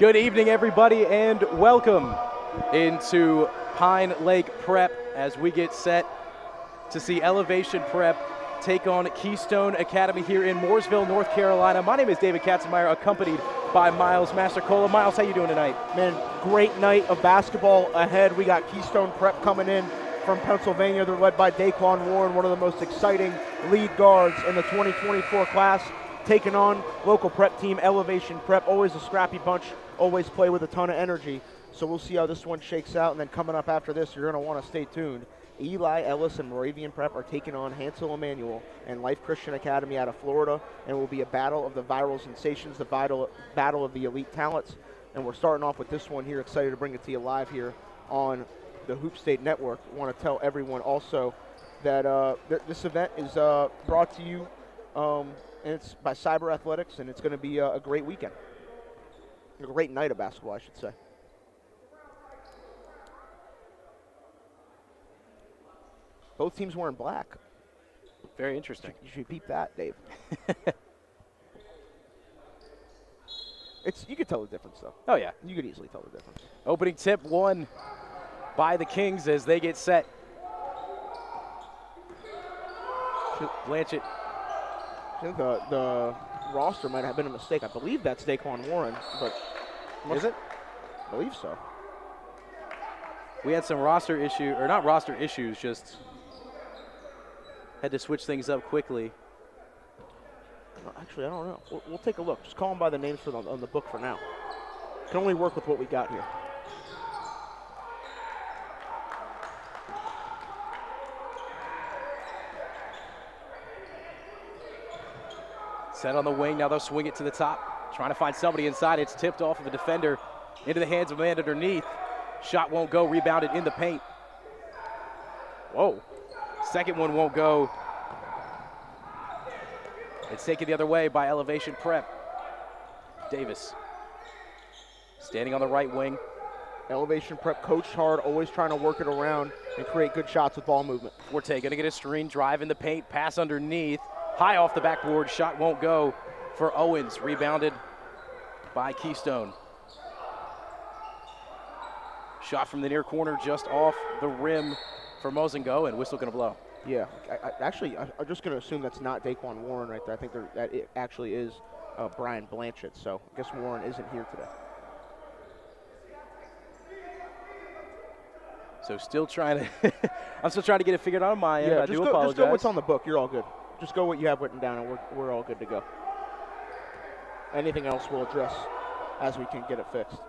Good evening, everybody, and welcome into Pine Lake Prep as we get set to see Elevation Prep take on Keystone Academy here in Mooresville, North Carolina. My name is David Katzenmeyer, accompanied by Miles Mastercola. Miles, how you doing tonight? Man, great night of basketball ahead. We got Keystone Prep coming in from Pennsylvania. They're led by Daquan Warren, one of the most exciting lead guards in the 2024 class, taking on local prep team Elevation Prep. Always a scrappy bunch, always play with a ton of energy. So we'll see how this one shakes out. And then coming up after this, you're going to want to stay tuned. Eli Ellis and Moravian Prep are taking on Hansel Emmanuel and Life Christian Academy out of Florida, and it will be a battle of the viral sensations, the battle of the elite talents. And we're starting off with this one here. Excited to bring it to you live here on the Hoop State Network. I want to tell everyone also that this event is brought to you, and it's by Cyber Athletics, and it's going to be a great weekend. A great night of basketball, I should say. Both teams wearing black. Very interesting. You should peep that, Dave. You could tell the difference, though. Oh, yeah. You could easily tell the difference. Opening tip won by the Kings as they get set. Blanchett. I think the roster might have been a mistake. I believe that's Daquan Warren, but is it? I believe so. We had some roster issue, or not roster issues, just had to switch things up quickly. Actually, I don't know. We'll take a look. Just call them by the names on the book for now. Can only work with what we got here. Set on the wing, now they'll swing it to the top. Trying to find somebody inside. It's tipped off of a defender into the hands of a man underneath. Shot won't go, rebounded in the paint. Whoa. Second one won't go. It's taken the other way by Elevation Prep. Davis standing on the right wing. Elevation Prep coached hard, always trying to work it around and create good shots with ball movement. Forte going to get a screen, drive in the paint, pass underneath. High off the backboard, shot won't go for Owens. Rebounded by Keystone. Shot from the near corner, just off the rim for Mozingo, and whistle going to blow. Yeah, I'm just going to assume that's not Daquan Warren right there. I think that it actually is Brian Blanchett, so I guess Warren isn't here today. So still trying to, I'm still trying to get it figured out on my end. Yeah, I do apologize. Just go what's on the book. You're all good. Just go what you have written down, and we're all good to go. Anything else we'll address as we can get it fixed.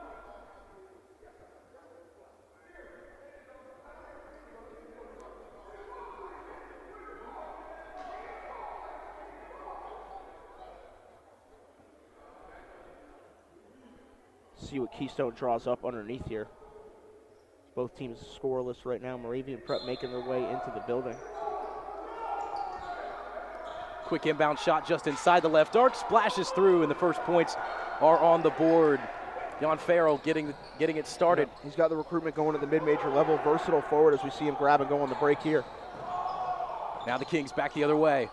See what Keystone draws up underneath here. Both teams scoreless right now. Moravian Prep making their way into the building. Quick inbound shot just inside the left arc, splashes through, and the first points are on the board. Jan Farrell getting it started. Yeah, he's got the recruitment going at the mid-major level. Versatile forward as we see him grab and go on the break here. Now the Kings back the other way.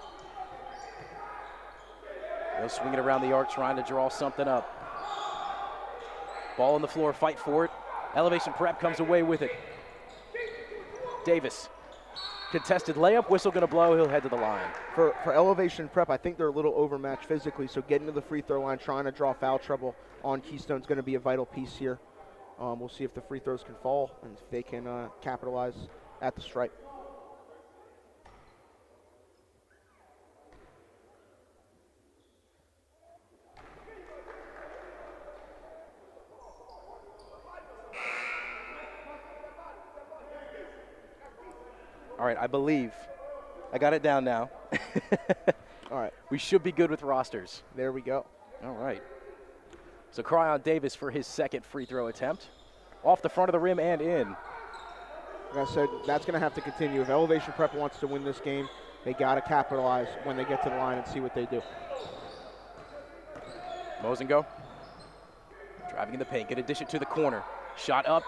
They'll swing it around the arc, trying to draw something up. Ball on the floor, fight for it. Elevation Prep comes away with it. Davis. Contested layup, whistle going to blow, he'll head to the line. For Elevation Prep, I think they're a little overmatched physically, so getting to the free throw line, trying to draw foul trouble on Keystone is going to be a vital piece here. We'll see if the free throws can fall and if they can capitalize at the stripe. All right, I believe I got it down now. All right. We should be good with rosters. There we go. All right. So Cryon Davis for his second free throw attempt. Off the front of the rim and in. Like I said, that's going to have to continue. If Elevation Prep wants to win this game, they got to capitalize when they get to the line and see what they do. Mozingo. Driving in the paint. Get a dish it to the corner. Shot up.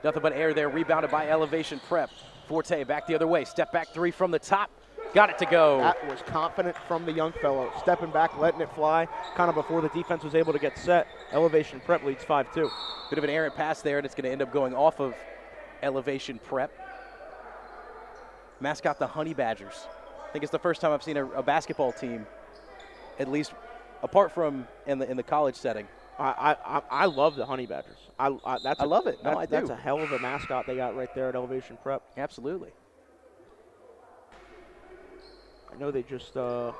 Nothing but air there. Rebounded by Elevation Prep. Forte back the other way. Step back three from the top. Got it to go. That was confident from the young fellow. Stepping back, letting it fly, kind of before the defense was able to get set. Elevation Prep leads 5-2. Bit of an errant pass there, and it's going to end up going off of Elevation Prep. Mascot the Honey Badgers. I think it's the first time I've seen a basketball team, at least apart from in the college setting. I love the Honey Badgers. I love it. No, I do. That's a hell of a mascot they got right there at Elevation Prep. Absolutely. I know they just threw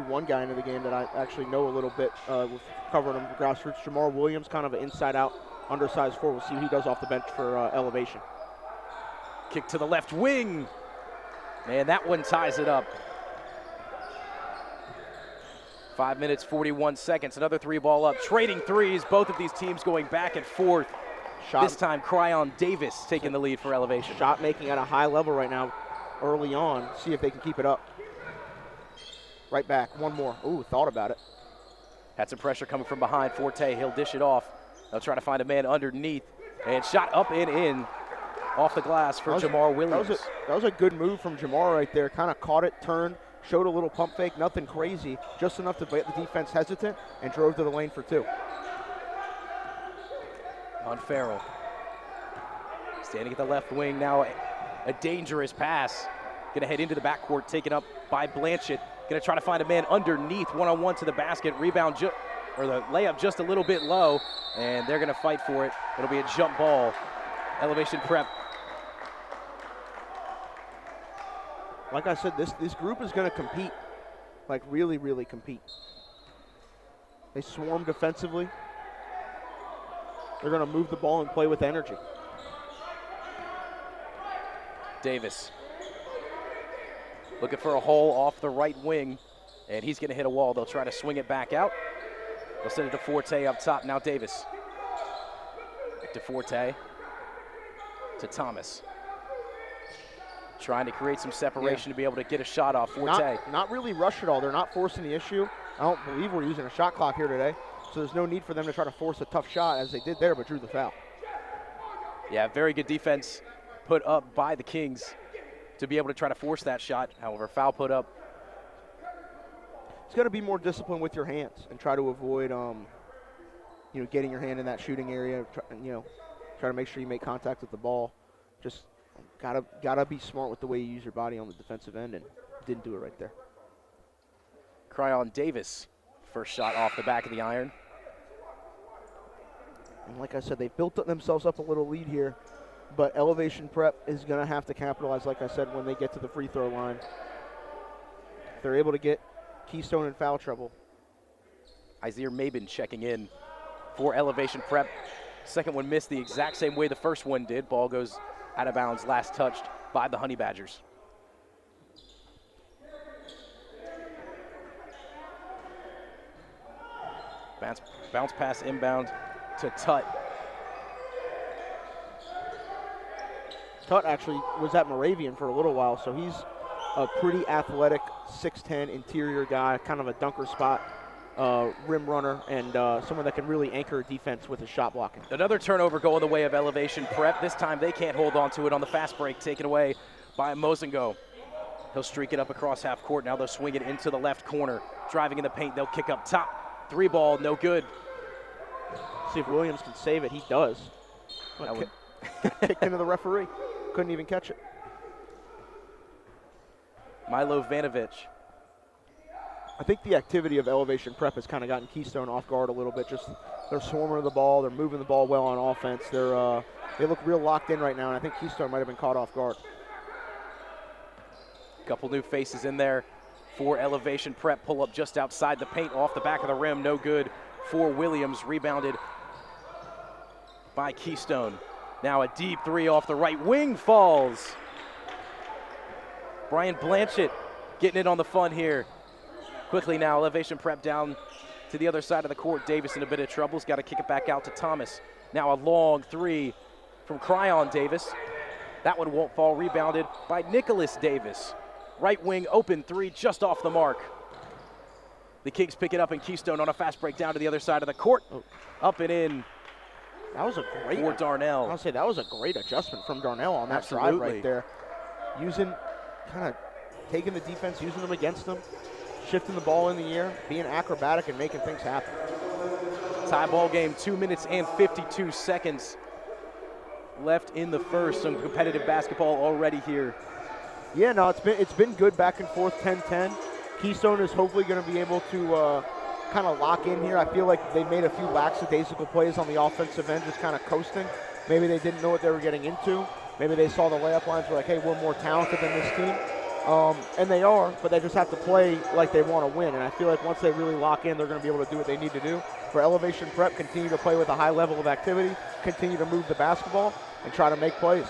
one guy into the game that I actually know a little bit. We've covered him for grassroots. Jamar Williams, kind of an inside-out, undersized forward. We'll see what he does off the bench for Elevation. Kick to the left wing. And that one ties it up. 5 minutes, 41 seconds. Another three ball up. Trading threes. Both of these teams going back and forth. This time, Cryon Davis taking the lead for Elevation. Shot making at a high level right now early on. See if they can keep it up. Right back. One more. Ooh, thought about it. Had some pressure coming from behind. Forte, he'll dish it off. They'll try to find a man underneath. And shot up and in. Off the glass for Jamar Williams. That was a good move from Jamar right there. Kind of caught it, turned, showed a little pump fake, nothing crazy, just enough to get the defense hesitant, and drove to the lane for two. On Farrell. Standing at the left wing now, a dangerous pass. Gonna head into the backcourt, taken up by Blanchett. Gonna try to find a man underneath, one-on-one to the basket. Rebound, or the layup just a little bit low, and they're gonna fight for it. It'll be a jump ball. Elevation Prep. Like I said, this group is going to compete, like really, really compete. They swarm defensively. They're going to move the ball and play with energy. Davis looking for a hole off the right wing, and he's going to hit a wall. They'll try to swing it back out. They'll send it to Forte up top. Now Davis. Back to Forte. To Thomas. Trying to create some separation to be able to get a shot off. Forte. Not really rush at all. They're not forcing the issue. I don't believe we're using a shot clock here today, so there's no need for them to try to force a tough shot as they did there, but drew the foul. Yeah, very good defense put up by the Kings to be able to try to force that shot. However, foul put up. It's got to be more disciplined with your hands and try to avoid, getting your hand in that shooting area. Try to make sure you make contact with the ball. Just gotta be smart with the way you use your body on the defensive end, and didn't do it right there. Cryon Davis, first shot off the back of the iron. And like I said, they built themselves up a little lead here, but Elevation Prep is going to have to capitalize, like I said, when they get to the free throw line. If they're able to get Keystone in foul trouble. Isaiah Mabin checking in for Elevation Prep. Second one missed the exact same way the first one did. Ball goes out of bounds, last touched by the Honey Badgers. Bounce pass inbound to Tut. Tut actually was at Moravian for a little while, so he's a pretty athletic 6'10" interior guy, kind of a dunker spot. Rim runner, and someone that can really anchor defense with his shot blocking. Another turnover going the way of Elevation Prep. This time they can't hold on to it on the fast break, taken away by Mozingo. He'll streak it up across half court. Now they'll swing it into the left corner. Driving in the paint, they'll kick up top. Three ball, no good. See if Williams can save it. He does. Kicked into the referee. Couldn't even catch it. Milo Vanovich. I think the activity of Elevation Prep has kind of gotten Keystone off guard a little bit. Just they're swarming the ball, they're moving the ball well on offense. They look real locked in right now, and I think Keystone might have been caught off guard. Couple new faces in there for Elevation Prep. Pull up just outside the paint, off the back of the rim, no good for Williams. Rebounded by Keystone. Now a deep three off the right wing falls. Brian Blanchett getting it on the fun here. Quickly now, Elevation Prep down to the other side of the court. Davis in a bit of trouble. He's got to kick it back out to Thomas. Now a long three from Cryon Davis. That one won't fall. Rebounded by Nicholas Davis. Right wing open three just off the mark. The Kings pick it up, and Keystone on a fast break down to the other side of the court. Up and in. That was a great for Darnell. I'll say that was a great adjustment from Darnell on that drive right there. Using kind of taking the defense, using them against them, shifting the ball in the air, being acrobatic and making things happen. Tie ball game, 2 minutes and 52 seconds left in the first. Some competitive basketball already here. Yeah, no, it's been good back and forth, 10-10. Keystone is hopefully going to be able to kind of lock in here. I feel like they made a few lackadaisical plays on the offensive end, just kind of coasting. Maybe they didn't know what they were getting into. Maybe they saw the layup lines, were like, hey, we're more talented than this team. And they are, but they just have to play like they want to win. And I feel like once they really lock in, they're going to be able to do what they need to do. For Elevation Prep, continue to play with a high level of activity, continue to move the basketball, and try to make plays.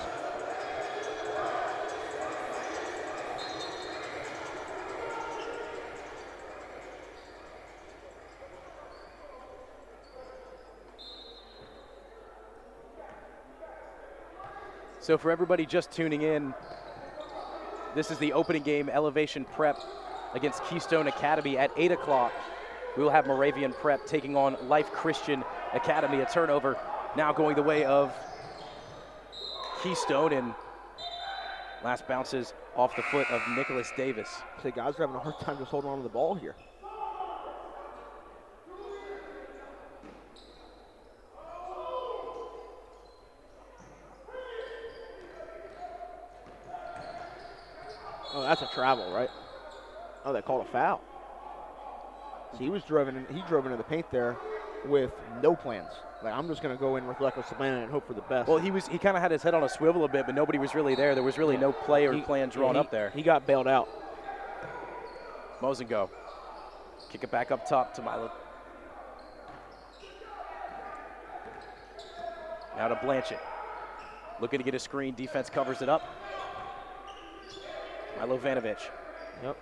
So for everybody just tuning in, this is the opening game, Elevation Prep against Keystone Academy at 8 o'clock. We will have Moravian Prep taking on Life Christian Academy. A turnover now going the way of Keystone, and last bounces off the foot of Nicholas Davis. Say guys are having a hard time just holding on to the ball here. Oh, that's a travel, right? Oh, they called a foul. See, he drove into the paint there with no plans. Like, I'm just going to go in reckless abandon and hope for the best. Well, he kind of had his head on a swivel a bit, but nobody was really there. There was really no play or plan drawn up there. He got bailed out. Mosengo. Kick it back up top to Milo. Now to Blanchett. Looking to get a screen. Defense covers it up. Milo Vanovich. Yep.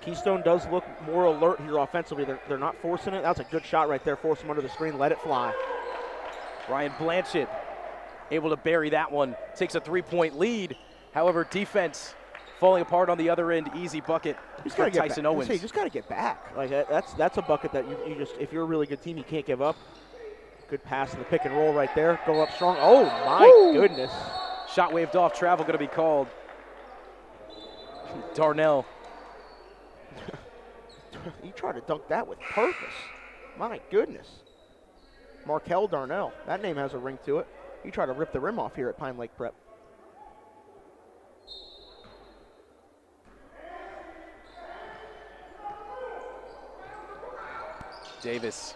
Keystone does look more alert here offensively. They're not forcing it. That's a good shot right there. Force him under the screen. Let it fly. Ryan Blanchett able to bury that one. Takes a three-point lead. However, defense falling apart on the other end. Easy bucket for Tyson Owens. You just got to get back. Like that's a bucket that you just, if you're a really good team, you can't give up. Good pass in the pick and roll right there. Go up strong. Oh, my goodness. Shot waved off. Travel going to be called. Darnell. He tried to dunk that with purpose. My goodness. Markel Darnell. That name has a ring to it. He tried to rip the rim off here at Pine Lake Prep. Davis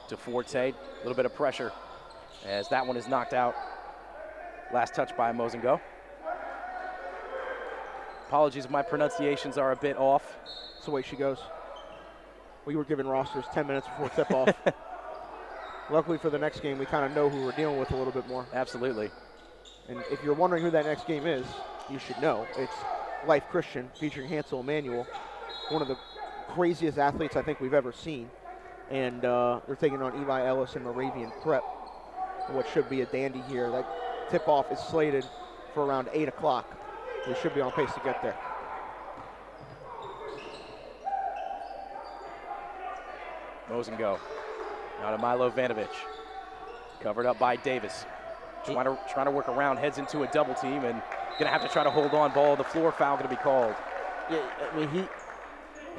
to Forte. A little bit of pressure as that one is knocked out. Last touch by Mosengo. Apologies if my pronunciations are a bit off. That's the way she goes. We were given rosters 10 minutes before tip-off. Luckily for the next game, we kind of know who we're dealing with a little bit more. Absolutely. And if you're wondering who that next game is, you should know. It's Life Christian featuring Hansel Emmanuel, one of the craziest athletes I think we've ever seen. And they're taking on Eli Ellis and Moravian Prep, what should be a dandy here. That tip-off is slated for around 8 o'clock. They should be on pace to get there. Mosengo. Now to Milo Vanovich. Covered up by Davis. Trying to work around, heads into a double team, and going to have to try to hold on. Ball on the floor, foul going to be called. Yeah, I mean,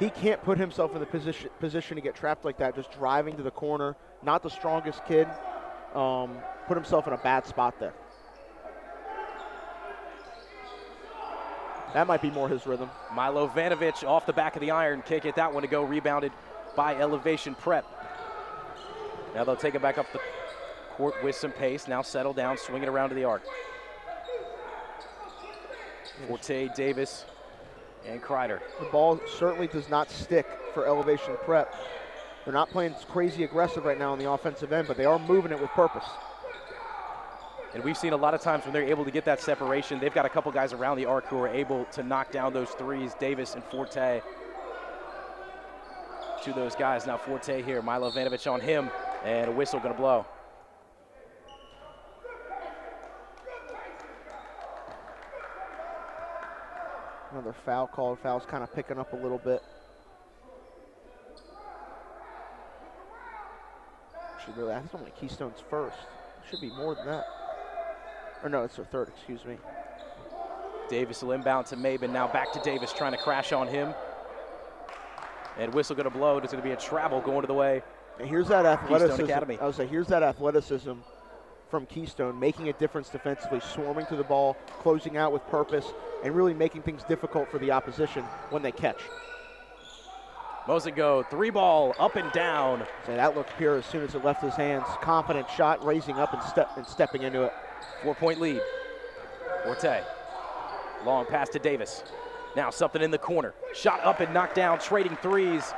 he can't put himself in the position to get trapped like that, just driving to the corner. Not the strongest kid. Put himself in a bad spot there. That might be more his rhythm. Milo Vanovich off the back of the iron. Can't get that one to go. Rebounded by Elevation Prep. Now they'll take it back up the court with some pace. Now settle down, swing it around to the arc. Forte, Davis, and Kreider. The ball certainly does not stick for Elevation Prep. They're not playing crazy aggressive right now on the offensive end, but they are moving it with purpose. And we've seen a lot of times when they're able to get that separation, they've got a couple guys around the arc who are able to knock down those threes. Davis and Forte. To those guys. Now Forte here. Milo Vanovich on him, and a whistle going to blow. Another foul called. Foul's kind of picking up a little bit. That's only Keystone's first. Should be more than that. Or no, it's their third, excuse me. Davis will inbound to Maben. Now back to Davis, trying to crash on him. And whistle going to blow. There's going to be a travel going to the way. And here's that athleticism. Keystone Academy. I would say here's that athleticism from Keystone, making a difference defensively, swarming to the ball, closing out with purpose, and really making things difficult for the opposition when they catch. Mozingo, 3-ball, up and down. So that looked pure as soon as it left his hands. Confident shot, raising up and stepping into it. 4-point lead. Forte. Long pass to Davis. Now something in the corner. Shot up and knocked down, trading threes.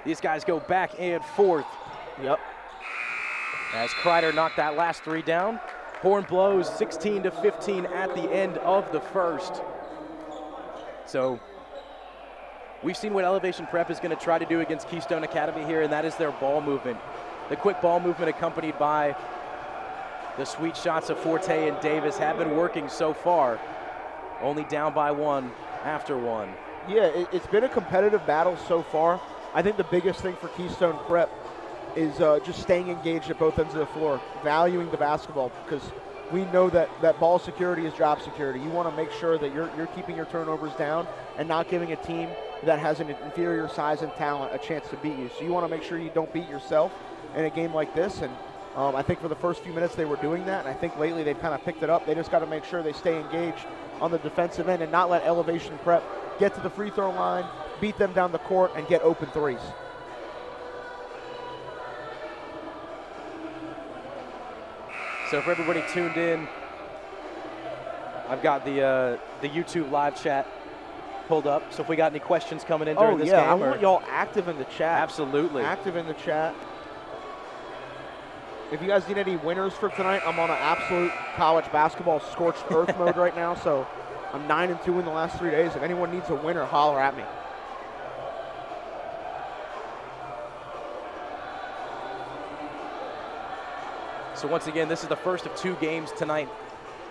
These guys go back and forth. Yep. As Kreider knocked that last 3 down. Horn blows 16-15 at the end of the first. So we've seen what Elevation Prep is going to try to do against Keystone Academy here, and that is their ball movement. The quick ball movement accompanied by the sweet shots of Forte and Davis have been working so far. Only down by 1 after 1. Yeah, it's been a competitive battle so far. I think the biggest thing for Keystone Prep is just staying engaged at both ends of the floor, valuing the basketball, because we know that ball security is job security. You want to make sure that you're keeping your turnovers down and not giving a team that has an inferior size and talent a chance to beat you. So you want to make sure you don't beat yourself in a game like this. And I think for the first few minutes they were doing that, and I think lately they've kind of picked it up. They just got to make sure they stay engaged on the defensive end and not let Elevation Prep get to the free throw line, beat them down the court, and get open threes. So for everybody tuned in, I've got the YouTube live chat pulled up. So if we got any questions coming in during this game. I want y'all active in the chat. Absolutely. Active in the chat. If you guys need any winners for tonight, I'm on an absolute college basketball scorched earth mode right now. So I'm 9-2 in the last 3 days. If anyone needs a winner, holler at me. So once again, this is the first of 2 games tonight.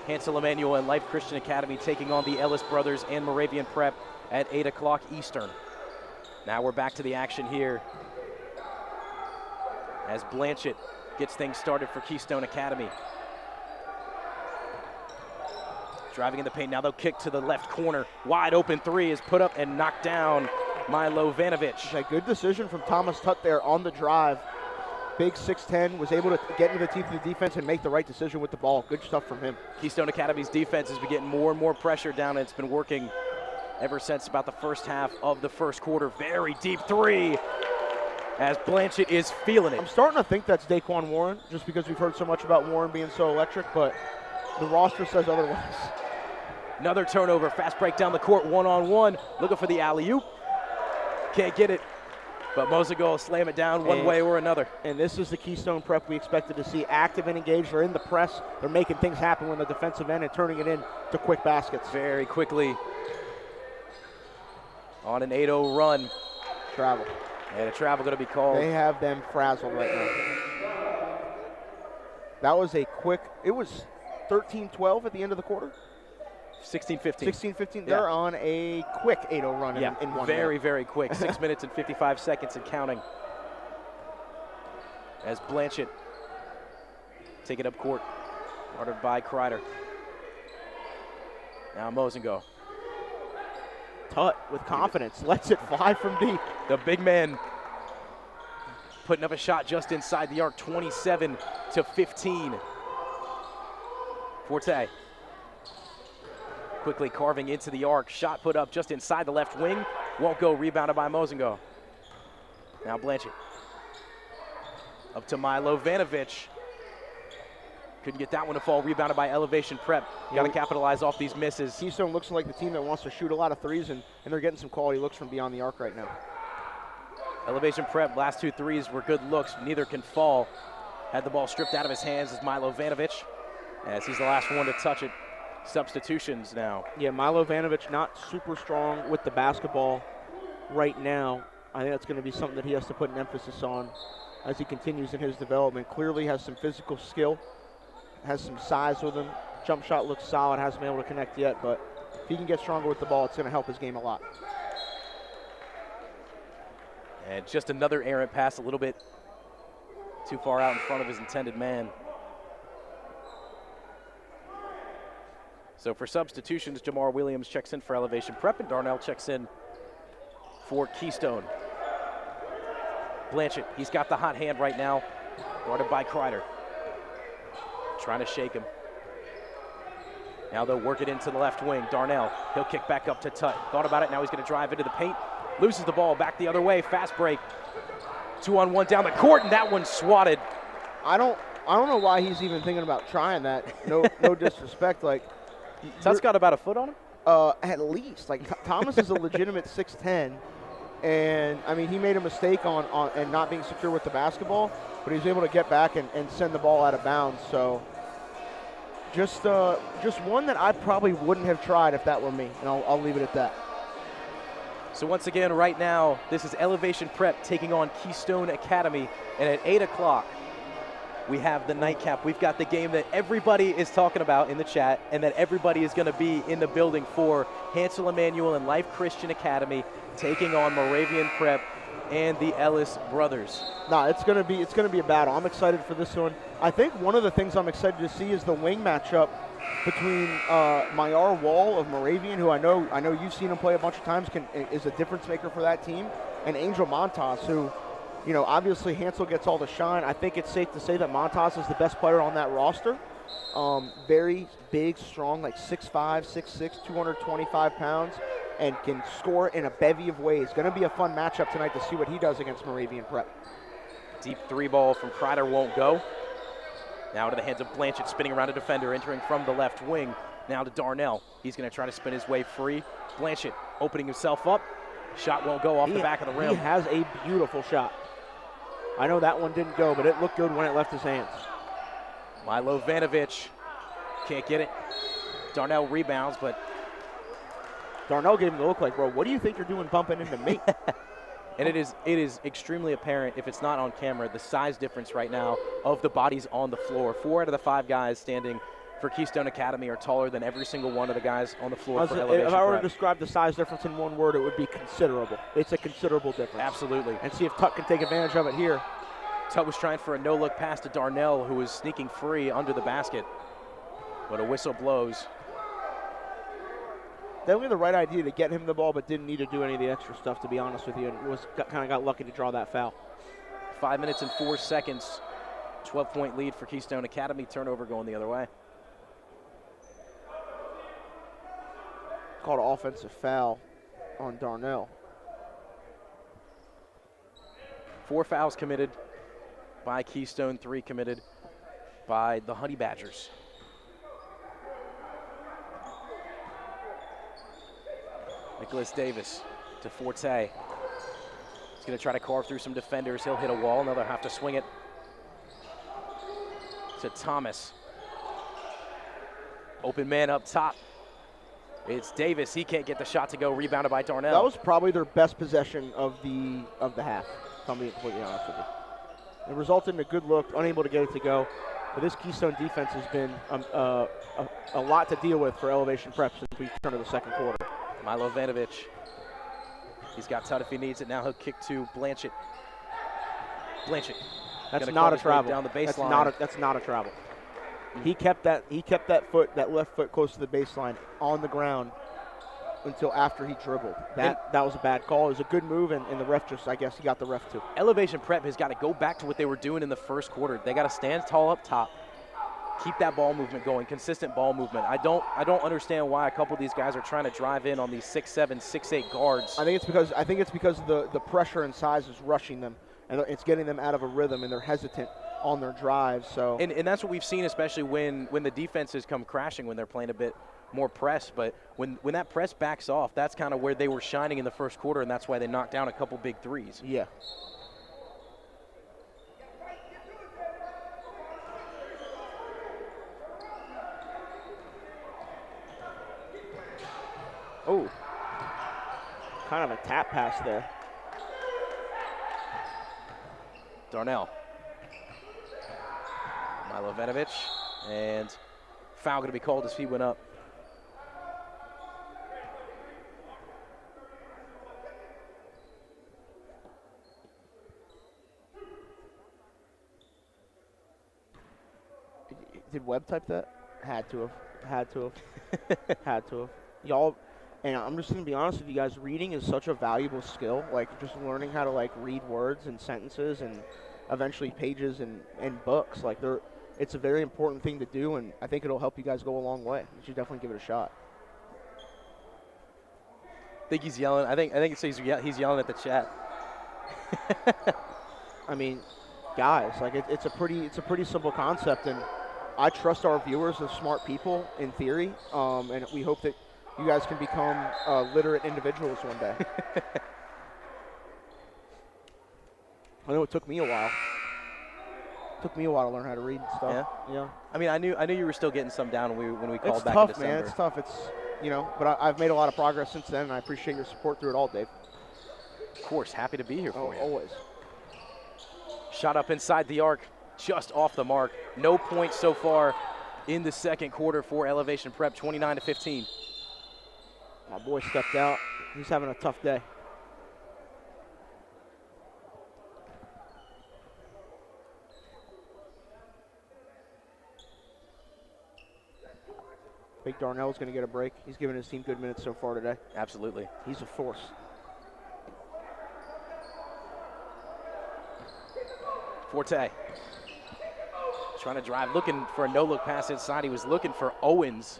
Hansel Emmanuel and Life Christian Academy taking on the Ellis brothers and Moravian Prep at 8 o'clock Eastern. Now we're back to the action here as Blanchett gets things started for Keystone Academy. Driving in the paint, now they'll kick to the left corner. Wide open 3 is put up and knocked down Milo Vanovich. A good decision from Thomas Tutt there on the drive. Big 6'10", was able to get into the teeth of the defense and make the right decision with the ball. Good stuff from him. Keystone Academy's defense has been getting more and more pressure down, and it's been working ever since about the first half of the first quarter. Very deep 3 as Blanchett is feeling it. I'm starting to think that's Daquan Warren, just because we've heard so much about Warren being so electric, but the roster says otherwise. Another turnover, fast break down the court, one-on-one, looking for the alley-oop. Can't get it, but Mozingo will slam it down one way or another. And this is the Keystone Prep we expected to see. Active and engaged. They're in the press. They're making things happen on the defensive end and turning it into quick baskets. Very quickly on an 8-0 run. Travel. And a travel going to be called. They have them frazzled right now. That was a quick, it was 13-12 at the end of the quarter. 16-15. 16-15. Yeah. They're on a quick 8-0 run in 1 very, minute. very quick. 6 minutes and 55 seconds and counting. As Blanchett take it up court. Guarded by Kreider. Now Mozingo. Tutt with confidence. Lets it fly from deep. The big man putting up a shot just inside the arc. 27-15. Forte. Quickly carving into the arc. Shot put up just inside the left wing. Won't go. Rebounded by Mozingo. Now Blanchett. Up to Milo Vanovich. Couldn't get that one to fall. Rebounded by Elevation Prep. Got to capitalize off these misses. Keystone looks like the team that wants to shoot a lot of threes, and they're getting some quality looks from beyond the arc right now. Elevation Prep, last 2 threes were good looks. Neither can fall. Had the ball stripped out of his hands is Milo Vanovich, as he's the last one to touch it. Substitutions now. Yeah, Milo Vanovich not super strong with the basketball right now. I think that's going to be something that he has to put an emphasis on as he continues in his development. Clearly has some physical skill, has some size with him. Jump shot looks solid, hasn't been able to connect yet, but if he can get stronger with the ball, it's going to help his game a lot. And just another errant pass, a little bit too far out in front of his intended man. So for substitutions, Jamar Williams checks in for Elevation Prep, and Darnell checks in for Keystone. Blanchett, he's got the hot hand right now, guarded by Kreider. Trying to shake him. Now they'll work it into the left wing. Darnell, he'll kick back up to Tut. Thought about it, now he's going to drive into the paint. Loses the ball, back the other way, fast break. 2-on-1 down the court, and that one swatted. I don't know why he's even thinking about trying that. No disrespect. Like, Tut's got about a foot on him? At least. Like, Thomas is a legitimate 6'10", and I mean, he made a mistake on and not being secure with the basketball, but he was able to get back and send the ball out of bounds. So just one that I probably wouldn't have tried if that were me, and I'll leave it at that. So once again, right now, this is Elevation Prep taking on Keystone Academy, and at 8 o'clock, we have the nightcap. We've got the game that everybody is talking about in the chat and that everybody is going to be in the building for. Hansel Emmanuel and Life Christian Academy taking on Moravian Prep and the Ellis brothers. No, it's gonna be a battle. I'm excited for this one. I think one of the things I'm excited to see is the wing matchup between Mayar Wall of Moravian, who I know you've seen him play a bunch of times, is a difference maker for that team, and Angel Montas, who, you know, obviously Hansel gets all the shine. I think it's safe to say that Montas is the best player on that roster. Very big, strong, like 6'5", 6'6", 225 pounds, and can score in a bevy of ways. Going to be a fun matchup tonight to see what he does against Moravian Prep. Deep three ball from Kreider won't go. Now to the hands of Blanchett, spinning around a defender, entering from the left wing. Now to Darnell. He's going to try to spin his way free. Blanchett opening himself up. Shot won't go off the back of the rim. He has a beautiful shot. I know that one didn't go, but it looked good when it left his hands. Milo Vanovich can't get it. Darnell rebounds, but Darnell gave him the look like, bro, what do you think you're doing bumping into me? and it is extremely apparent, if it's not on camera, the size difference right now of the bodies on the floor. 4 out of the 5 guys standing for Keystone Academy are taller than every single one of the guys on the floor for Elevation If I were Prep. to describe the size difference in one word, it would be considerable. It's a considerable difference. Absolutely. And see if Tut can take advantage of it here. Tut was trying for a no-look pass to Darnell, who was sneaking free under the basket. But a whistle blows. Definitely the right idea to get him the ball, but didn't need to do any of the extra stuff, to be honest with you, and kind of got lucky to draw that foul. 5 minutes and 4 seconds. 12-point lead for Keystone Academy. Turnover going the other way. Called an offensive foul on Darnell. 4 fouls committed by Keystone, 3 committed by the Honey Badgers. Nicholas Davis to Forte. He's going to try to carve through some defenders. He'll hit a wall. Now they'll have to swing it to Thomas. Open man up top. It's Davis. He can't get the shot to go. Rebounded by Darnell. That was probably their best possession of the half, if I'm being completely honest with you. It resulted in a good look, unable to get it to go. But this Keystone defense has been a lot to deal with for Elevation Prep since we turned to the second quarter. Milo Vanovich. He's got Tut if he needs it. Now he'll kick to Blanchett. Blanchett. That's not a travel. Down the baseline. That's not a travel. He kept that left foot close to the baseline on the ground until after he dribbled. That was a bad call. It was a good move, and the ref I guess he got the ref too. Elevation Prep has got to go back to what they were doing in the first quarter. They got to stand tall up top, keep that ball movement going, consistent ball movement. I don't understand why a couple of these guys are trying to drive in on these 6'7", 6'8" guards. I think it's because the pressure and size is rushing them, and it's getting them out of a rhythm, and they're hesitant on their drives. So and that's what we've seen, especially when the defenses come crashing, when they're playing a bit more press. But when that press backs off, that's kind of where they were shining in the first quarter, and that's why they knocked down a couple big threes. Yeah. Oh, kind of a tap pass there. Darnell. Milo Vanovich, and foul going to be called as he went up. Did Webb type that? Had to have. Had to have. Had to have. Y'all, and I'm just going to be honest with you guys, reading is such a valuable skill. Like, just learning how to, like, read words and sentences and eventually pages and books. Like, it's a very important thing to do, and I think it'll help you guys go a long way. You should definitely give it a shot. I think he's yelling. I think he's yelling at the chat. I mean, guys, like it's a pretty simple concept, and I trust our viewers as smart people in theory, and we hope that you guys can become literate individuals one day. I know it took me a while. It took me a while to learn how to read and stuff. Yeah. I mean, I knew you were still getting some down when we called it's back tough, in December. Man. It's tough. It's but I've made a lot of progress since then, and I appreciate your support through it all, Dave. Of course, happy to be here for you. Always. Shot up inside the arc, just off the mark. No points so far in the second quarter for Elevation Prep, 29-15. My boy stepped out. He's having a tough day. Big Darnell's going to get a break. He's given his team good minutes so far today. Absolutely. He's a force. Forte. Trying to drive, looking for a no-look pass inside. He was looking for Owens.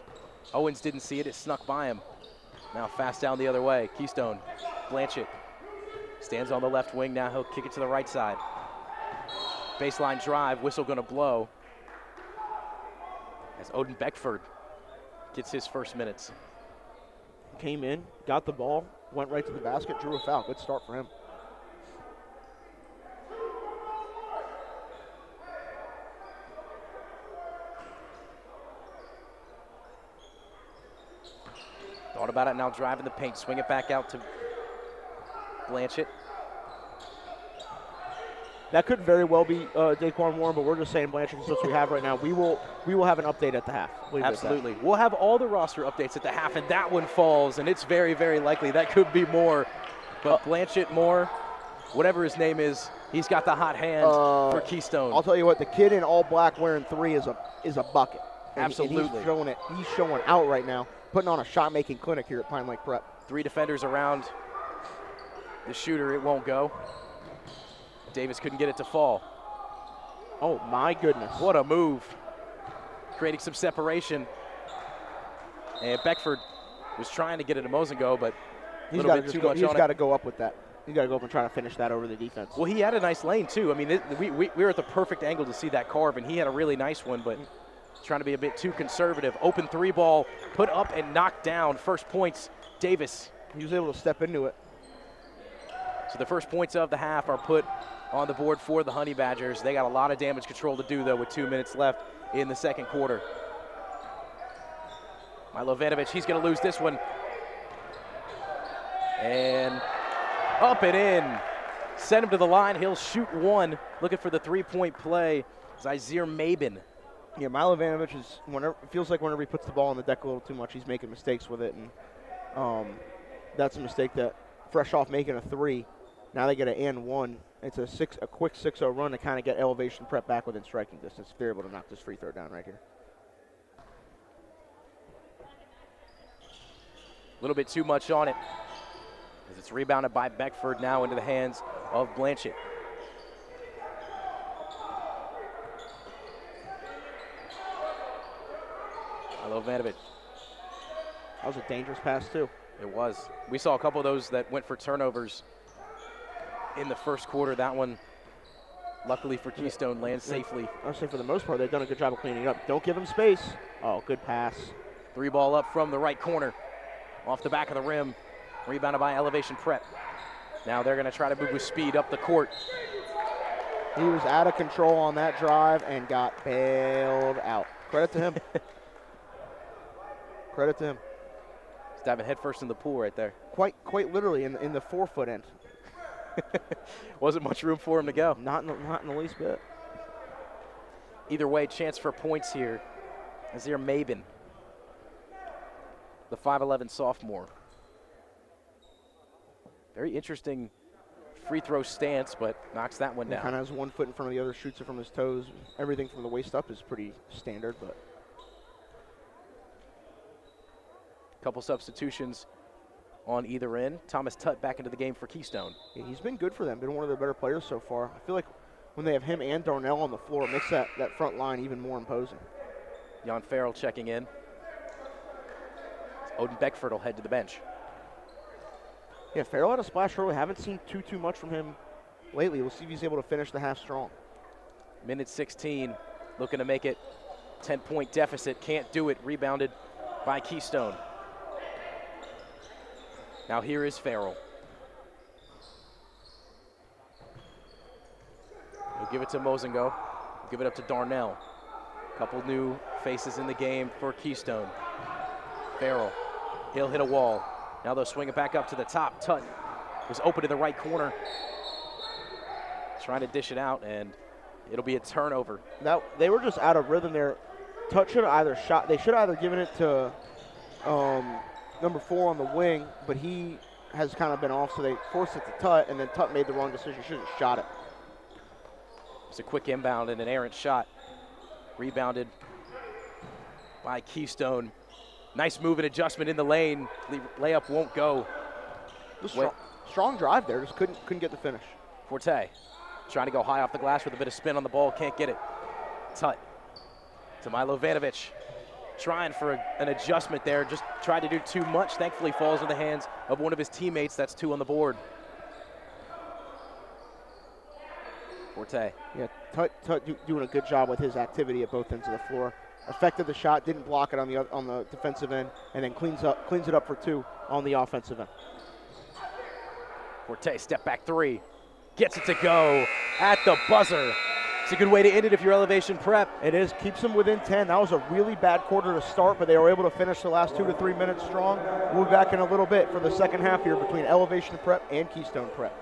Owens didn't see it. It snuck by him. Now fast down the other way. Keystone. Blanchett stands on the left wing. Now he'll kick it to the right side. Baseline drive. Whistle going to blow. As Odin Beckford gets his first minutes. Came in, got the ball, went right to the basket, drew a foul. Good start for him. Thought about it, now driving the paint. Swing it back out to Blanchett. That could very well be Daquan Warren, but we're just saying Blanchett is what we have right now. We will have an update at the half. Absolutely. We'll have all the roster updates at the half, and that one falls, and it's very, very likely that could be Moore. But Blanchett Moore, whatever his name is, he's got the hot hand for Keystone. I'll tell you what, the kid in all black wearing 3 is a bucket. Absolutely. And he's showing it. He's showing out right now, putting on a shot-making clinic here at Pine Lake Prep. 3 defenders around the shooter. It won't go. Davis couldn't get it to fall. Oh, my goodness. What a move. Creating some separation. And Beckford was trying to get it to Mosengo, but a little bit too much on it. He's got to go up with that. He's got to go up and try to finish that over the defense. Well, he had a nice lane, too. I mean, we were at the perfect angle to see that carve, and he had a really nice one, but trying to be a bit too conservative. Open 3 ball, put up and knocked down. First points, Davis. He was able to step into it. So the first points of the half are put on the board for the Honey Badgers. They got a lot of damage control to do, though, with 2 minutes left in the second quarter. Milo Vanovich, he's going to lose this one. And up and in. Send him to the line. He'll shoot 1. Looking for the 3-point play. Zaire Mabin. Yeah, Milo Vanovich is, it feels like whenever he puts the ball on the deck a little too much, he's making mistakes with it. And that's a mistake that, fresh off making a 3, now they get an and 1. It's a quick 6-0 run to kind of get Elevation Prep back within striking distance. They're able to knock this free throw down right here. A little bit too much on it, as it's rebounded by Beckford, now into the hands of Blanchett. Milo Vanovich. That was a dangerous pass, too. It was. We saw a couple of those that went for turnovers in the first quarter. That one, luckily for Keystone, lands safely. I'll say for the most part, they've done a good job of cleaning it up. Don't give them space. Oh, good pass. 3 ball up from the right corner. Off the back of the rim. Rebounded by Elevation Prep. Now they're going to try to move with speed up the court. He was out of control on that drive and got bailed out. Credit to him. Credit to him. He's diving headfirst in the pool right there. Quite literally in the 4-foot end. Wasn't much room for him to go. Not in the least bit. Either way, chance for points here. Zaire Mabin, the 5'11" sophomore. Very interesting free throw stance, but knocks that one down. Kind of has 1 foot in front of the other, shoots it from his toes. Everything from the waist up is pretty standard, but Couple substitutions on either end. Thomas Tutt back into the game for Keystone. Yeah, he's been good for them, been one of their better players so far. I feel like when they have him and Darnell on the floor, it makes that front line even more imposing. Jan Farrell checking in. Odin Beckford will head to the bench. Yeah, Farrell had a splash early. Haven't seen too much from him lately. We'll see if he's able to finish the half strong. Minute 16, looking to make it 10-point deficit. Can't do it. Rebounded by Keystone. Now here is Farrell. He'll give it to Mozingo. Give it up to Darnell. Couple new faces in the game for Keystone. Farrell, he'll hit a wall. Now they'll swing it back up to the top. Tutt was open in the right corner. Trying to dish it out, and it'll be a turnover. Now, they were just out of rhythm there. Tutt should have either shot, they should have either given it to number 4 on the wing, but he has kind of been off, so they forced it to Tutt, and then Tutt made the wrong decision. Should have shot it. It's a quick inbound and an errant shot. Rebounded by Keystone. Nice move and adjustment in the lane. Layup won't go. Strong drive there, just couldn't get the finish. Forte trying to go high off the glass with a bit of spin on the ball, can't get it. Tutt to Milo Vanovic. Trying for an adjustment there, just tried to do too much. Thankfully falls in the hands of one of his teammates. That's 2 on the board. Forte. Yeah, Tutt doing a good job with his activity at both ends of the floor. Affected the shot, didn't block it on the defensive end, and then cleans it up for 2 on the offensive end. Forte, step back 3. Gets it to go at the buzzer. It's a good way to end it if you're Elevation Prep. It is, keeps them within 10. That was a really bad quarter to start, but they were able to finish the last 2 to 3 minutes strong. We'll be back in a little bit for the second half here between Elevation Prep and Keystone Prep.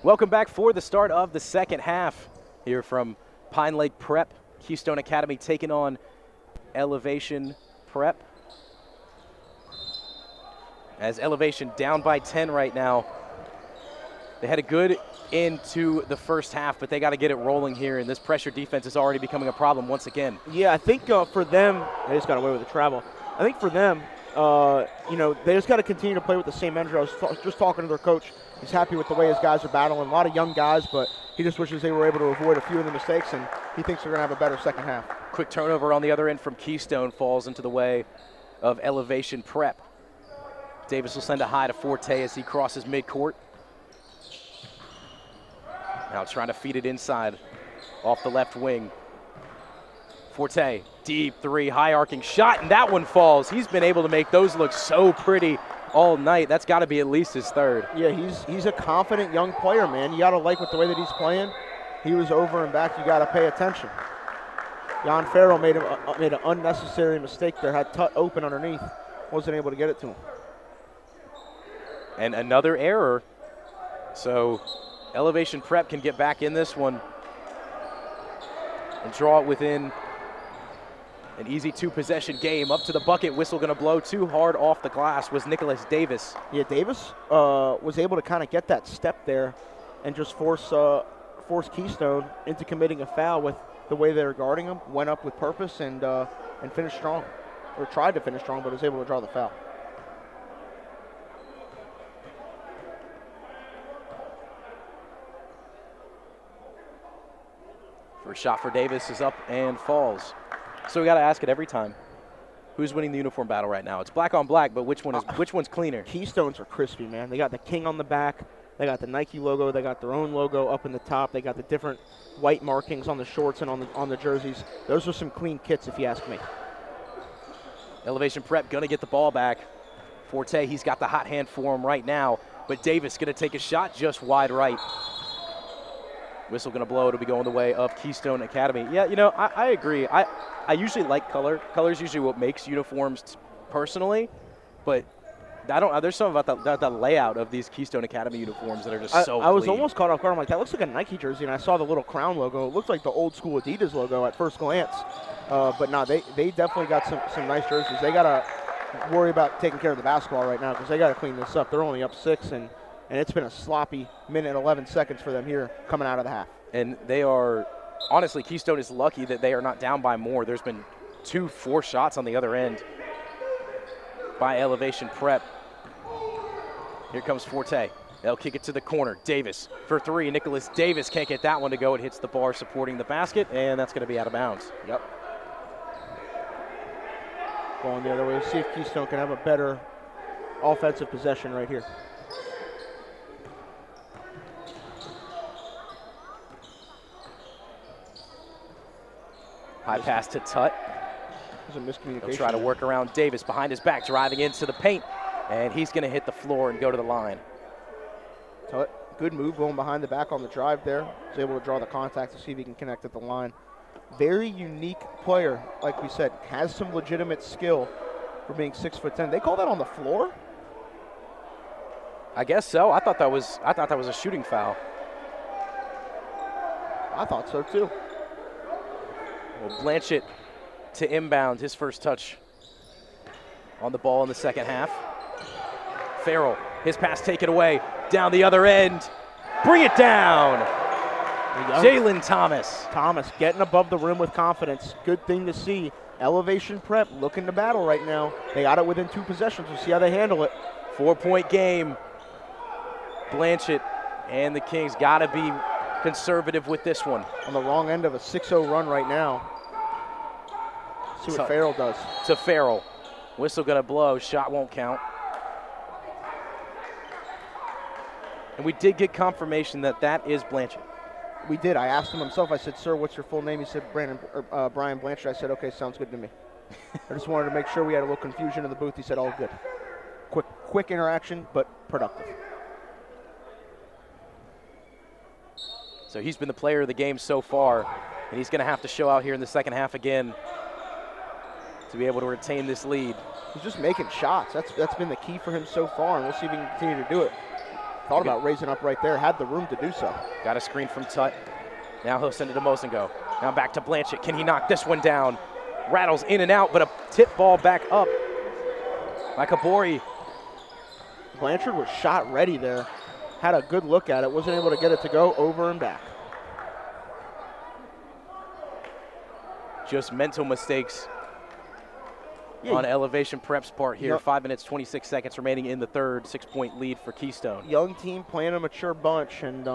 Welcome back for the start of the second half here from Pine Lake Prep. Keystone Academy taking on Elevation Prep. As Elevation down by 10 right now. They had a good into the first half, but they got to get it rolling here, and this pressure defense is already becoming a problem once again. Yeah, I think for them, they just got away with the travel. I think for them, they just got to continue to play with the same energy. I was just talking to their coach. He's happy with the way his guys are battling. A lot of young guys, but he just wishes they were able to avoid a few of the mistakes, and he thinks they're going to have a better second half. Quick turnover on the other end from Keystone falls into the way of Elevation Prep. Davis will send a high to Forte as he crosses midcourt. Now trying to feed it inside off the left wing. Forte, deep three, high arcing shot, and that one falls. He's been able to make those look so pretty all night. That's got to be at least his third. Yeah, he's a confident young player, man. You got to like with the way that he's playing. He was over and back. You got to pay attention. Jan Farrell made an unnecessary mistake there. Had Tut open underneath. Wasn't able to get it to him. And another error. So Elevation Prep can get back in this one and draw it within an easy two-possession game. Up to the bucket, whistle going to blow. Too hard off the glass was Nicholas Davis. Yeah, Davis was able to kind of get that step there and just force Keystone into committing a foul with the way they were guarding him. Went up with purpose and finished strong, or tried to finish strong, but was able to draw the foul. First shot for Davis is up and falls. So we got to ask it every time. Who's winning the uniform battle right now? It's black on black, but which one's cleaner? Keystones are crispy, man. They got the king on the back. They got the Nike logo. They got their own logo up in the top. They got the different white markings on the shorts and on the jerseys. Those are some clean kits, if you ask me. Elevation Prep going to get the ball back. Forte, he's got the hot hand for him right now, but Davis going to take a shot just wide right. Whistle going to blow. It'll be going the way of Keystone Academy. Yeah, I agree. I usually like color. Color's usually what makes uniforms personally, but there's something about the layout of these Keystone Academy uniforms that are just so I was clean. almost caught off guard. I'm like, that looks like a Nike jersey, and I saw the little crown logo. It looked like the old school Adidas logo at first glance. But no, they definitely got some nice jerseys. They got to worry about taking care of the basketball right now because they got to clean this up. They're only up 6, and it's been a sloppy minute and 11 seconds for them here coming out of the half. And they are, honestly, Keystone is lucky that they are not down by more. There's been 2 4 shots on the other end by Elevation Prep. Here comes Forte. They'll kick it to the corner. Davis for 3. Nicholas Davis can't get that one to go. It hits the bar supporting the basket, and that's going to be out of bounds. Yep. Going the other way. See if Keystone can have a better offensive possession right here. High pass to Tut. There's a miscommunication. He'll try to work around Davis behind his back, driving into the paint, and he's going to hit the floor and go to the line. Tut, good move going behind the back on the drive there. Was able to draw the contact to see if he can connect at the line. Very unique player, like we said, has some legitimate skill for being 6'10". They call that on the floor? I guess so. I thought that was a shooting foul. I thought so too. Well, Blanchett to inbound, his first touch on the ball in the second half. Farrell, his pass taken away, down the other end. Bring it down. Jalen Thomas. Thomas getting above the rim with confidence. Good thing to see. Elevation Prep looking to battle right now. They got it within 2 possessions. We'll see how they handle it. 4-point game. Blanchett and the Kings got to be conservative with this one. On the wrong end of a 6-0 run right now. See what Farrell does. To Farrell. Whistle going to blow. Shot won't count. And we did get confirmation that is Blanchett. We did. I asked him himself. I said, "Sir, what's your full name?" He said, Brian Blanchard. I said, "Okay, sounds good to me." I just wanted to make sure we had a little confusion in the booth. He said, "All good." Quick interaction, but productive. So he's been the player of the game so far, and he's going to have to show out here in the second half again to be able to retain this lead. He's just making shots. That's been the key for him so far, and we'll see if he can continue to do it. thought about raising up right there, had the room to do so. Got a screen from Tut. Now he'll send it to Mosengo. Now back to Blanchett. Can he knock this one down? Rattles in and out, but a tip ball back up by Kabori. Blanchard was shot ready there. Had a good look at it. Wasn't able to get it to go over and back. Just mental mistakes on Elevation Prep's part here. 5 minutes, 26 seconds remaining in the third. 6-point lead for Keystone. Young team playing a mature bunch, and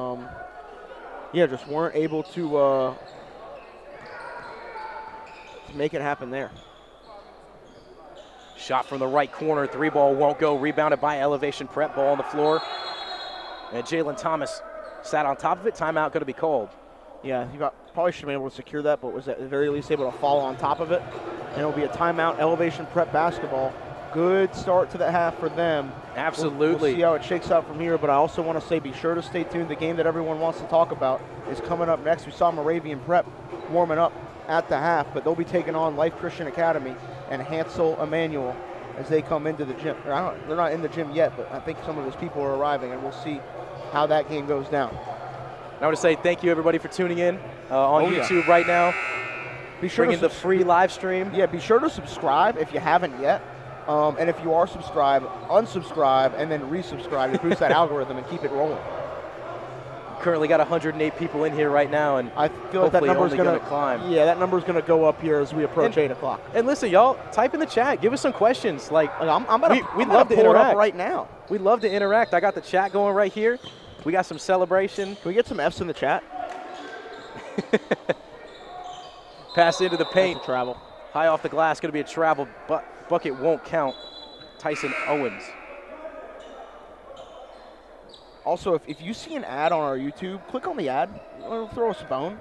just weren't able to make it happen there. Shot from the right corner. 3-ball won't go. Rebounded by Elevation Prep. Ball on the floor. And Jalen Thomas sat on top of it. Timeout going to be called. Yeah, he probably should have been able to secure that, but was at the very least able to fall on top of it. And it'll be a timeout. Elevation Prep basketball. Good start to the half for them. Absolutely. We'll see how it shakes out from here, but I also want to say be sure to stay tuned. The game that everyone wants to talk about is coming up next. We saw Moravian Prep warming up at the half, but they'll be taking on Life Christian Academy and Hansel Emmanuel as they come into the gym. They're not in the gym yet, but I think some of his people are arriving, and we'll see how that game goes down. I want to say thank you, everybody, for tuning in on YouTube right now. Be sure bringing the free live stream. Yeah, be sure to subscribe if you haven't yet. And if you are subscribed, unsubscribe and then resubscribe to boost that algorithm and keep it rolling. Currently got 108 people in here right now, and I feel like that number is going to climb. Yeah, that number is going to go up here as we approach 8 o'clock. And listen, y'all, type in the chat. Give us some questions. We'd love to pull it interact up right now. We'd love to interact. I got the chat going right here. We got some celebration. Can we get some F's in the chat? Pass into the paint. Travel. High off the glass. Going to be a travel, but bucket won't count. Tyson Owens. Also, if you see an ad on our YouTube, click on the ad. It'll throw us a bone,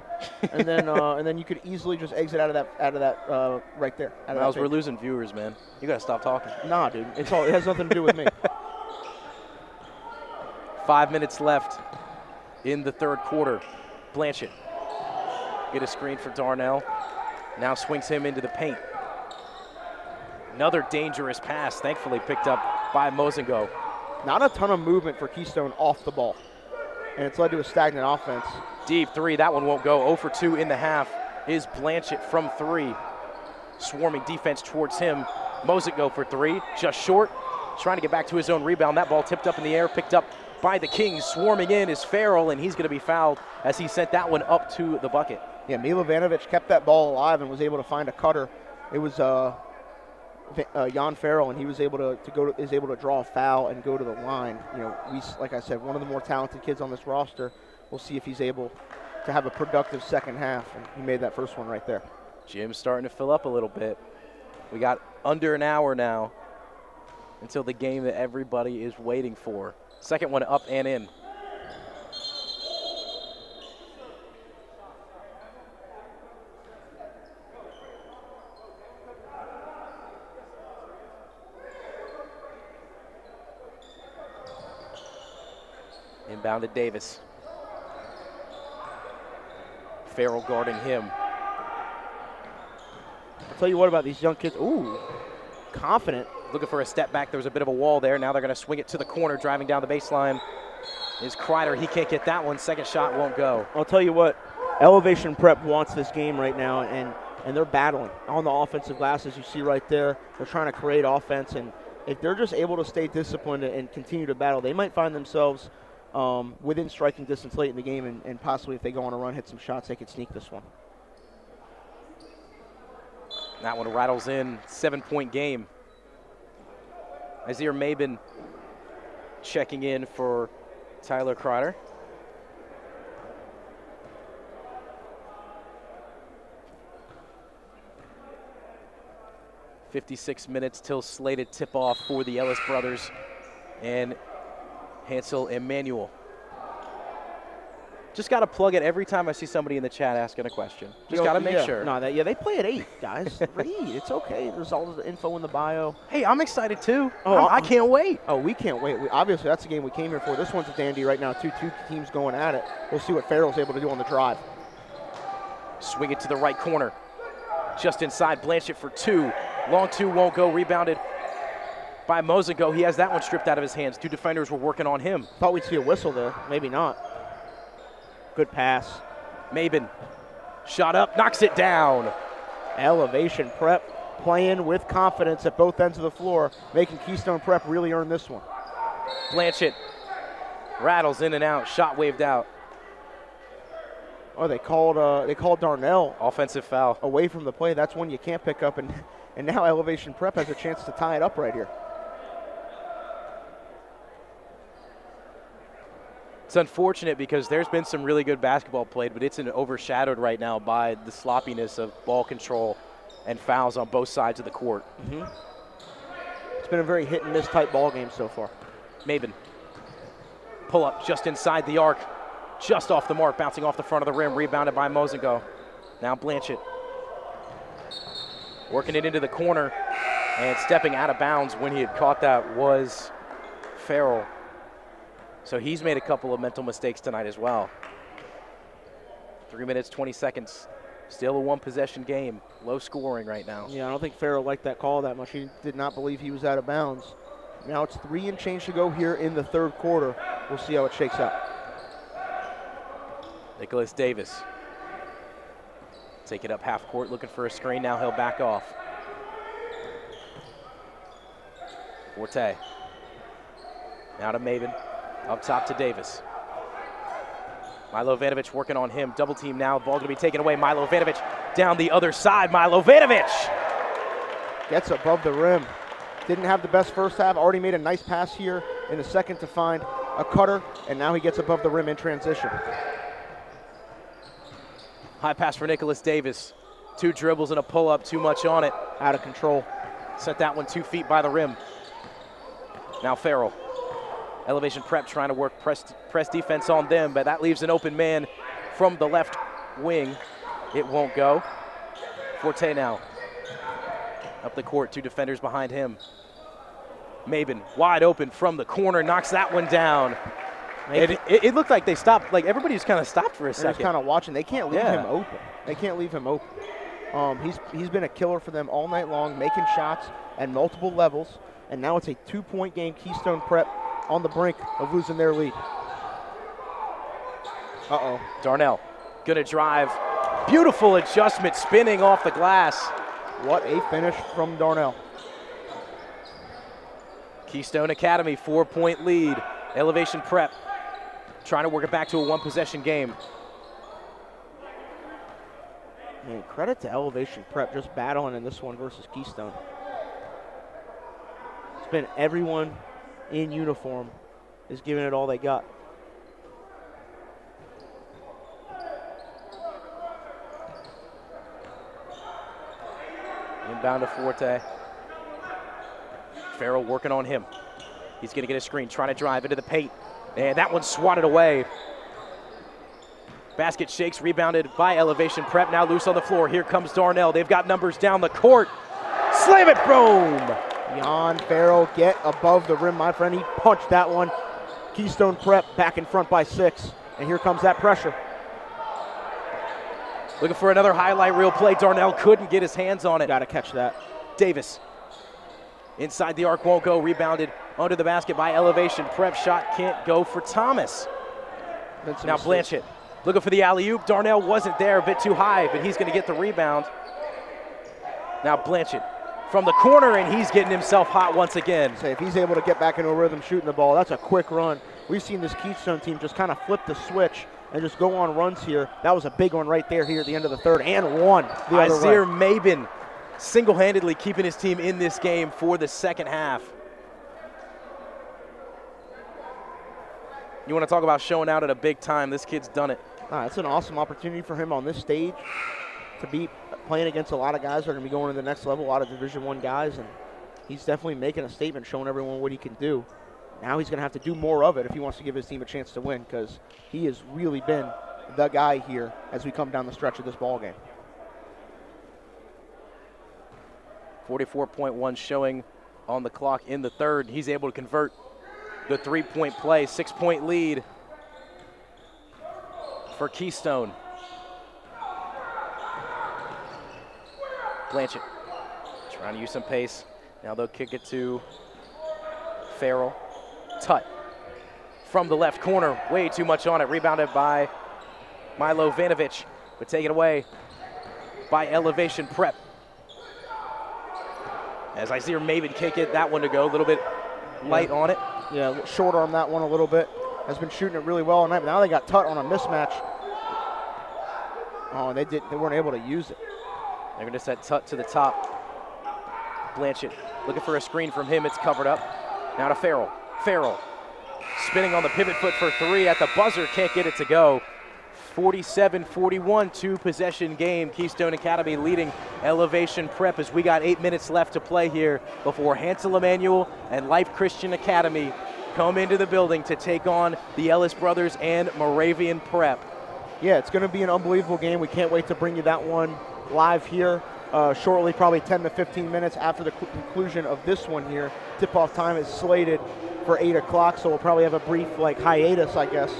and then you could easily just exit out of that right there. Miles, we're losing viewers, man. You gotta stop talking. Nah, dude. It has nothing to do with me. 5 minutes left in the third quarter. Blanchett get a screen for Darnell. Now swings him into the paint. Another dangerous pass, thankfully picked up by Mosengo. Not a ton of movement for Keystone off the ball, and it's led to a stagnant offense. Deep three, that one won't go. 0 for 2 in the half is Blanchett from 3. Swarming defense towards him. Mosengo for 3, just short. Trying to get back to his own rebound. That ball tipped up in the air, picked up by the Kings. Swarming in is Farrell, and he's going to be fouled as he sent that one up to the bucket. Yeah, Milovanovic kept that ball alive and was able to find a cutter. It was Jan Farrell, and he was able to draw a foul and go to the line. Like I said, one of the more talented kids on this roster. We'll see if he's able to have a productive second half, and he made that first one right there. Gym's starting to fill up a little bit. We got under an hour now until the game that everybody is waiting for. Second one up and in. Inbound to Davis. Farrell guarding him. I'll tell you what about these young kids. Ooh, confident. Looking for a step back. There was a bit of a wall there. Now they're going to swing it to the corner. Driving down the baseline is Kreider. He can't get that one. Second shot won't go. I'll tell you what, Elevation Prep wants this game right now, and they're battling on the offensive glass, as you see right there. They're trying to create offense, and if they're just able to stay disciplined and continue to battle, they might find themselves within striking distance late in the game, and possibly if they go on a run, hit some shots, they could sneak this one. That one rattles in. 7-point game. Isaiah Mabin checking in for Tyler Kreider. "56 minutes till slated tip-off for the Ellis brothers and Hansel Emmanuel." Just got to plug it every time I see somebody in the chat asking a question. Just got to make sure. No, they play at 8, guys. Read. It's okay. There's all the info in the bio. Hey, I'm excited too. Oh, I can't wait. Oh, we can't wait. Obviously, that's the game we came here for. This one's a dandy right now. Two teams going at it. We'll see what Farrell's able to do on the drive. Swing it to the right corner. Just inside. Blanchett for 2. Long 2 won't go. Rebounded by Mozingo. He has that one stripped out of his hands. 2 defenders were working on him. Thought we'd see a whistle there. Maybe not. Good pass. Mabin, shot up, knocks it down. Elevation Prep playing with confidence at both ends of the floor, making Keystone Prep really earn this one. Blanchett rattles in and out, shot waved out. Oh, they called Darnell Offensive foul. away from the play. That's one you can't pick up, and now Elevation Prep has a chance to tie it up right here. It's unfortunate because there's been some really good basketball played, but it's overshadowed right now by the sloppiness of ball control and fouls on both sides of the court. It's been a very hit and miss type ball game so far. Mabin, pull up just inside the arc, just off the mark, bouncing off the front of the rim, rebounded by Mozingo. Now Blanchett working it into the corner, and stepping out of bounds when he had caught that was Farrell. So he's made a couple of mental mistakes tonight as well. 3 minutes, 20 seconds. Still a one-possession game. Low scoring right now. Yeah, I don't think Farrell liked that call that much. He did not believe he was out of bounds. Now it's 3 and change to go here in the third quarter. We'll see how it shakes out. Nicholas Davis. Take it up half court, looking for a screen. Now he'll back off. Forte. Now to Mabin. Up top to Davis. Milo Vanovic working on him. Double team now. Ball going to be taken away. Milo Vanovic down the other side. Milo Vanovic Gets above the rim. Didn't have the best first half. Already made a nice pass here in the second to find a cutter, and now he gets above the rim in transition. High pass for Nicholas Davis. 2 dribbles and a pull-up. Too much on it. Out of control. Set that one 2 feet by the rim. Now Farrell. Elevation Prep trying to work press defense on them, but that leaves an open man from the left wing. It won't go. Forte now. Up the court, 2 defenders behind him. Mabin wide open from the corner, knocks that one down. It looked like they stopped, like everybody just kind of stopped for a second. They're just kind of watching. They can't leave him open. They can't leave him open. He's been a killer for them all night long, making shots at multiple levels, and now it's a 2-point game. Keystone Prep on the brink of losing their lead. Darnell gonna drive. Beautiful adjustment, spinning off the glass. What a finish from Darnell. Keystone Academy, 4-point lead. Elevation Prep trying to work it back to a 1-possession game. Man, credit to Elevation Prep just battling in this one versus Keystone. It's been everyone in uniform is giving it all they got. Inbound to Forte. Farrell working on him. He's going to get a screen, trying to drive into the paint. And that one's swatted away. Basket shakes, rebounded by Elevation Prep. Now loose on the floor. Here comes Darnell. They've got numbers down the court. Slam it, boom! Jan Farrell, get above the rim, my friend. He punched that one. Keystone Prep back in front by 6. And here comes that pressure. Looking for another highlight reel play. Darnell couldn't get his hands on it. Got to catch that. Davis. Inside the arc, won't go. Rebounded under the basket by Elevation Prep. Shot can't go for Thomas. Now Blanchett looking for the alley-oop. Darnell wasn't there, a bit too high, but he's going to get the rebound. Now Blanchett from the corner, and he's getting himself hot once again. Say, if he's able to get back into a rhythm shooting the ball, that's a quick run. We've seen this Keystone team just kind of flip the switch and just go on runs here. That was a big one right there here at the end of the third, and one the other way. Isaiah Mabin single-handedly keeping his team in this game for the second half. You want to talk about showing out at a big time, this kid's done it. It's an awesome opportunity for him on this stage to be playing against a lot of guys that are going to be going to the next level, a lot of Division I guys, and he's definitely making a statement, showing everyone what he can do. Now he's going to have to do more of it if he wants to give his team a chance to win, because he has really been the guy here as we come down the stretch of this ball game. 44.1 showing on the clock in the third. He's able to convert the 3-point play, 6-point lead for Keystone. Blanchett trying to use some pace. Now they'll kick it to Farrell, Tut from the left corner, way too much on it, rebounded by Milo Vanovich, but taken away by Elevation Prep. As Isaiah Maven can't get that one to go, a little bit light on it. Yeah, short arm that one a little bit. Has been shooting it really well all night, but now they got Tut on a mismatch. Oh, and they weren't able to use it. They're going to set Tut to the top. Blanchett looking for a screen from him. It's covered up. Now to Farrell. Farrell spinning on the pivot foot for three at the buzzer. Can't get it to go. 47-41, two-possession game. Keystone Academy leading Elevation Prep as we got 8 minutes left to play here before Hansel Emmanuel and Life Christian Academy come into the building to take on the Ellis brothers and Moravian Prep. Yeah, it's going to be an unbelievable game. We can't wait to bring you that one live here shortly, probably 10 to 15 minutes after the conclusion of this one here. Tip-off time is slated for 8 o'clock, so we'll probably have a brief hiatus, I guess.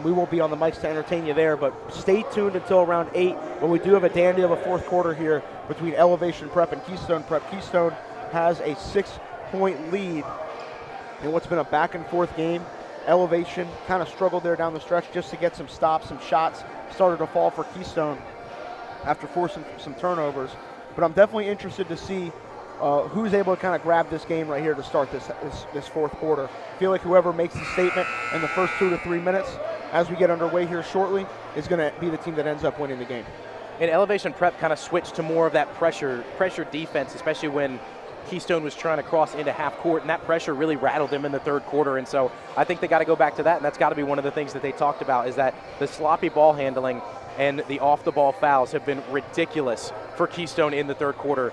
We won't be on the mics to entertain you there, but stay tuned until around 8, when we do have a dandy of a fourth quarter here between Elevation Prep and Keystone Prep. Keystone has a 6-point lead in what's been a back-and-forth game. Elevation kind of struggled there down the stretch just to get some stops, some shots started to fall for Keystone after forcing some turnovers. But I'm definitely interested to see who's able to kind of grab this game right here to start this fourth quarter. I feel like whoever makes the statement in the first 2 to 3 minutes as we get underway here shortly is going to be the team that ends up winning the game. And Elevation Prep kind of switched to more of that pressure defense, especially when Keystone was trying to cross into half court, and that pressure really rattled them in the third quarter. And so I think they got to go back to that, and that's got to be one of the things that they talked about, is that the sloppy ball handling and the off-the-ball fouls have been ridiculous for Keystone in the third quarter.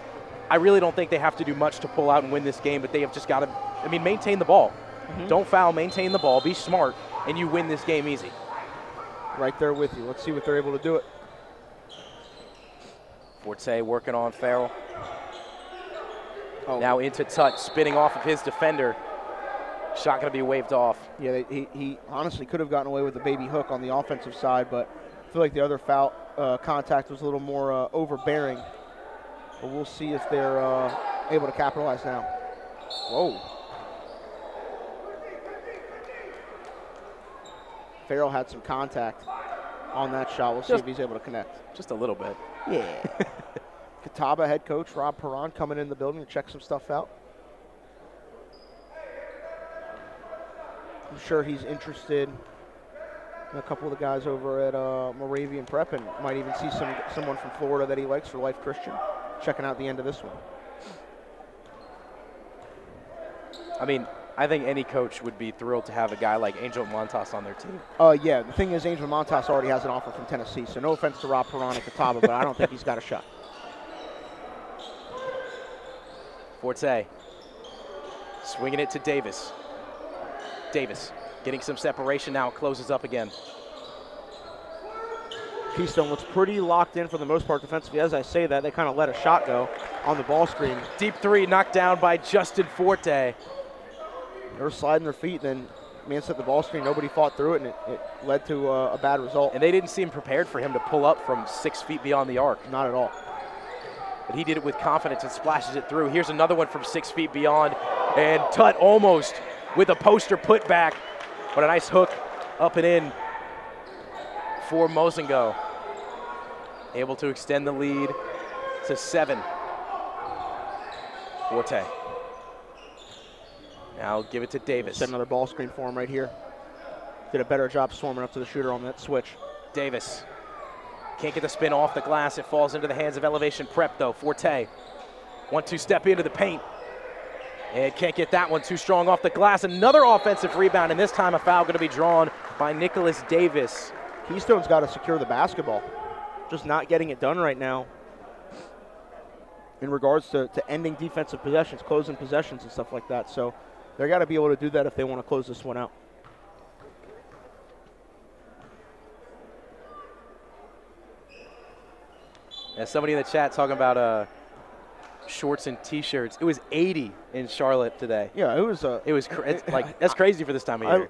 I really don't think they have to do much to pull out and win this game, but they have just got to, maintain the ball. Mm-hmm. Don't foul, maintain the ball, be smart, and you win this game easy. Right there with you. Let's see what they're able to do it. Forte working on Farrell. Oh. Now into Tut, spinning off of his defender. Shot going to be waved off. Yeah, he honestly could have gotten away with a baby hook on the offensive side, but I feel like the other foul contact was a little more overbearing. But we'll see if they're able to capitalize now. Whoa. Farrell had some contact on that shot. We'll see if he's able to connect. Just a little bit. Yeah. Catawba head coach Rob Perron coming in the building to check some stuff out. I'm sure he's interested in a couple of the guys over at Moravian Prep, and might even see someone from Florida that he likes for Life Christian checking out the end of this one. I think any coach would be thrilled to have a guy like Angel Montas on their team. Yeah, the thing is, Angel Montas already has an offer from Tennessee, so no offense to Rob Perron and Catawba, but I don't think he's got a shot. Forte swinging it to Davis. Davis getting some separation now, closes up again. Keystone looks pretty locked in for the most part defensively. As I say that, they kind of let a shot go on the ball screen. Deep three knocked down by Justin Forte. They were sliding their feet, then man set the ball screen. Nobody fought through it, and it led to a bad result. And they didn't seem prepared for him to pull up from 6 feet beyond the arc. Not at all. But he did it with confidence and splashes it through. Here's another one from 6 feet beyond. And Tut almost with a poster put back. But a nice hook up and in for Mozingo. Able to extend the lead to 7. Forte. Now give it to Davis. Set another ball screen for him right here. Did a better job swarming up to the shooter on that switch. Davis. Can't get the spin off the glass. It falls into the hands of Elevation Prep, though. Forte. 1-2 step into the paint. And can't get that one too strong off the glass. Another offensive rebound, and this time a foul going to be drawn by Nicholas Davis. Keystone's got to secure the basketball. Just not getting it done right now in regards to ending defensive possessions, closing possessions and stuff like that. So they've got to be able to do that if they want to close this one out. Yeah, somebody in the chat talking about shorts and T-shirts. It was 80 in Charlotte today. Yeah, it was. That's crazy for this time of year.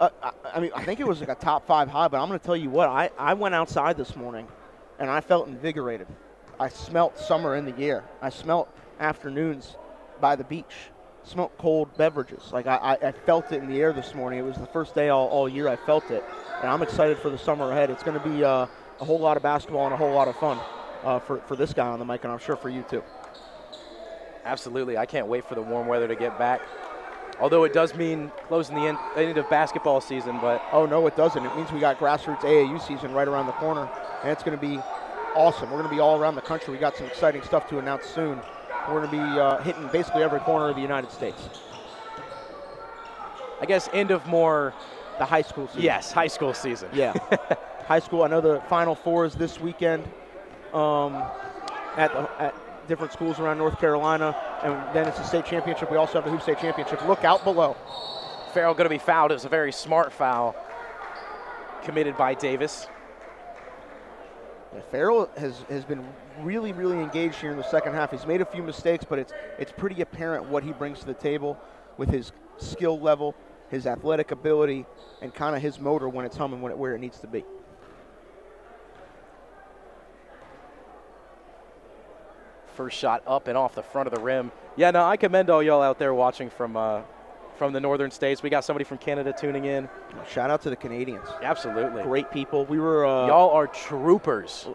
I think it was like a top 5 high. But I'm going to tell you what. I went outside this morning, and I felt invigorated. I smelt summer in the air. I smelt afternoons by the beach. smelled cold beverages. Like I felt it in the air this morning. It was the first day all year I felt it, and I'm excited for the summer ahead. It's going to be a whole lot of basketball and a whole lot of fun for this guy on the mic, and I'm sure for you too. Absolutely. I can't wait for the warm weather to get back. Although it does mean closing the end of basketball season, but oh no, it doesn't. It means we got grassroots AAU season right around the corner, and it's going to be awesome. We're going to be all around the country. We got some exciting stuff to announce soon. We're going to be hitting basically every corner of the United States. I guess end of more the high school season. Yes, high school season. Yeah, high school. I know the Final Four is this weekend at different schools around North Carolina, and then it's the state championship. We also have the Hoop State Championship. Look out below. Farrell going to be fouled. It was a very smart foul committed by Davis. Yeah, Farrell has been really, really engaged here in the second half. He's made a few mistakes, but it's pretty apparent what he brings to the table with his skill level, his athletic ability, and kind of his motor when it's humming where it needs to be. First shot up and off the front of the rim. Yeah, no, I commend all y'all out there watching from the northern states. We got somebody from Canada tuning in. Shout out to the Canadians. Absolutely. Great people. We were y'all are troopers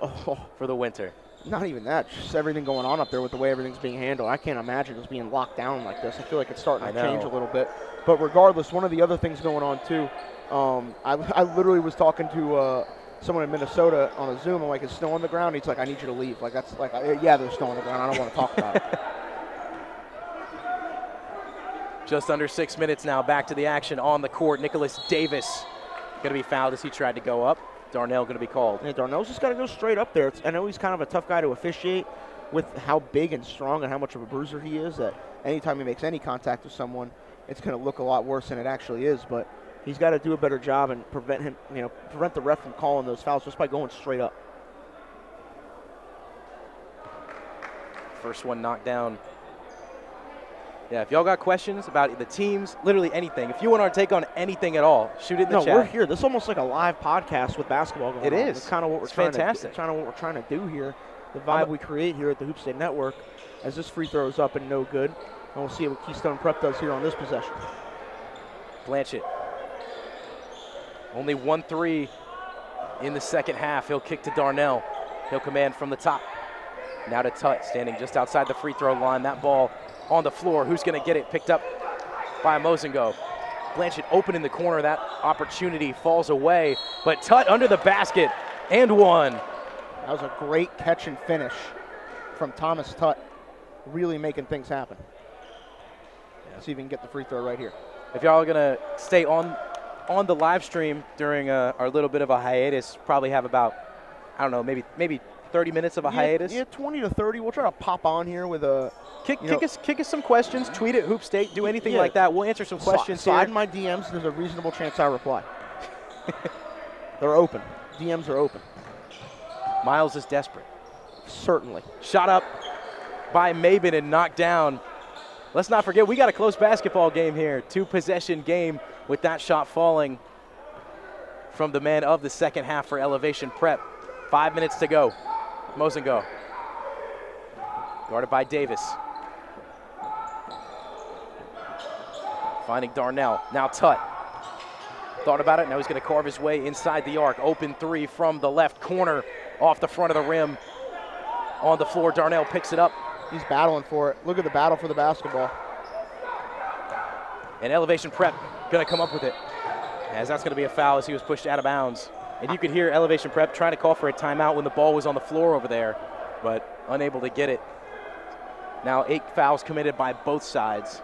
for the winter. Not even that, just everything going on up there with the way everything's being handled. I can't imagine just being locked down like this. I feel like it's starting to change a little bit. But regardless, one of the other things going on too, I literally was talking to someone in Minnesota on a Zoom. I'm like, is snow on the ground? He's like, I need you to leave. Like, that's like, yeah, there's snow on the ground. I don't want to talk about it. Just under 6 minutes now, back to the action on the court. Nicholas Davis going to be fouled as he tried to go up. Darnell going to be called. Yeah, Darnell's just got to go straight up there. I know he's kind of a tough guy to officiate with how big and strong and how much of a bruiser he is, that anytime he makes any contact with someone, it's going to look a lot worse than it actually is. But he's got to do a better job and prevent the ref from calling those fouls just by going straight up. First one knocked down. Yeah, if y'all got questions about the teams, literally anything, if you want our take on anything at all, shoot it in the chat. No, we're here. This is almost like a live podcast with basketball going on. It is. It's kind of what we're trying to do here. The vibe we create here at the Hoop State Network, as this free throw is up and no good. And we'll see what Keystone Prep does here on this possession. Blanchett. Only 1-3 in the second half. He'll kick to Darnell. He'll command from the top. Now to Tut, standing just outside the free throw line. That ball on the floor. Who's going to get it? Picked up by Mozingo. Blanchett open in the corner. That opportunity falls away. But Tut under the basket and one. That was a great catch and finish from Thomas Tut. Really making things happen. Yeah. Let's see if we can get the free throw right here. If y'all are going to stay on the live stream during our little bit of a hiatus, probably have about, I don't know, maybe 30 minutes of a hiatus. Yeah, 20 to 30. We'll try to pop on here with a kick us some questions. Tweet at Hoop State. Do anything like that. We'll answer some questions. Slide in my DMs. There's a reasonable chance I reply. They're open. DMs are open. Miles is desperate. Certainly. Shot up by Mabin and knocked down. Let's not forget, we got a close basketball game here. 2-possession game with that shot falling from the man of the second half for Elevation Prep. 5 minutes to go. Mozingo. Guarded by Davis. Finding Darnell. Now Tut. Thought about it. Now he's going to carve his way inside the arc. Open three from the left corner. Off the front of the rim. On the floor, Darnell picks it up. He's battling for it. Look at the battle for the basketball. And Elevation Prep going to come up with it. As that's going to be a foul as he was pushed out of bounds. And you could hear Elevation Prep trying to call for a timeout when the ball was on the floor over there, but unable to get it. Now 8 fouls committed by both sides.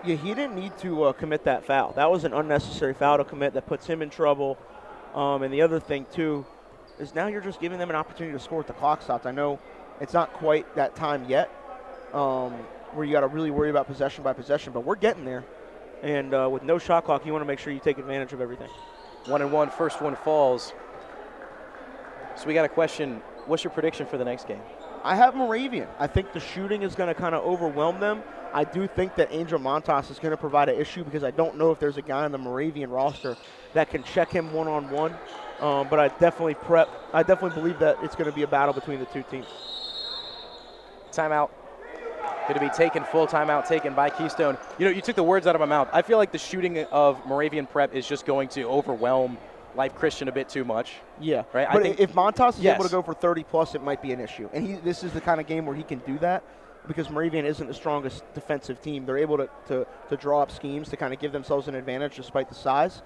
Yeah, he didn't need to commit that foul. That was an unnecessary foul to commit that puts him in trouble. And the other thing, too, is now you're just giving them an opportunity to score with the clock stopped. I know it's not quite that time yet where you got to really worry about possession by possession, but we're getting there. And with no shot clock, you want to make sure you take advantage of everything. 1-1, first one falls. So we got a question. What's your prediction for the next game? I have Moravian. I think the shooting is going to kind of overwhelm them. I do think that Angel Montas is going to provide an issue because I don't know if there's a guy on the Moravian roster that can check him one-on-one. But I definitely believe that it's going to be a battle between the two teams. Timeout going to be taken, full timeout taken by Keystone. You know, you took the words out of my mouth. I feel like the shooting of Moravian Prep is just going to overwhelm Life Christian a bit too much. Yeah. Right? But I think if Montas is yes. able to go for 30-plus, it might be an issue. And this is the kind of game where he can do that because Moravian isn't the strongest defensive team. They're able to draw up schemes to kind of give themselves an advantage despite the size.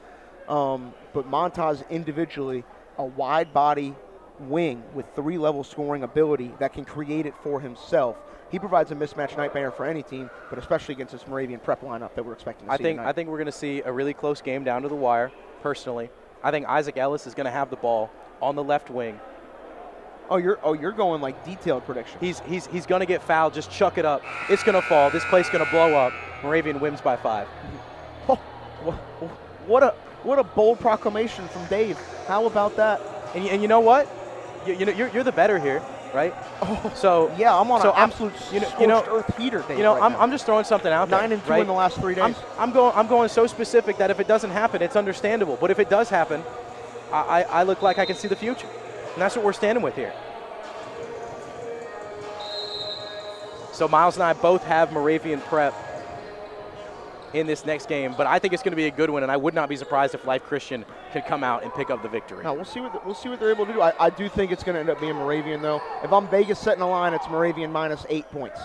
But Montas individually, a wide body wing with 3-level scoring ability that can create it for himself. He provides a mismatch nightmare for any team, but especially against this Moravian Prep lineup that we're expecting to see tonight. I think we're going to see a really close game down to the wire, personally. I think Isaac Ellis is going to have the ball on the left wing. You're going like detailed prediction. He's going to get fouled. Just chuck it up. It's going to fall. This play's going to blow up. Moravian wins by 5. Oh, what a bold proclamation from Dave. How about that? And you know what? You're the better here, right? Oh, so yeah, I'm on an absolute scorched earth heater, Dave. I'm just throwing something out there. 9-2 right? in the last 3 days. I'm going so specific that if it doesn't happen, it's understandable. But if it does happen, I look like I can see the future, and that's what we're standing with here. So Miles and I both have Moravian Prep in this next game, but I think it's going to be a good one, and I would not be surprised if Life Christian can come out and pick up the victory. No, we'll see what they're able to do. I do think it's going to end up being Moravian, though. If I'm Vegas setting a line, it's Moravian minus 8 points.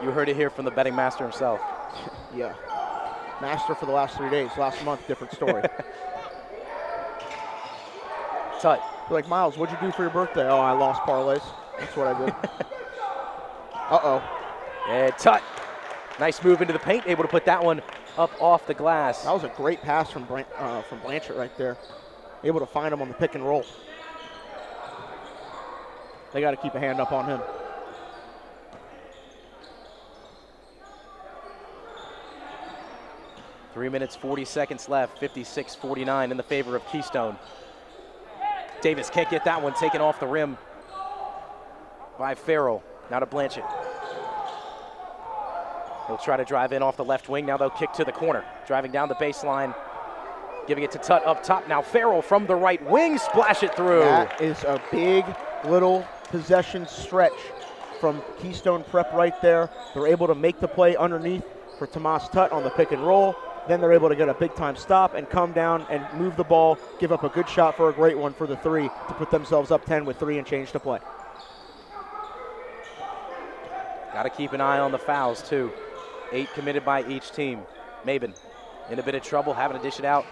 You heard it here from the betting master himself. Yeah. Master for the last 3 days. Last month, different story. Tut. You're like, Miles, what'd you do for your birthday? Oh, I lost parlays. That's what I did. Uh-oh. And Tut. Nice move into the paint, able to put that one up off the glass. That was a great pass from Blanchett right there. Able to find him on the pick and roll. They got to keep a hand up on him. Three minutes, 40 seconds left, 56-49 in the favor of Keystone. Davis can't get that one taken off the rim by Farrell. Now to Blanchett. He'll try to drive in off the left wing. Now they'll kick to the corner. Driving down the baseline. Giving it to Tut up top. Now Farrell from the right wing. Splash it through. That is a big little possession stretch from Keystone Prep right there. They're able to make the play underneath for Tomas Tut on the pick and roll. Then they're able to get a big-time stop and come down and move the ball, give up a good shot for a great one for the 3 to put themselves up 10 with 3 and change to play. Got to keep an eye on the fouls, too. 8 committed by each team. Maben in a bit of trouble, having to dish it out.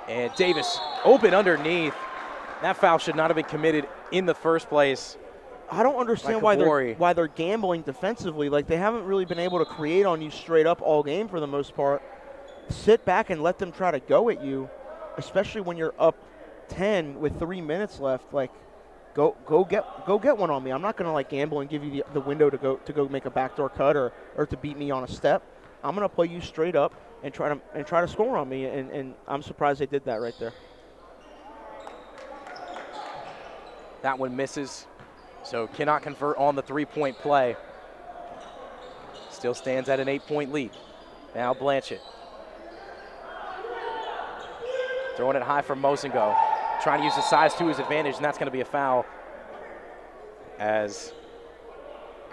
And Davis open underneath. That foul should not have been committed in the first place. I don't understand why they're gambling defensively. Like, they haven't really been able to create on you straight up all game for the most part. Sit back and let them try to go at you, especially when you're up 10 with 3 minutes left. Like, go get one on me. I'm not going to like gamble and give you the window to go make a backdoor cut or to beat me on a step. I'm going to play you straight up and try to score on me. And I'm surprised they did that right there. That one misses. So cannot convert on the 3-point play. Still stands at an 8-point lead. Now Blanchett. Throwing it high for Mosengo. Trying to use his size to his advantage, and that's going to be a foul. As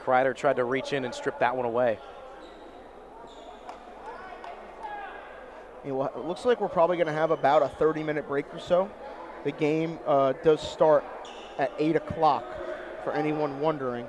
Kreider tried to reach in and strip that one away. It looks like we're probably going to have about a 30-minute break or so. The game does start at 8 o'clock. For anyone wondering,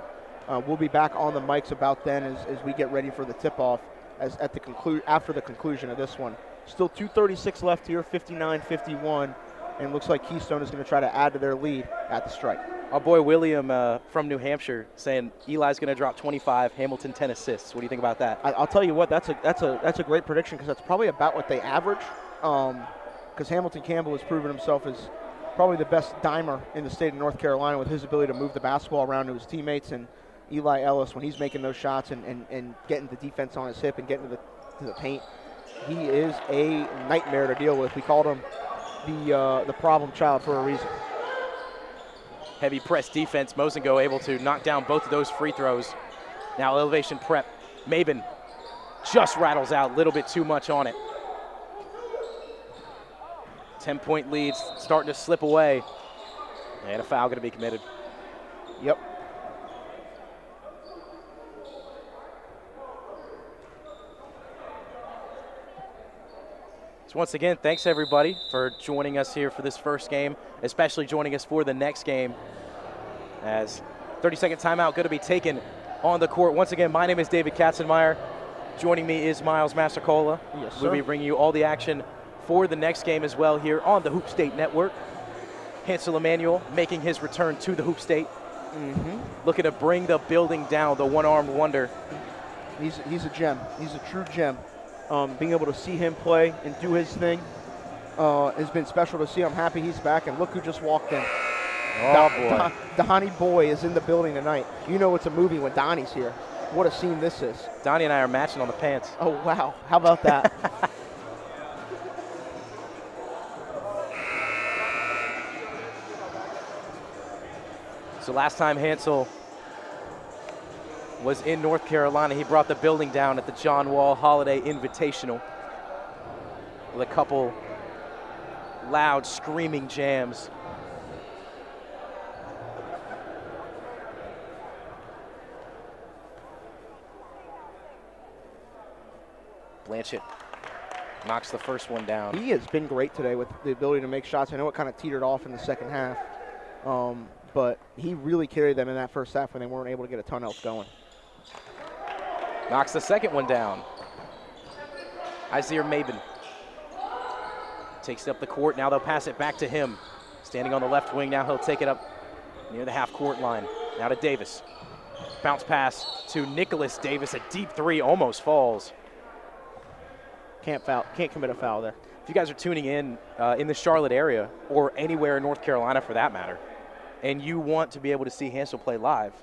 we'll be back on the mics about then as we get ready for the tip-off after the conclusion of this one. Still 2:36 left here, 59-51, and looks like Keystone is going to try to add to their lead at the strike. Our boy William from New Hampshire saying Eli's going to drop 25, Hamilton 10 assists. What do you think about that? I'll tell you what, that's a great prediction because that's probably about what they average. Because Hamilton Campbell has proven himself as probably the best dimer in the state of North Carolina with his ability to move the basketball around to his teammates, and Eli Ellis, when he's making those shots and getting the defense on his hip and getting to the paint, he is a nightmare to deal with. We called him the problem child for a reason. Heavy press defense. Mosengo able to knock down both of those free throws. Now elevation prep. Maben just rattles out a little bit too much on it. 10-point leads starting to slip away. And a foul going to be committed. Yep. So once again, thanks everybody for joining us here for this first game, especially joining us for the next game. As 30-second timeout going to be taken on the court. Once again, my name is David Katzenmeyer. Joining me is Miles Mastercola. Yes, sir. We'll be bringing you all the action for the next game as well here on the Hoop State Network. Hansel Emmanuel making his return to the Hoop State. Looking to bring the building down, the one-armed wonder. He's a gem. He's a true gem. Being able to see him play and do his thing has been special to see. I'm happy he's back, and look who just walked in. Oh, boy. Donnie Boy is in the building tonight. You know it's a movie when Donnie's here. What a scene this is. Donnie and I are matching on the pants. Oh, wow. How about that? So last time Hansel was in North Carolina, he brought the building down at the John Wall Holiday Invitational with a couple loud screaming jams. Blanchett knocks the first one down. He has been great today with the ability to make shots. I know it kind of teetered off in the second half, but he really carried them in that first half when they weren't able to get a ton else going. Knocks the second one down. Isaiah Mabin takes it up the court. Now they'll pass it back to him. Standing on the left wing, now he'll take it up near the half-court line. Now to Davis. Bounce pass to Nicholas Davis. A deep three almost falls. Can't commit a foul there. If you guys are tuning in the Charlotte area or anywhere in North Carolina for that matter, and you want to be able to see Hansel play live,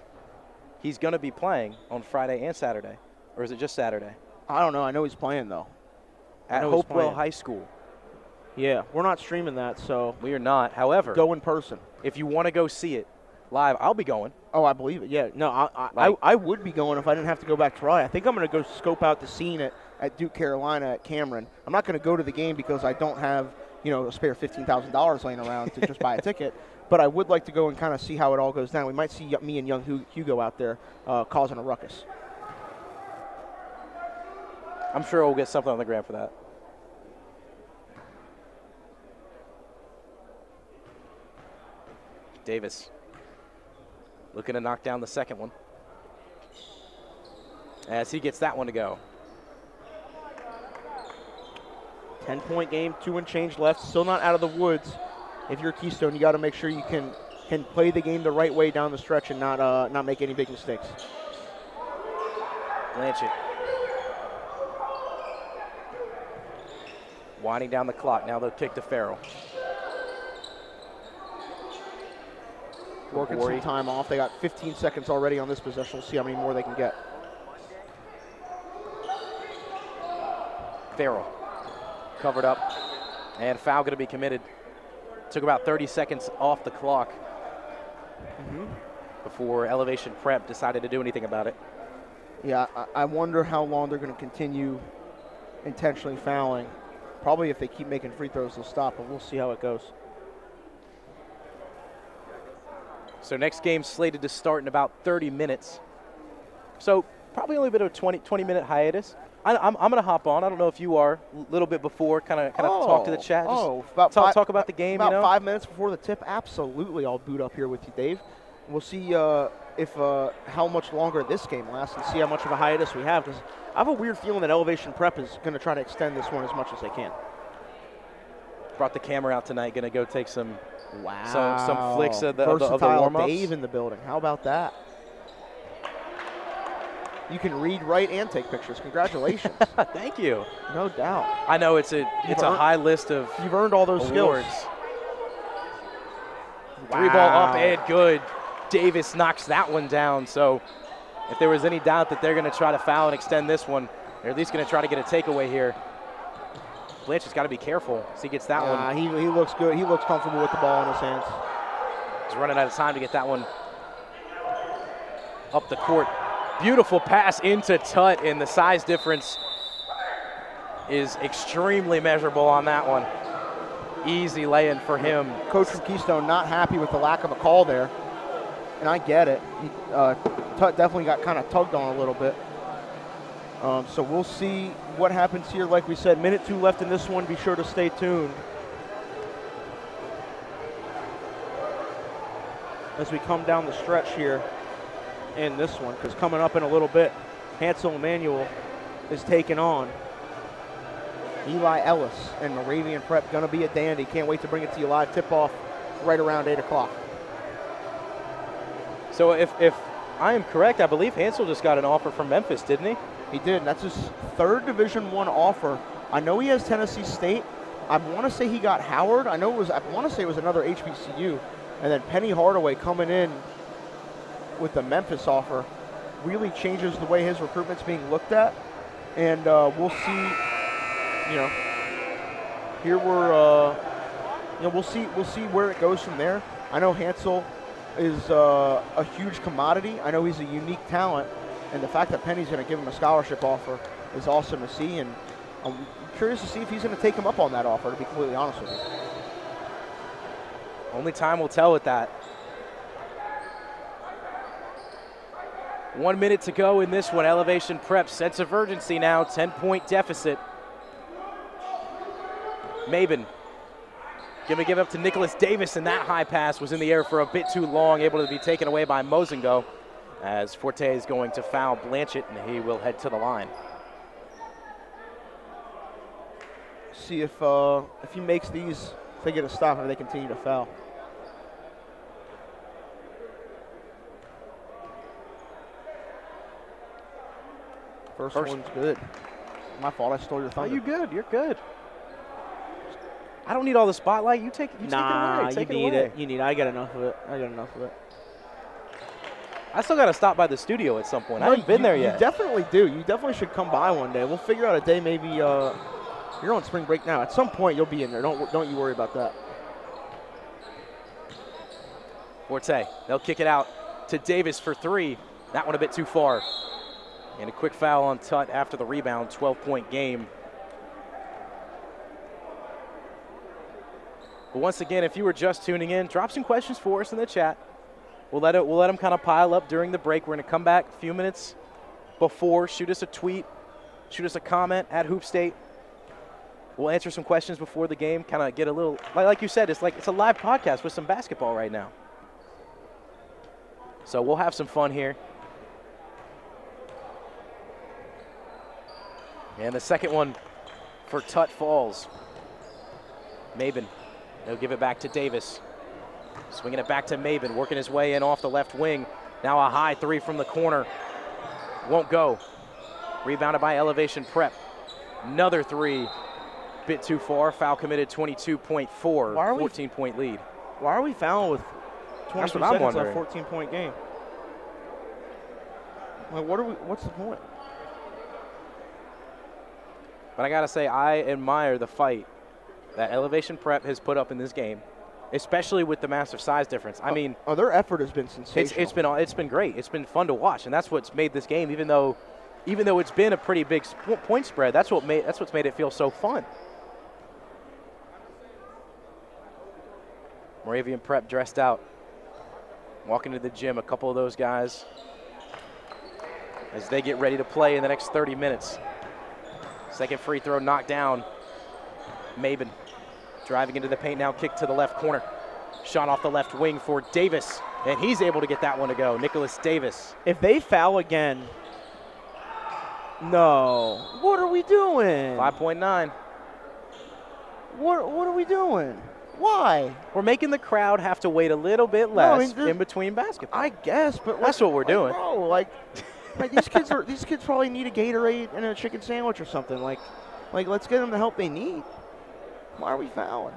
he's going to be playing on Friday and Saturday. Or is it just Saturday? I don't know. I know he's playing, though. At Hopewell High School. Yeah, we're not streaming that, so. We are not. However, go in person. If you want to go see it live, I'll be going. Oh, I believe it. Yeah. No, I would be going if I didn't have to go back to Raleigh. I think I'm going to go scope out the scene at Duke Carolina at Cameron. I'm not going to go to the game because I don't have, a spare $15,000 laying around to just buy a ticket. But I would like to go and kind of see how it all goes down. We might see me and young Hugo out there causing a ruckus. I'm sure we'll get something on the gram for that. Davis looking to knock down the second one as he gets that one to go. 10-point game, 2 and change left, still not out of the woods. If you're Keystone, you got to make sure you can play the game the right way down the stretch and not make any big mistakes. Blanchett winding down the clock. Now they'll kick to Farrell. Working some time off. They got 15 seconds already on this possession. We'll see how many more they can get. Farrell covered up, and foul going to be committed. Took about 30 seconds off the clock before Elevation Prep decided to do anything about it. Yeah, I wonder how long they're going to continue intentionally fouling. Probably if they keep making free throws, they'll stop, but we'll see how it goes. So next game slated to start in about 30 minutes. So probably only a bit of a 20-minute hiatus. I'm going to hop on. I don't know if you are a little bit before, kind of talk to the chat. Talk about the game. About 5 minutes before the tip. Absolutely, I'll boot up here with you, Dave. We'll see how much longer this game lasts and see how much of a hiatus we have. Because I have a weird feeling that Elevation Prep is going to try to extend this one as much as they can. Brought the camera out tonight. Going to go take some flicks of the Versatile warm-ups. Dave in the building. How about that? You can read, write, and take pictures. Congratulations. Thank you. No doubt. I know it's a high list of You've earned all those awards. skills. Wow. 3-ball up and good. Davis knocks that one down. So if there was any doubt that they're going to try to foul and extend this one, they're at least going to try to get a takeaway here. Blanch has got to be careful as he gets that one. He looks good. He looks comfortable with the ball in his hands. He's running out of time to get that one up the court. Beautiful pass into Tut, and the size difference is extremely measurable on that one. Easy lay-in for him. Coach from Keystone not happy with the lack of a call there, and I get it. Tut definitely got kind of tugged on a little bit. So we'll see what happens here. Like we said, minute 2 left in this one. Be sure to stay tuned as we come down the stretch here in this one, because coming up in a little bit, Hansel Emmanuel is taking on Eli Ellis, and Moravian Prep going to be a dandy. Can't wait to bring it to you live. Tip-off right around 8 o'clock. So if I am correct, I believe Hansel just got an offer from Memphis, didn't he? He did, and that's his 3rd Division I offer. I know he has Tennessee State. I want to say he got Howard. I want to say it was another HBCU. And then Penny Hardaway coming in with the Memphis offer really changes the way his recruitment's being looked at. And we'll see, here we'll see where it goes from there. I know Hansel is a huge commodity. I know he's a unique talent. And the fact that Penny's going to give him a scholarship offer is awesome to see. And I'm curious to see if he's going to take him up on that offer, to be completely honest with you. Only time will tell with that. 1 minute to go in this one. Elevation Prep sense of urgency now. 10-point deficit. Maben going to give up to Nicholas Davis, and that high pass was in the air for a bit too long, able to be taken away by Mozingo, as Forte is going to foul Blanchett, and he will head to the line. See if he makes these, if they get a stop, or they continue to foul. First one's good. My fault, I stole your thunder. Oh, you good, you're good. I don't need all the spotlight. You take it away. I got enough of it. I still got to stop by the studio at some point. I haven't been there yet. You definitely do. You definitely should come by one day. We'll figure out a day. Maybe you're on spring break now. At some point, you'll be in there. Don't you worry about that. Forte, they'll kick it out to Davis for 3. That one a bit too far. And a quick foul on Tut after the rebound. 12-point game. But once again, if you were just tuning in, drop some questions for us in the chat. We'll let them kind of pile up during the break. We're going to come back a few minutes before. Shoot us a tweet. Shoot us a comment at Hoop State. We'll answer some questions before the game. Kind of get a little, like you said, it's a live podcast with some basketball right now. So we'll have some fun here. And the second one for Tut falls. Maben, they'll give it back to Davis. Swinging it back to Maben, working his way in off the left wing. Now a high 3 from the corner. Won't go. Rebounded by Elevation Prep. Another 3, bit too far. Foul committed, 22.4, 14-point lead. Why are we fouling with 22 seconds on a 14-point game? Like, what's the point? But I got to say, I admire the fight that Elevation Prep has put up in this game, especially with the massive size difference. I mean, their effort has been sensational. It's been great. It's been fun to watch, and that's what's made this game. Even though it's been a pretty big point spread, that's what's made it feel so fun. Moravian Prep dressed out, walking to the gym. A couple of those guys as they get ready to play in the next 30 minutes. Second free throw knocked down. Maben driving into the paint now, kick to the left corner. Shot off the left wing for Davis, and he's able to get that one to go. Nicholas Davis. If they foul again, no. What are we doing? 5.9. What are we doing? Why? We're making the crowd have to wait a little bit less in between basketball. I guess, but that's what we're doing. Bro, like these kids probably need a Gatorade and a chicken sandwich or something. Like let's get them the help they need. Why are we fouling?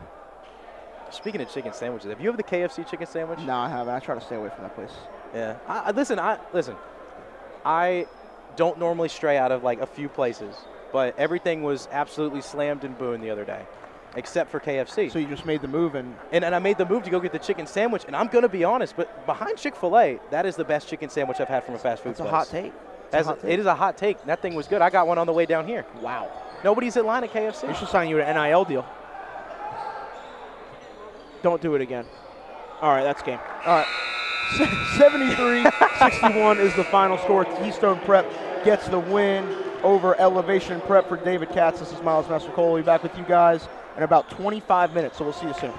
Speaking of chicken sandwiches, have you ever the KFC chicken sandwich? No, I haven't. I try to stay away from that place. Yeah. Listen. I don't normally stray out of like a few places, but everything was absolutely slammed in Boone the other day, except for KFC. So you just made the move and I made the move to go get the chicken sandwich, and I'm going to be honest, but behind Chick-fil-A, that is the best chicken sandwich I've had from a fast food place. It's a hot take. It is a hot take. That thing was good. I got one on the way down here. Wow. Nobody's in line at KFC. We should sign you an NIL deal. Don't do it again. All right, that's game. All right. 73-61 is the final score. Keystone Prep gets the win. over Elevation Prep for David Katz. This is Miles Mastrocola. We'll be back with you guys in about 25 minutes, so we'll see you soon.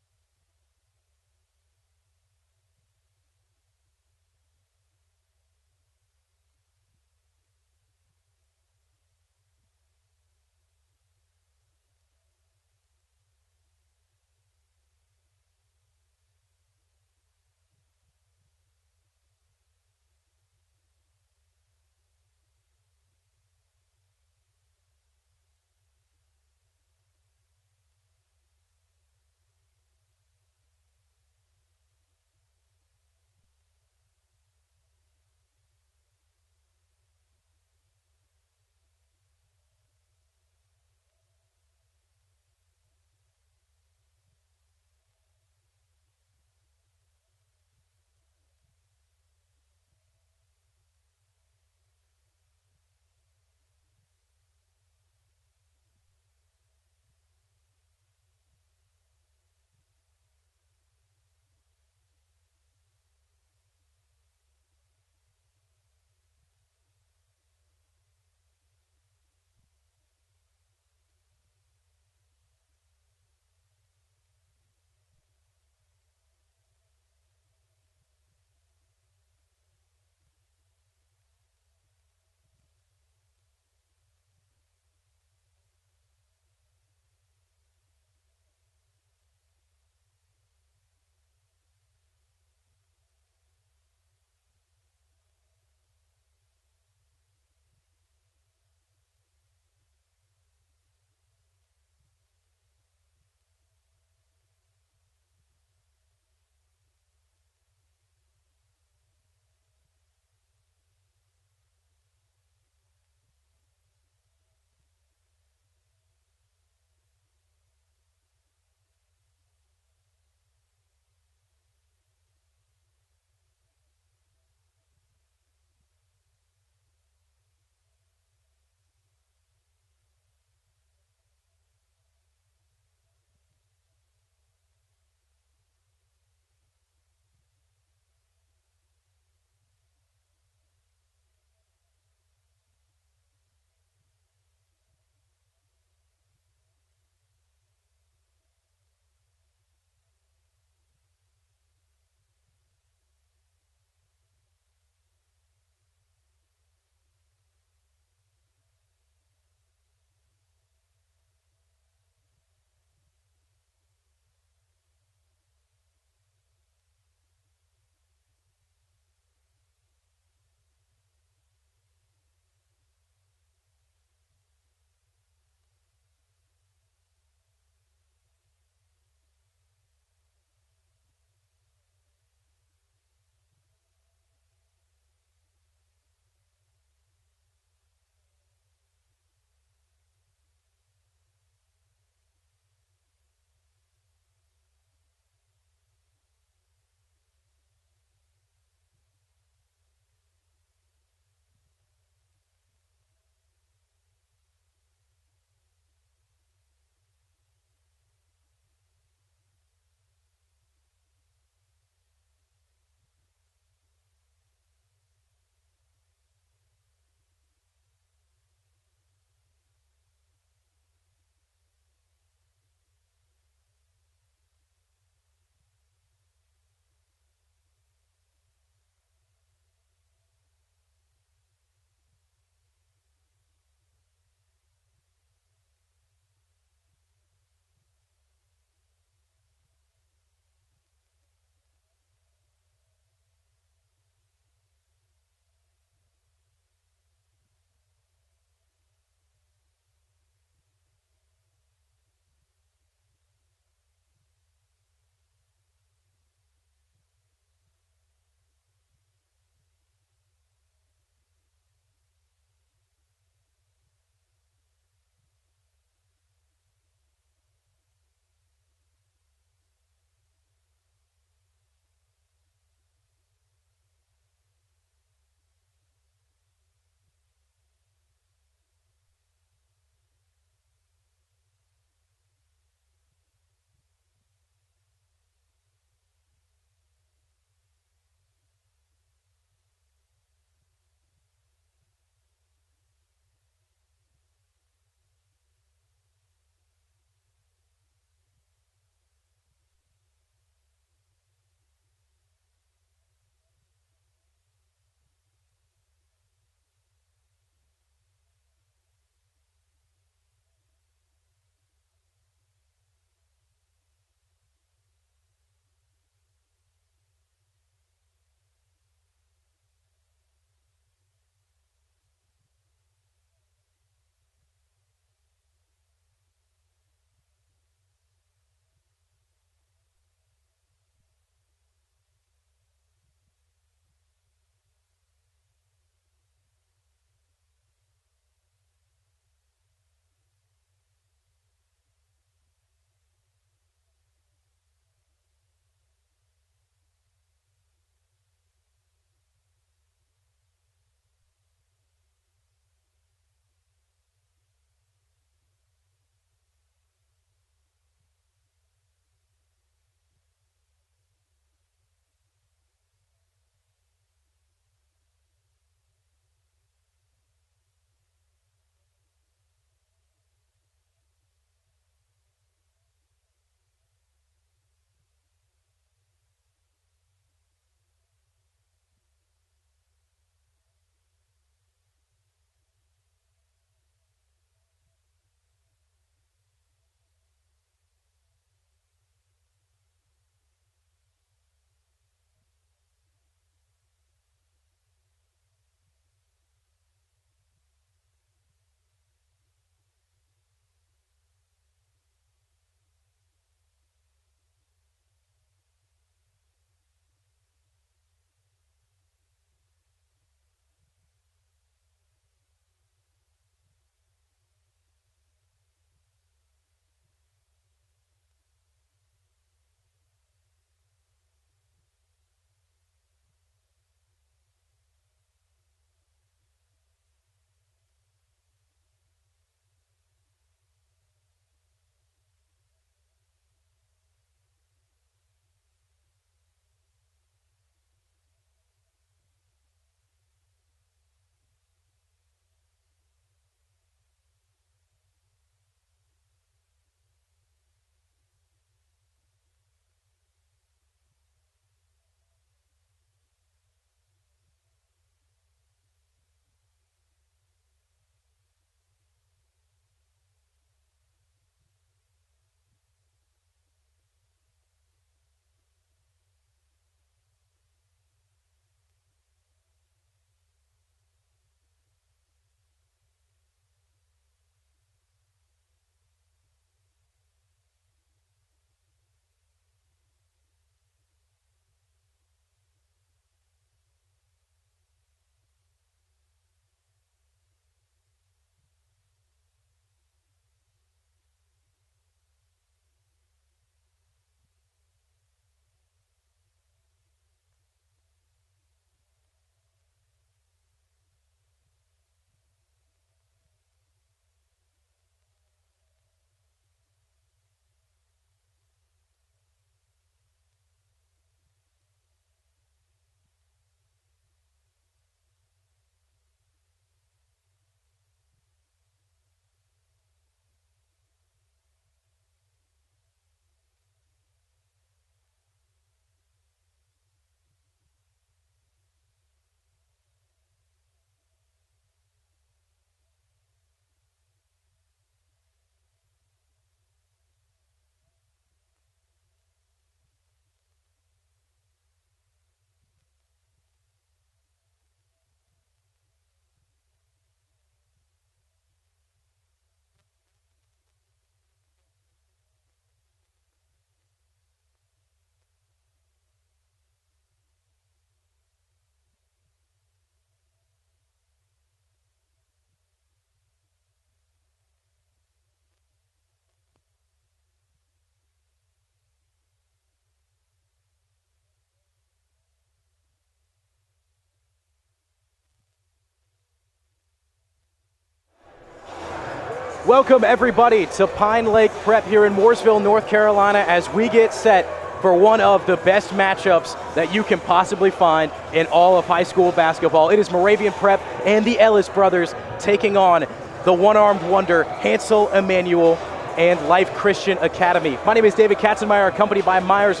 Welcome everybody to Pine Lake Prep here in Mooresville, North Carolina, as we get set for one of the best matchups that you can possibly find in all of high school basketball. It is Moravian Prep and the Ellis brothers taking on the one-armed wonder, Hansel Emmanuel, and Life Christian Academy. My name is David Katzenmeyer, accompanied by Miles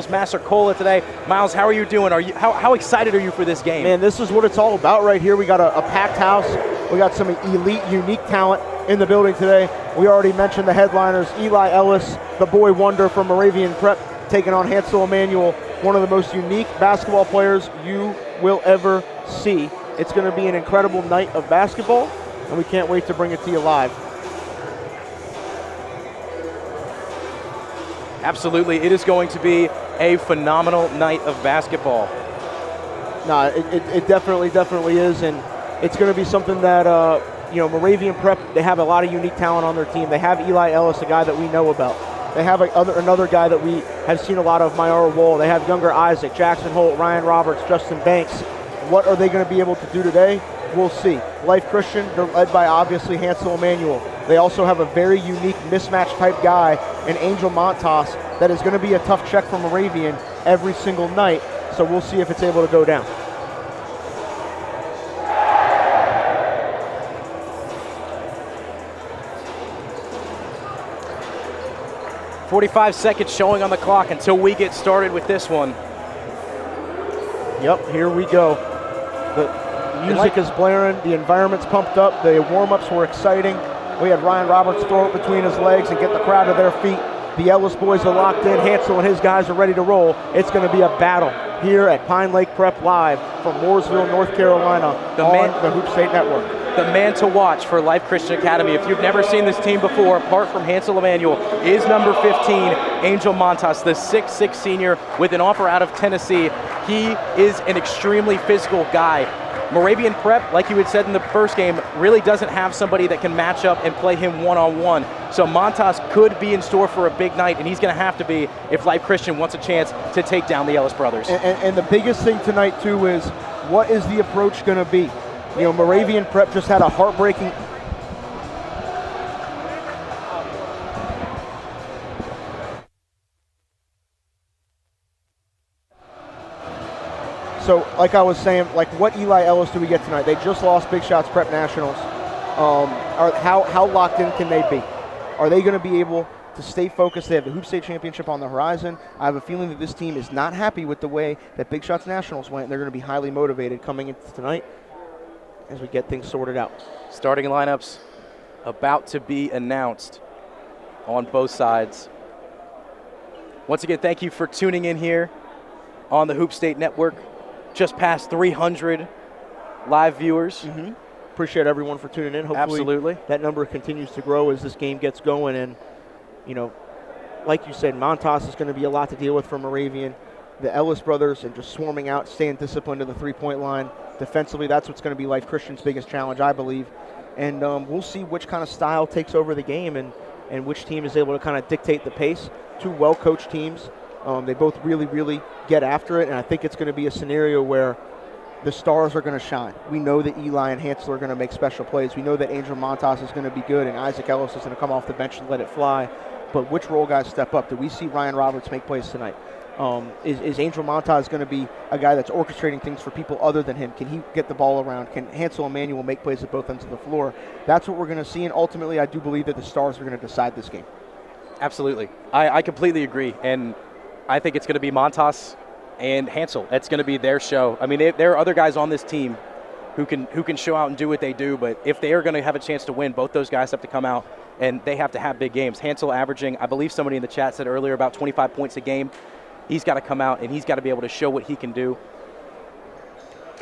Massercola today. Miles, how are you doing? How excited are you for this game? Man, this is what it's all about right here. We got a packed house. We got some elite, unique talent in the building today. We already mentioned the headliners, Eli Ellis, the boy wonder from Moravian Prep, taking on Hansel Emmanuel, one of the most unique basketball players you will ever see. It's going to be an incredible night of basketball, and we can't wait to bring it to you live. Absolutely, it is going to be a phenomenal night of basketball. No, it definitely is, and it's going to be something that, Moravian Prep, they have a lot of unique talent on their team. They have Eli Ellis, a guy that we know about. They have another guy that we have seen a lot of, Myara Wall. They have younger Isaac, Jackson Holt, Ryan Roberts, Justin Banks. What are they going to be able to do today? We'll see. Life Christian, they're led by, obviously, Hansel Emmanuel. They also have a very unique mismatch type guy, an Angel Montas, that is going to be a tough check for Moravian every single night. So we'll see if it's able to go down. "45 seconds showing on the clock until we get started with this one." Yep, here we go. The music is blaring, the environment's pumped up, the warm-ups were exciting. We had Ryan Roberts throw it between his legs and get the crowd to their feet. The Ellis boys are locked in. Hansel and his guys are ready to roll. It's going to be a battle here at Pine Lake Prep live from Mooresville, North Carolina on the Hoop State Network. The man to watch for Life Christian Academy, if you've never seen this team before, apart from Hansel Emmanuel, is number 15, Angel Montas, the 6'6" senior with an offer out of Tennessee. He is an extremely physical guy. Moravian Prep, like you had said in the first game, really doesn't have somebody that can match up and play him one-on-one. So Montas could be in store for a big night, and he's going to have to be if Life Christian wants a chance to take down the Ellis brothers. And the biggest thing tonight, too, is what is the approach going to be? Moravian Prep just had a heartbreaking... So, like I was saying, what Eli Ellis do we get tonight? They just lost Big Shots Prep Nationals. How locked in can they be? Are they going to be able to stay focused? They have the Hoop State Championship on the horizon. I have a feeling that this team is not happy with the way that Big Shots Nationals went. They're going to be highly motivated coming into tonight as we get things sorted out. Starting lineups about to be announced on both sides. Once again, thank you for tuning in here on the Hoop State Network. Just past 300 live viewers. Mm-hmm. Appreciate everyone for tuning in. Hopefully Absolutely. That number continues to grow as this game gets going. And, like you said, Montas is going to be a lot to deal with for Moravian. The Ellis brothers and just swarming out, staying disciplined to the three-point line. Defensively, that's what's going to be Life Christian's biggest challenge, I believe. And we'll see which kind of style takes over the game and which team is able to kind of dictate the pace. Two well-coached teams. They both really, really get after it, and I think it's going to be a scenario where the stars are going to shine. We know that Eli and Hansel are going to make special plays. We know that Angel Montas is going to be good, and Isaac Ellis is going to come off the bench and let it fly. But which role guys step up? Do we see Ryan Roberts make plays tonight? Is Angel Montas going to be a guy that's orchestrating things for people other than him? Can he get the ball around? Can Hansel Emmanuel make plays at both ends of the floor? That's what we're going to see, and ultimately I do believe that the stars are going to decide this game. Absolutely. I completely agree, and I think it's going to be Montas and Hansel. That's going to be their show. I mean, there are other guys on this team who can show out and do what they do, but if they are going to have a chance to win, both those guys have to come out, and they have to have big games. Hansel averaging, I believe somebody in the chat said earlier, about 25 points a game. He's got to come out, and he's got to be able to show what he can do.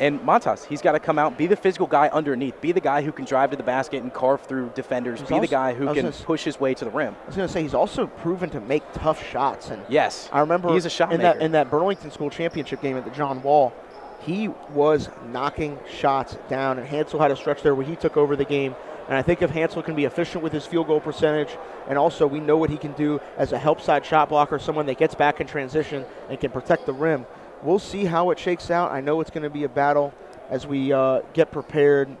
And Montas, he's got to come out, be the physical guy underneath, be the guy who can drive to the basket and carve through defenders, be the guy who can push his way to the rim. I was going to say, he's also proven to make tough shots. And yes, I remember he's a shot maker. In that Burlington School Championship game at the John Wall, he was knocking shots down, and Hansel had a stretch there where he took over the game. And I think if Hansel can be efficient with his field goal percentage, and also we know what he can do as a help side shot blocker, someone that gets back in transition and can protect the rim, we'll see how it shakes out. I know it's going to be a battle as we get prepared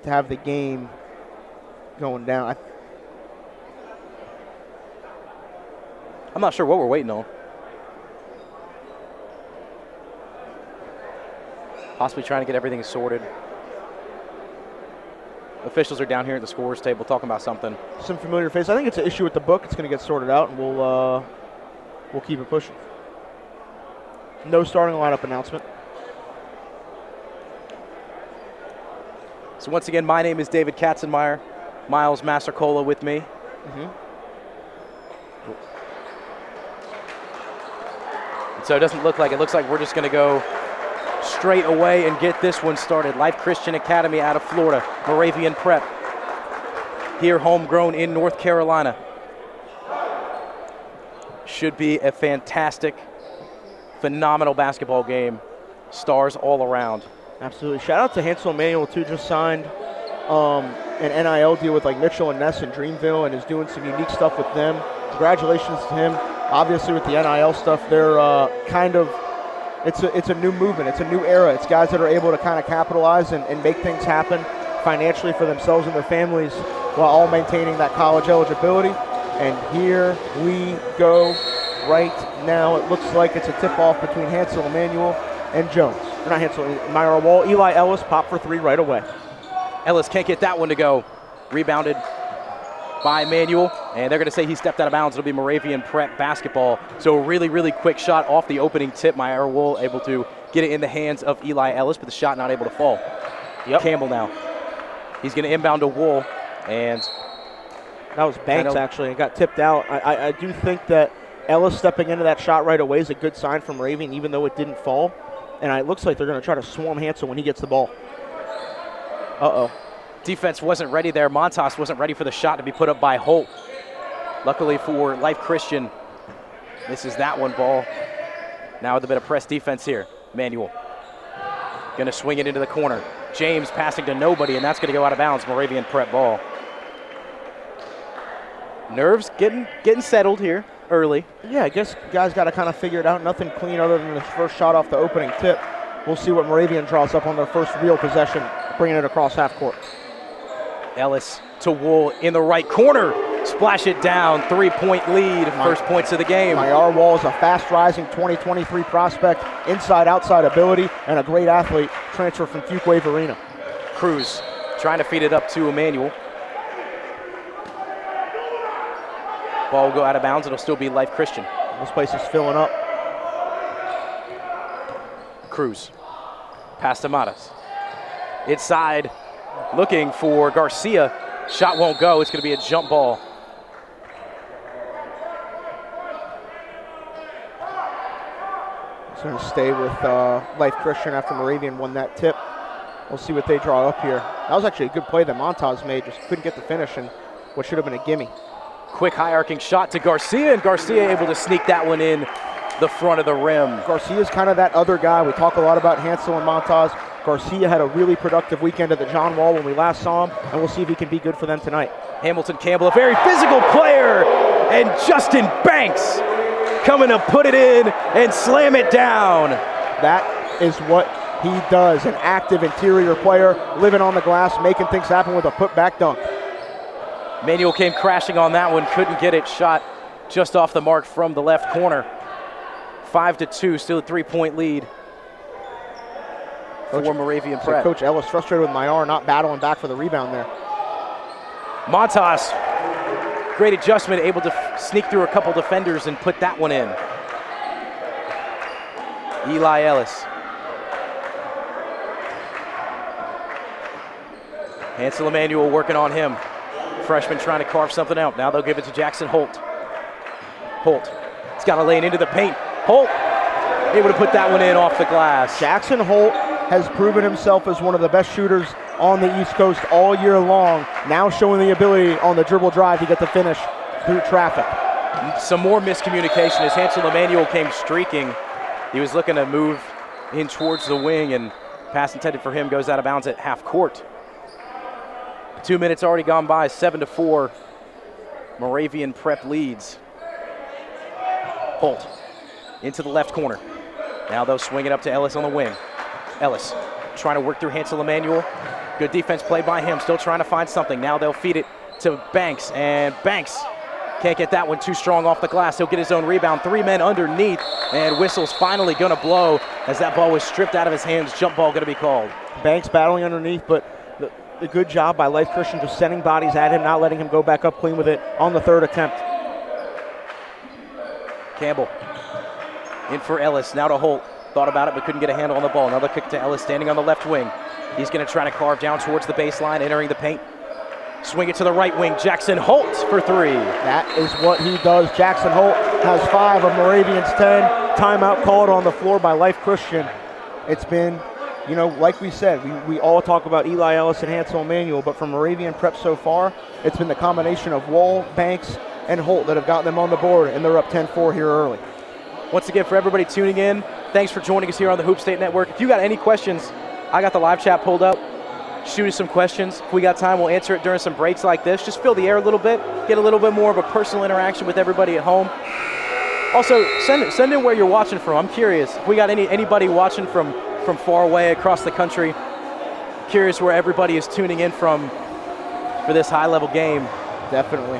to have the game going down. I'm not sure what we're waiting on. Possibly trying to get everything sorted. Officials are down here at the scores table talking about something. Some familiar face. I think it's an issue with the book. It's going to get sorted out, and we'll keep it pushing. No starting lineup announcement. So once again, my name is David Katzenmeyer. Miles Massacola with me. And so it doesn't look like it. Looks like we're just going to go straight away and get this one started. Life Christian Academy out of Florida. Moravian Prep. Here homegrown in North Carolina. Should be a fantastic, phenomenal basketball game. Stars all around. Absolutely. Shout out to Hansel Emmanuel, too. Just signed an NIL deal with like Mitchell and Ness in Dreamville and is doing some unique stuff with them. Congratulations to him. Obviously, with the NIL stuff, they're it's a new movement. It's a new era. It's guys that are able to kind of capitalize and make things happen financially for themselves and their families while all maintaining that college eligibility. And here we go right now. It looks like it's a tip-off between Hansel Emmanuel and Jones. Not Hansel, Myra Wall. Eli Ellis pop for three right away. Ellis can't get that one to go. Rebounded by Emmanuel, and they're going to say he stepped out of bounds. It'll be Moravian Prep basketball. So a really, really quick shot off the opening tip. Myra Wall able to get it in the hands of Eli Ellis, but the shot not able to fall. Campbell now. He's going to inbound to Wool, and that was Banks, actually. It got tipped out. I do think that Ellis stepping into that shot right away is a good sign from Moravian, even though it didn't fall. And it looks like they're going to try to swarm Hansel when he gets the ball. Defense wasn't ready there. Montas wasn't ready for the shot to be put up by Holt. Luckily for Life Christian, misses that one ball. Now with a bit of press defense here. Manuel going to swing it into the corner. James passing to nobody, and that's going to go out of bounds. Moravian Prep ball. Nerves getting settled here early. Yeah, I guess guys got to kind of figure it out. Nothing clean other than the first shot off the opening tip. We'll see what Moravian draws up on their first real possession, bringing it across half court. Ellis to Wool in the right corner. Splash it down. 3-point lead. First points of the game. Myra Wall is a fast-rising 2023 prospect, inside-outside ability, and a great athlete. Transfer from Fuquay Arena. Cruz trying to feed it up to Emmanuel. Ball will go out of bounds. It'll still be Life Christian. This place is filling up. Cruz. Pass to Matas. Inside. Looking for Garcia. Shot won't go. It's going to be a jump ball. It's going to stay with Life Christian after Moravian won that tip. We'll see what they draw up here. That was actually a good play that Montas made. Just couldn't get the finish and what should have been a gimme. Quick high arcing shot to Garcia, and Garcia able to sneak that one in the front of the rim. Garcia's kind of that other guy. We talk a lot about Hansel and Montas. Garcia had a really productive weekend at the John Wall when we last saw him, and we'll see if he can be good for them tonight. Hamilton Campbell, a very physical player, and Justin Banks coming to put it in and slam it down. That is what he does, an active interior player, living on the glass, making things happen with a putback dunk. Manuel came crashing on that one, couldn't get it, shot just off the mark from the left corner. 5-2, still a 3-point lead for Moravian Prep. Coach Ellis frustrated with Myar not battling back for the rebound there. Montas, great adjustment, able to sneak through a couple defenders and put that one in. Eli Ellis. Hansel Emmanuel working on him. Freshman trying to carve something out. Now they'll give it to Jackson Holt. Holt, he's got to lay it into the paint. Holt, able to put that one in off the glass. Jackson Holt has proven himself as one of the best shooters on the East Coast all year long. Now showing the ability on the dribble drive to get the finish through traffic. Some more miscommunication as Hansel Emmanuel came streaking. He was looking to move in towards the wing, and pass intended for him goes out of bounds at half court. 2 minutes already gone by, 7-4. Moravian Prep leads. Holt into the left corner. Now they'll swing it up to Ellis on the wing. Ellis trying to work through Hansel Emmanuel. Good defense play by him, still trying to find something. Now they'll feed it to Banks, and Banks Can't get that one too strong off the glass. He'll get his own rebound. 3 men underneath, and whistle's finally gonna blow as that ball was stripped out of his hands. Jump ball gonna be called. Banks battling underneath, but a good job by Life Christian just sending bodies at him, not letting him go back up clean with it on the 3rd attempt. Campbell in for Ellis, now to Holt. Thought about it, but couldn't get a handle on the ball. Another kick to Ellis, standing on the left wing. He's gonna try to carve down towards the baseline, entering the paint. Swing it to the right wing, Jackson Holt for 3. That is what he does. Jackson Holt has 5 of Moravian's 10. Timeout called on the floor by Life Christian. It's been, you know, like we said, we all talk about Eli Ellis and Hansel Emmanuel, but for Moravian Prep so far, it's been the combination of Wall, Banks, and Holt that have gotten them on the board, and they're up 10-4 here early. Once again, for everybody tuning in, thanks for joining us here on the Hoop State Network. If you got any questions, I got the live chat pulled up. Shoot us some questions. If we got time, we'll answer it during some breaks like this. Just fill the air a little bit, get a little bit more of a personal interaction with everybody at home. Also, send in where you're watching from. I'm curious. If we got anybody watching from far away across the country, curious where everybody is tuning in from for this high-level game. Definitely.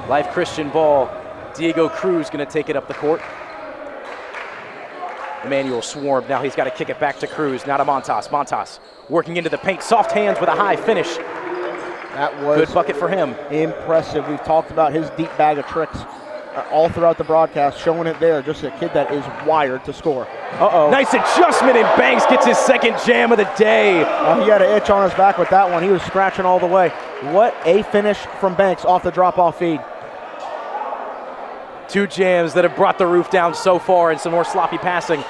Life Christian ball. Diego Cruz going to take it up the court. Emmanuel swarmed. Now he's got to kick it back to Cruz. Now to Montas. Montas working into the paint. Soft hands with a high finish. That was good bucket for him. Impressive. We've talked about his deep bag of tricks all throughout the broadcast, showing it there. Just a kid that is wired to score. Uh-oh. Nice adjustment, and Banks gets his second jam of the day. He had an itch on his back with that one. He was scratching all the way. What a finish from Banks off the drop-off feed. 2 jams that have brought the roof down so far, and some more sloppy passing.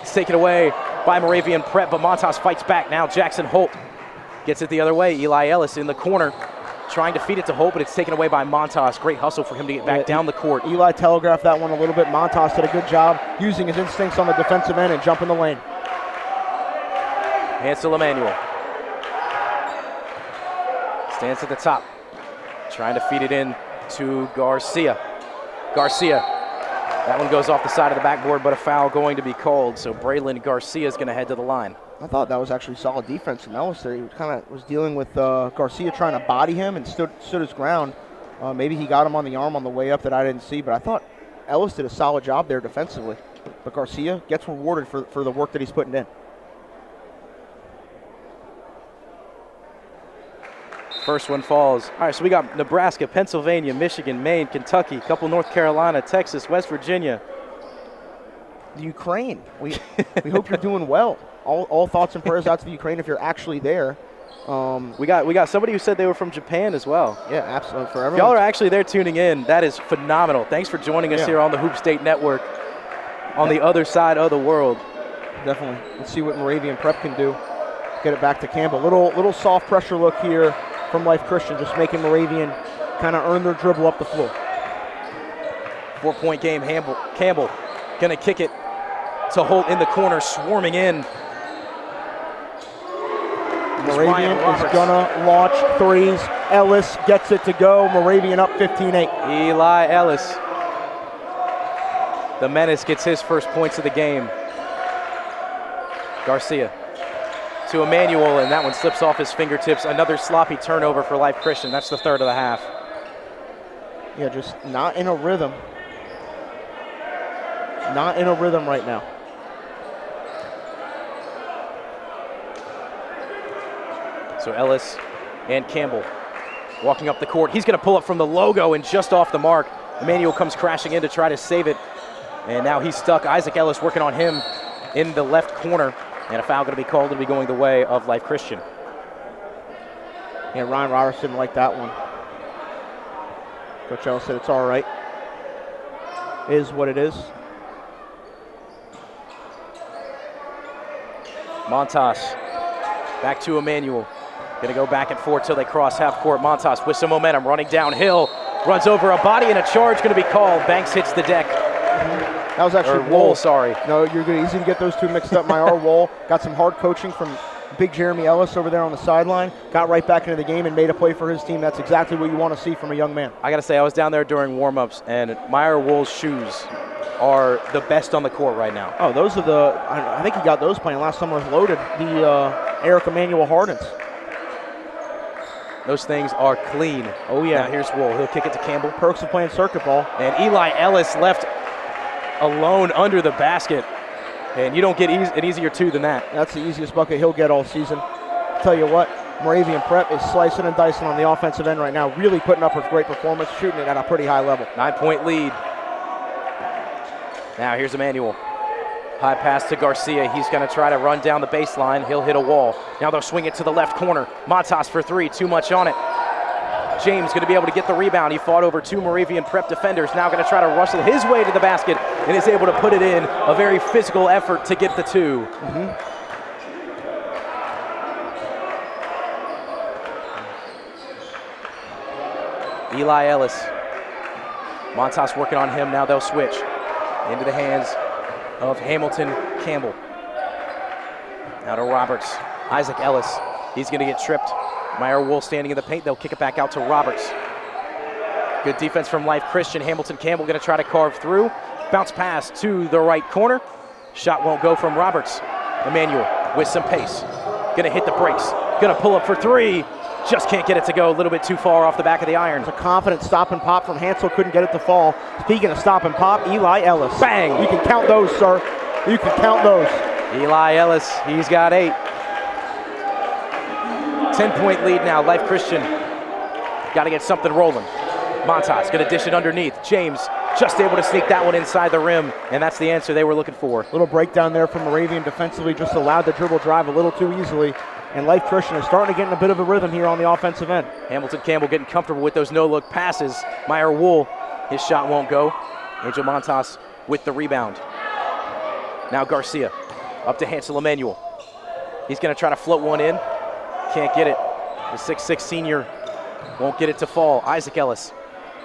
It's taken away by Moravian Prep, but Montas fights back. Now Jackson Holt gets it the other way. Eli Ellis in the corner trying to feed it to Holt, but it's taken away by Montas. Great hustle for him to get back down the court. Eli telegraphed that one a little bit. Montas did a good job using his instincts on the defensive end and jumping the lane. Hansel Emmanuel stands at the top, trying to feed it in to Garcia. That one goes off the side of the backboard, but a foul going to be called. So Braylon Garcia is going to head to the line. I thought that was actually solid defense from Ellis there. He kind of was dealing with Garcia trying to body him and stood his ground. Maybe he got him on the arm on the way up that I didn't see, but I thought Ellis did a solid job there defensively. But Garcia gets rewarded for the work that he's putting in. First one falls. All right, so we got Nebraska, Pennsylvania, Michigan, Maine, Kentucky, a couple North Carolina, Texas, West Virginia. The Ukraine. We hope you're doing well. All thoughts and prayers out to the Ukraine if you're actually there. We got somebody who said they were from Japan as well. Yeah, absolutely. For everyone. Y'all are actually there tuning in. That is phenomenal. Thanks for joining us here on the Hoop State Network on the other side of the world. Definitely. Let's see what Moravian Prep can do. Get it back to Campbell. Little soft pressure look here from Life Christian, just making Moravian kind of earn their dribble up the floor. 4-point game. Campbell gonna kick it to Holt in the corner, swarming in. Moravian is gonna launch threes. Ellis gets it to go. Moravian up 15-8. Eli Ellis, the menace, gets his first points of the game. Garcia to Emmanuel, and that one slips off his fingertips. Another sloppy turnover for Life Christian. That's the third of the half. Yeah, just not in a rhythm. Not in a rhythm right now. So Ellis and Campbell walking up the court. He's going to pull up from the logo and just off the mark. Emmanuel comes crashing in to try to save it, and now he's stuck. Isaac Ellis working on him in the left corner, and a foul going to be called and be going the way of Life Christian. Yeah, Ryan Roberts didn't like that one. Coach Ellis said it's all right. Is what it is. Montas back to Emmanuel. Going to go back and forth till they cross half court. Montas with some momentum, running downhill, runs over a body, and a charge going to be called. Banks hits the deck. That was actually Wool, sorry. No, you're good. Easy to get those two mixed up. Myar Wool got some hard coaching from big Jeremy Ellis over there on the sideline. Got right back into the game and made a play for his team. That's exactly what you want to see from a young man. I got to say, I was down there during warm-ups, and Myar Wool's shoes are the best on the court right now. Oh, those are the, I think he got those playing last summer with Loaded, the Eric Emmanuel Hardens. Those things are clean. Oh, yeah. Now here's Wool. He'll kick it to Campbell. Perks of playing circuit ball. And Eli Ellis left alone under the basket. And you don't get an easier two than that. That's the easiest bucket he'll get all season. Tell you what, Moravian Prep is slicing and dicing on the offensive end right now, really putting up a great performance, shooting it at a pretty high level. 9-point lead. Now here's Emmanuel. High pass to Garcia. He's going to try to run down the baseline. He'll hit a wall. Now they'll swing it to the left corner. Montas for three. Too much on it. James going to be able to get the rebound. He fought over two Moravian Prep defenders. Now going to try to rustle his way to the basket and is able to put it in. A very physical effort to get the two. Eli Ellis. Montas working on him. Now they'll switch into the hands of Hamilton Campbell. Now to Roberts. Isaac Ellis. He's going to get tripped. Meyer Wool standing in the paint. They'll kick it back out to Roberts. Good defense from Life Christian. Hamilton Campbell going to try to carve through. Bounce pass to the right corner. Shot won't go from Roberts. Emmanuel with some pace. Going to hit the brakes. Going to pull up for three. Just can't get it to go. A little bit too far off the back of the iron. It's a confident stop and pop from Hansel. Couldn't get it to fall. Speaking of stop and pop, Eli Ellis. Bang! You can count those, sir. You can count those. Eli Ellis, he's got 8. 10-point lead now. Life Christian got to get something rolling. Montas going to dish it underneath. James just able to sneak that one inside the rim, and that's the answer they were looking for. Little breakdown there from Moravian defensively, just allowed the dribble drive a little too easily. And Life Christian is starting to get in a bit of a rhythm here on the offensive end. Hamilton Campbell getting comfortable with those no-look passes. Meyer Wool, his shot won't go. Angel Montas with the rebound. Now Garcia up to Hansel Emmanuel. He's going to try to float one in. Can't get it. The 6'6 senior won't get it to fall. Isaac Ellis,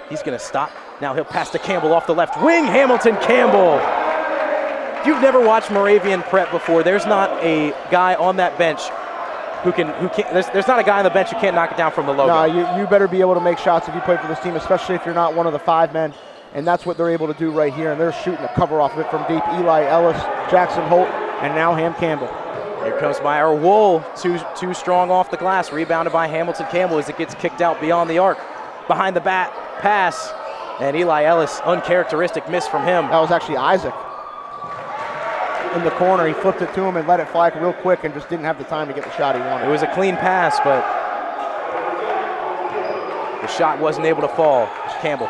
he's going to stop. Now he'll pass to Campbell off the left wing. Hamilton Campbell. If you've never watched Moravian Prep before, there's not a guy on that bench who can't, there's not a guy on the bench who can't knock it down from the logo. No, you better be able to make shots if you play for this team, especially if you're not one of the 5 men. And that's what they're able to do right here. And they're shooting a cover off of it from deep. Eli Ellis, Jackson Holt, and now Ham Campbell. Here comes Meyer Wool, too strong off the glass. Rebounded by Hamilton Campbell as it gets kicked out beyond the arc. Behind the bat, pass. And Eli Ellis, uncharacteristic miss from him. That was actually Isaac. In the corner, he flipped it to him and let it fly real quick and just didn't have the time to get the shot he wanted. It was a clean pass, but the shot wasn't able to fall. Campbell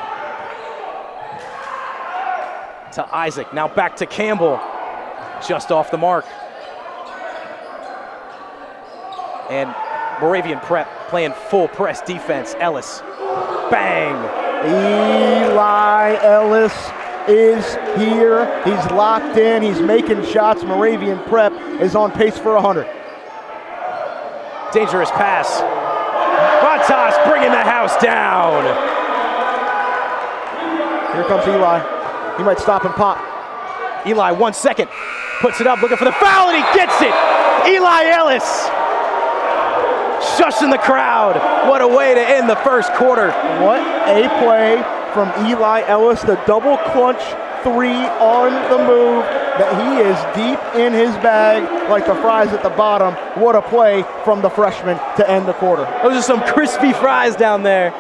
to Isaac, now back to Campbell, just off the mark. And Moravian Prep playing full press defense. Ellis, bang! Eli Ellis is here. He's locked in. He's making shots. Moravian Prep is on pace for 100. Dangerous pass. Montas bringing the house down. Here comes Eli. He might stop and pop. Eli, 1 second. Puts it up, looking for the foul, and he gets it. Eli Ellis. Shushing the crowd. What a way to end the first quarter. What a play from Eli Ellis. The double clutch 3 on the move. That he is deep in his bag like the fries at the bottom. What a play from the freshman to end the quarter. Those are some crispy fries down there.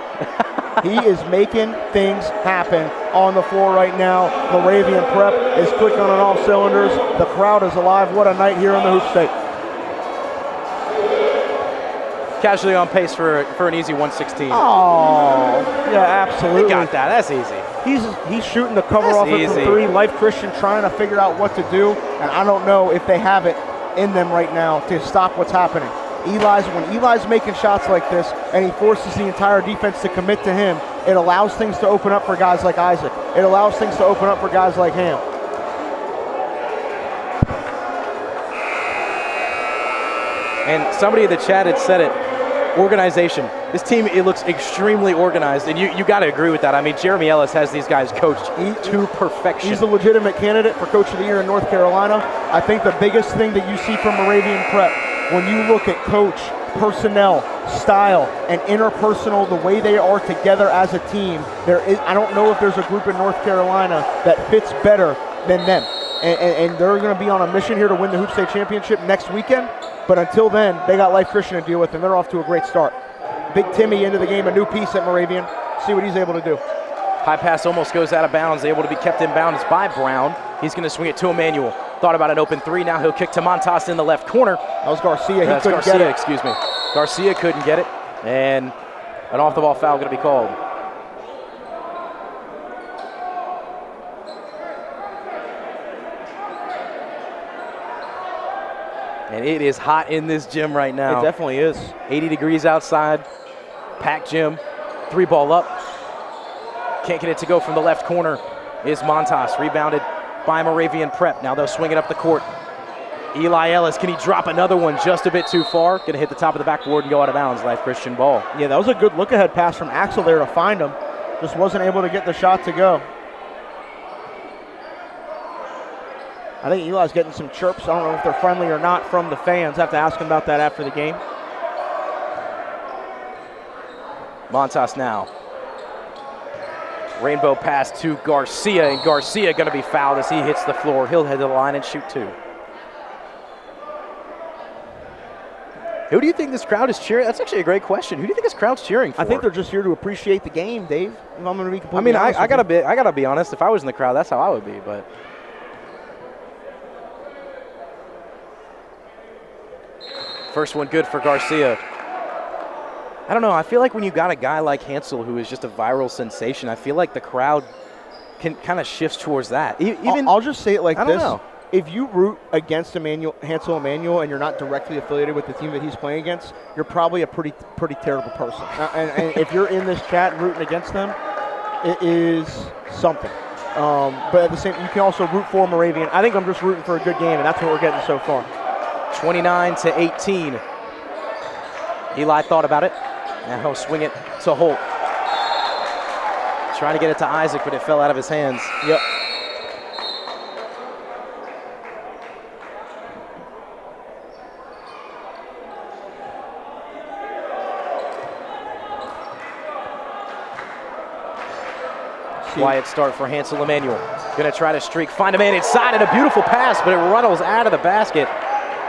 He is making things happen on the floor right now. Moravian Prep is clicking on all cylinders. The crowd is alive. What a night here in the Hoop State. Casually on pace for an easy 116. Oh, yeah, absolutely. They got that. That's easy. He's shooting the cover off it from 3. Life Christian trying to figure out what to do, and I don't know if they have it in them right now to stop what's happening. When Eli's making shots like this and he forces the entire defense to commit to him, it allows things to open up for guys like Isaac. It allows things to open up for guys like Ham. And somebody in the chat had said it. Organization. This team, it looks extremely organized, and you got to agree with that. I mean, Jeremy Ellis has these guys coached to perfection. He's a legitimate candidate for Coach of the Year in North Carolina. I think the biggest thing that you see from Moravian Prep, when you look at coach, personnel, style, and interpersonal, the way they are together as a team, I don't know if there's a group in North Carolina that fits better than them. And they're going to be on a mission here to win the Hoop State Championship next weekend. But until then, they got Life Christian to deal with, and they're off to a great start. Big Timmy into the game, a new piece at Moravian. See what he's able to do. High pass almost goes out of bounds, able to be kept in bounds by Brown. He's going to swing it to Emmanuel. Thought about an open three, now he'll kick to Montas in the left corner. That was Garcia, That's Garcia, excuse me. Garcia couldn't get it, and an off-the-ball foul going to be called. And it is hot in this gym right now. It definitely is. 80 degrees outside, packed gym, 3-ball up. Can't get it to go from the left corner is Montas, rebounded by Moravian Prep. Now they'll swing it up the court. Eli Ellis, can he drop another one just a bit too far? Gonna hit the top of the backboard and go out of bounds, Life Christian ball. Yeah, that was a good look-ahead pass from Axel there to find him. Just wasn't able to get the shot to go. I think Eli's getting some chirps. I don't know if they're friendly or not from the fans. Have to ask him about that after the game. Montas now. Rainbow pass to Garcia, and Garcia gonna be fouled as he hits the floor. He'll head to the line and shoot two. Who do you think this crowd is cheering? That's actually a great question. Who do you think this crowd's cheering for? I think they're just here to appreciate the game, Dave. If I'm going to be completely I mean, honest I gotta be honest. If I was in the crowd, that's how I would be. But first one good for Garcia. I don't know. I feel like when you got a guy like Hansel, who is just a viral sensation, I feel like the crowd can kind of shifts towards that. Even I'll just say it like I this. don't know. If you root against Hansel Emmanuel and you're not directly affiliated with the team that he's playing against, you're probably a pretty terrible person. And if you're in this chat rooting against them, it is something. But at the same, you can also root for Moravian. I think I'm just rooting for a good game, and that's what we're getting so far. 29-18. Eli thought about it. Now he'll swing it to Holt. Trying to get it to Isaac, but it fell out of his hands. Yep. Quiet start for Hansel Emmanuel. Gonna try to streak, find a man inside, and a beautiful pass, but it runnels out of the basket.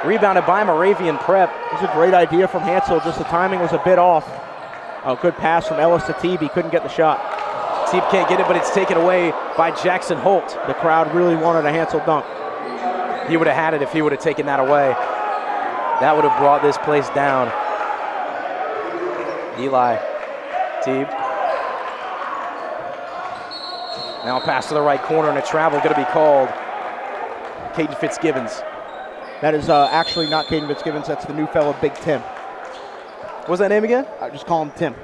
Rebounded by Moravian Prep. It was a great idea from Hansel, just the timing was a bit off. A good pass from Ellis to Teeb, he couldn't get the shot. Teeb can't get it, but it's taken away by Jackson Holt. The crowd really wanted a Hansel dunk. He would have had it if he would have taken that away. That would have brought this place down. Eli, Teeb. Now a pass to the right corner and a travel going to be called. Caden Fitzgibbons. That is actually not Caden Fitzgibbons. That's the new fellow, Big Tim. What's that name again? I just call him Tim.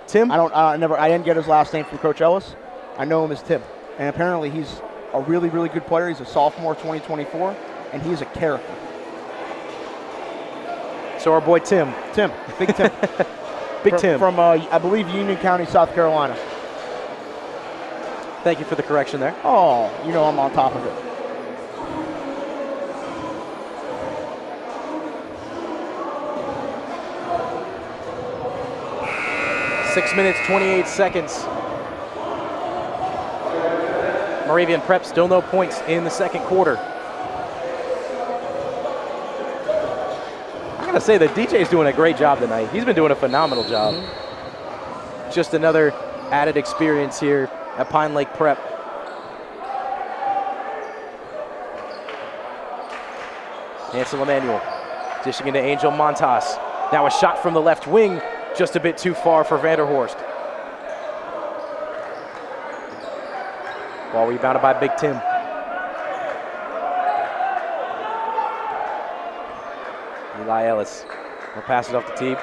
Tim? I didn't get his last name from Coach Ellis. I know him as Tim. And apparently he's a really, really good player. He's a sophomore, 2024, and he's a character. So our boy Tim. Tim, Big Tim. Tim. From I believe, Union County, South Carolina. Thank you for the correction there. Oh, you know I'm on top of it. Six minutes, 28 seconds. Moravian Prep still no points in the second quarter. I gotta say, the DJ's doing a great job tonight. He's been doing a phenomenal job. Mm-hmm. Just another added experience here at Pine Lake Prep. Hansel Emmanuel dishing into Angel Montas. Now a shot from the left wing, just a bit too far for Vanderhorst. Ball rebounded by Big Tim. Eli Ellis will pass it off to Teeb.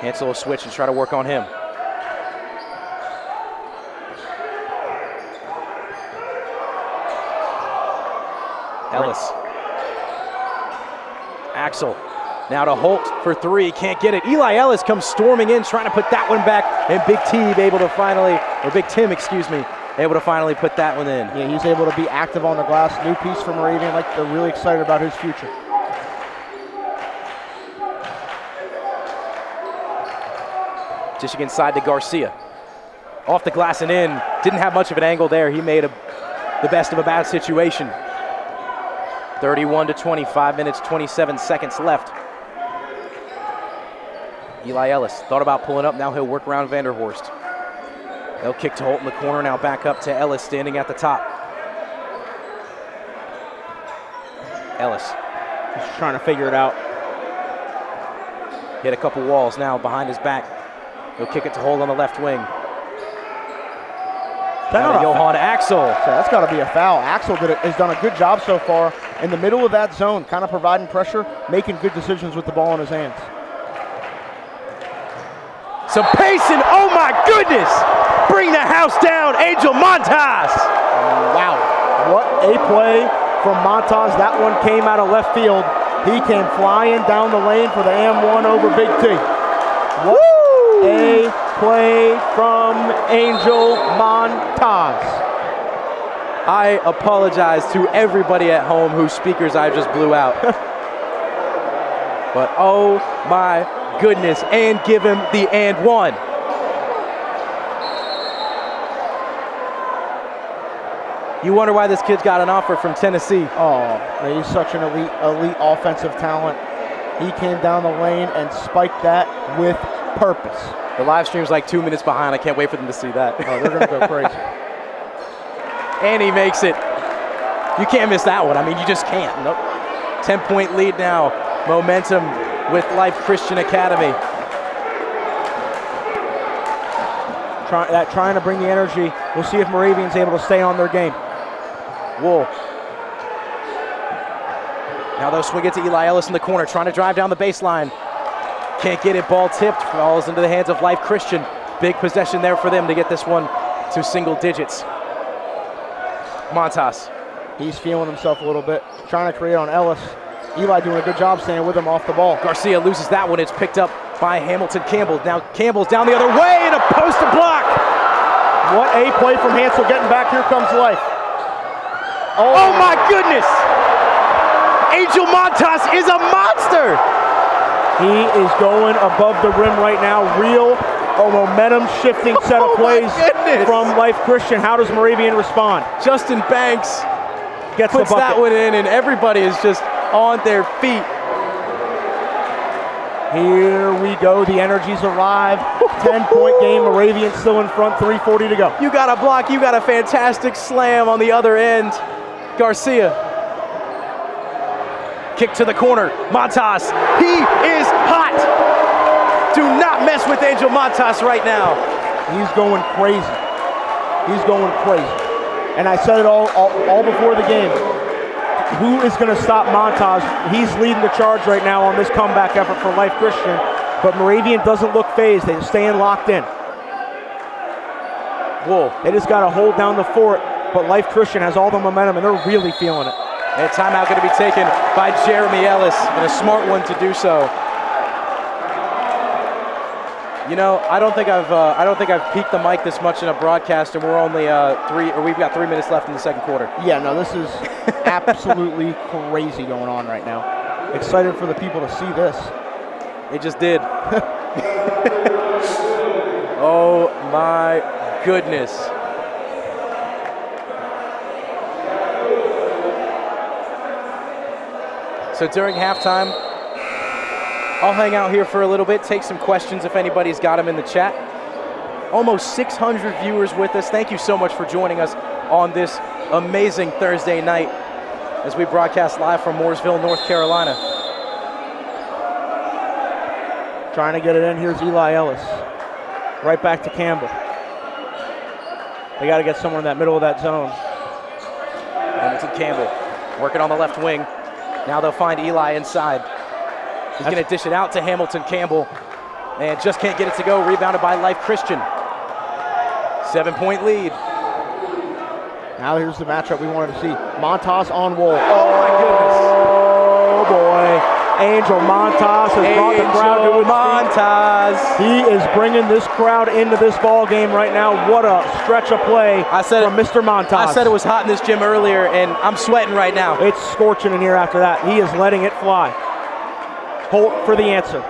Hansel will switch and try to work on him. Ellis. Axel. Now to Holt for three, can't get it. Eli Ellis comes storming in, trying to put that one back, and Big Tim able to finally, or Big Tim, excuse me, able to finally put that one in. Yeah, he's able to be active on the glass. New piece for Moravian. Like, they're really excited about his future. Dishing inside to Garcia. Off the glass and in. Didn't have much of an angle there. He made the best of a bad situation. 31-20, 5 minutes, 27 seconds left. Eli Ellis thought about pulling up. Now he'll work around Vanderhorst. They'll kick to Holt in the corner. Now back up to Ellis standing at the top. Ellis. Just trying to figure it out. Hit a couple walls now behind his back. He'll kick it to Holt on the left wing. Now to Johan Axel. So that's got to be a foul. Axel has done a good job so far in the middle of that zone, kind of providing pressure, making good decisions with the ball in his hands. Some pacing, oh my goodness! Bring the house down, Angel Montas! Wow, what a play from Montas. That one came out of left field. He came flying down the lane for the M1 over Big T. What a play from Angel Montas. I apologize to everybody at home whose speakers I just blew out. But oh my goodness, and give him the and one. You wonder why this kid's got an offer from Tennessee. Oh, he's such an elite offensive talent. He came down the lane and spiked that with purpose. The live stream's like 2 minutes behind. I can't wait for them to see that. Oh, they're gonna go crazy. And he makes it. You can't miss that one. I mean, you just can't. Nope. 10-point lead now. Momentum with Life Christian Academy. Trying to bring the energy. We'll see if Moravian's able to stay on their game. Wool. Now they'll swing it to Eli Ellis in the corner, trying to drive down the baseline. Can't get it, ball tipped, falls into the hands of Life Christian. Big possession there for them to get this one to single digits. Montas. He's feeling himself a little bit, trying to create on Ellis. Eli doing a good job staying with him off the ball. Garcia loses that one. It's picked up by Hamilton Campbell. Now Campbell's down the other way and a post to block. What a play from Hansel getting back. Here comes Life. Oh my goodness! Angel Montas is a monster! He is going above the rim right now. Real momentum shifting set of plays from Life Christian. How does Moravian respond? Justin Banks gets puts the bucket. That one in, and everybody is just on their feet. Here we go, the energy's alive. 10-point game, Moravian still in front, 3:40 to go. You got a block, you got a fantastic slam on the other end. Garcia. Kick to the corner, Montas, he is hot. Do not mess with Angel Montas right now. He's going crazy. He's going crazy. And I said it all before the game. Who is going to stop Montas? He's leading the charge right now on this comeback effort for Life Christian, but Moravian doesn't look phased. They're staying locked in. Whoa. They just got to hold down the fort, but Life Christian has all the momentum, and they're really feeling it. And a timeout going to be taken by Jeremy Ellis, and a smart one to do so. You know, I don't think I've peaked the mic this much in a broadcast, and we're only we've got 3 minutes left in the second quarter. Yeah, no, this is absolutely crazy going on right now. Excited for the people to see this. They just did. Oh my goodness. So during halftime, I'll hang out here for a little bit, take some questions if anybody's got them in the chat. Almost 600 viewers with us. Thank you so much for joining us on this amazing Thursday night as we broadcast live from Mooresville, North Carolina. Trying to get it in. Here's Eli Ellis. Right back to Campbell. They got to get someone in that middle of that zone. Hamilton Campbell working on the left wing. Now they'll find Eli inside. He's going to dish it out to Hamilton Campbell and just can't get it to go. Rebounded by Life Christian. 7-point lead. Now here's the matchup we wanted to see. Montas on Wool. Oh my goodness. Oh boy. Angel Montas has brought the crowd to its feet. He is bringing this crowd into this ball game right now. What a stretch of play from Mr. Montas. I said it was hot in this gym earlier, and I'm sweating right now. It's scorching in here after that. He is letting it fly. Holt for the answer.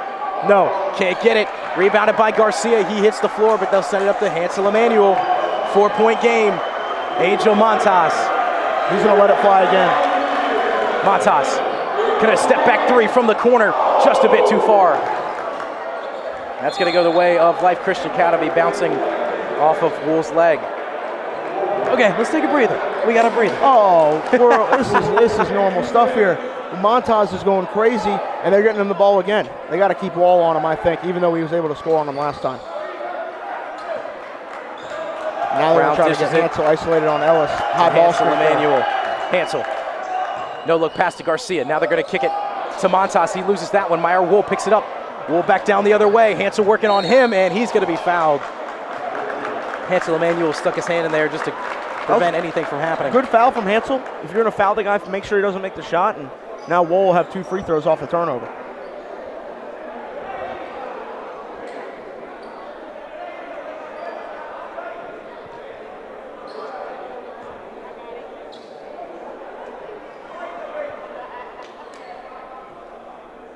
No. Can't get it. Rebounded by Garcia. He hits the floor, but they'll send it up to Hansel Emmanuel. 4-point game. Angel Montas. He's going to let it fly again. Montas. Gonna step back three from the corner. Just a bit too far. That's going to go the way of Life Christian Academy, bouncing off of Wool's leg. Okay, let's take a breather. We got to breathe. Oh, this is normal stuff here. Montaz is going crazy, and they're getting him the ball again. They got to keep Wall on him, I think, even though he was able to score on him last time. Now they're trying to get Hansel isolated on Ellis. High ball Hansel Emmanuel. Hansel. No look pass to Garcia. Now they're going to kick it to Montas. He loses that one. Meyer Wool picks it up. Wool back down the other way. Hansel working on him, and he's going to be fouled. Hansel Emmanuel stuck his hand in there just to prevent anything from happening. Good foul from Hansel. If you're going to foul the guy, make sure he doesn't make the shot. And now Wool will have 2 free throws off the turnover.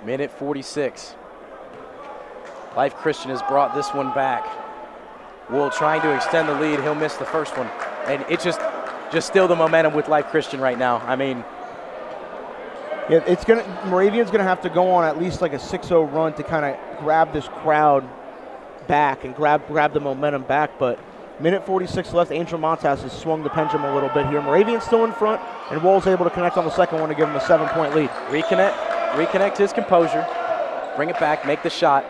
Minute 46. Life Christian has brought this one back. Wool trying to extend the lead. He'll miss the first one. And it's just still the momentum with Life Christian right now. I mean, yeah, Moravian's gonna have to go on at least like a 6-0 run to kind of grab this crowd back and grab the momentum back. But minute 46 left. Angel Montas has swung the pendulum a little bit here. Moravian's still in front, and Wool's able to connect on the second one to give him a 7-point lead. Reconnect his composure, bring it back, make the shot.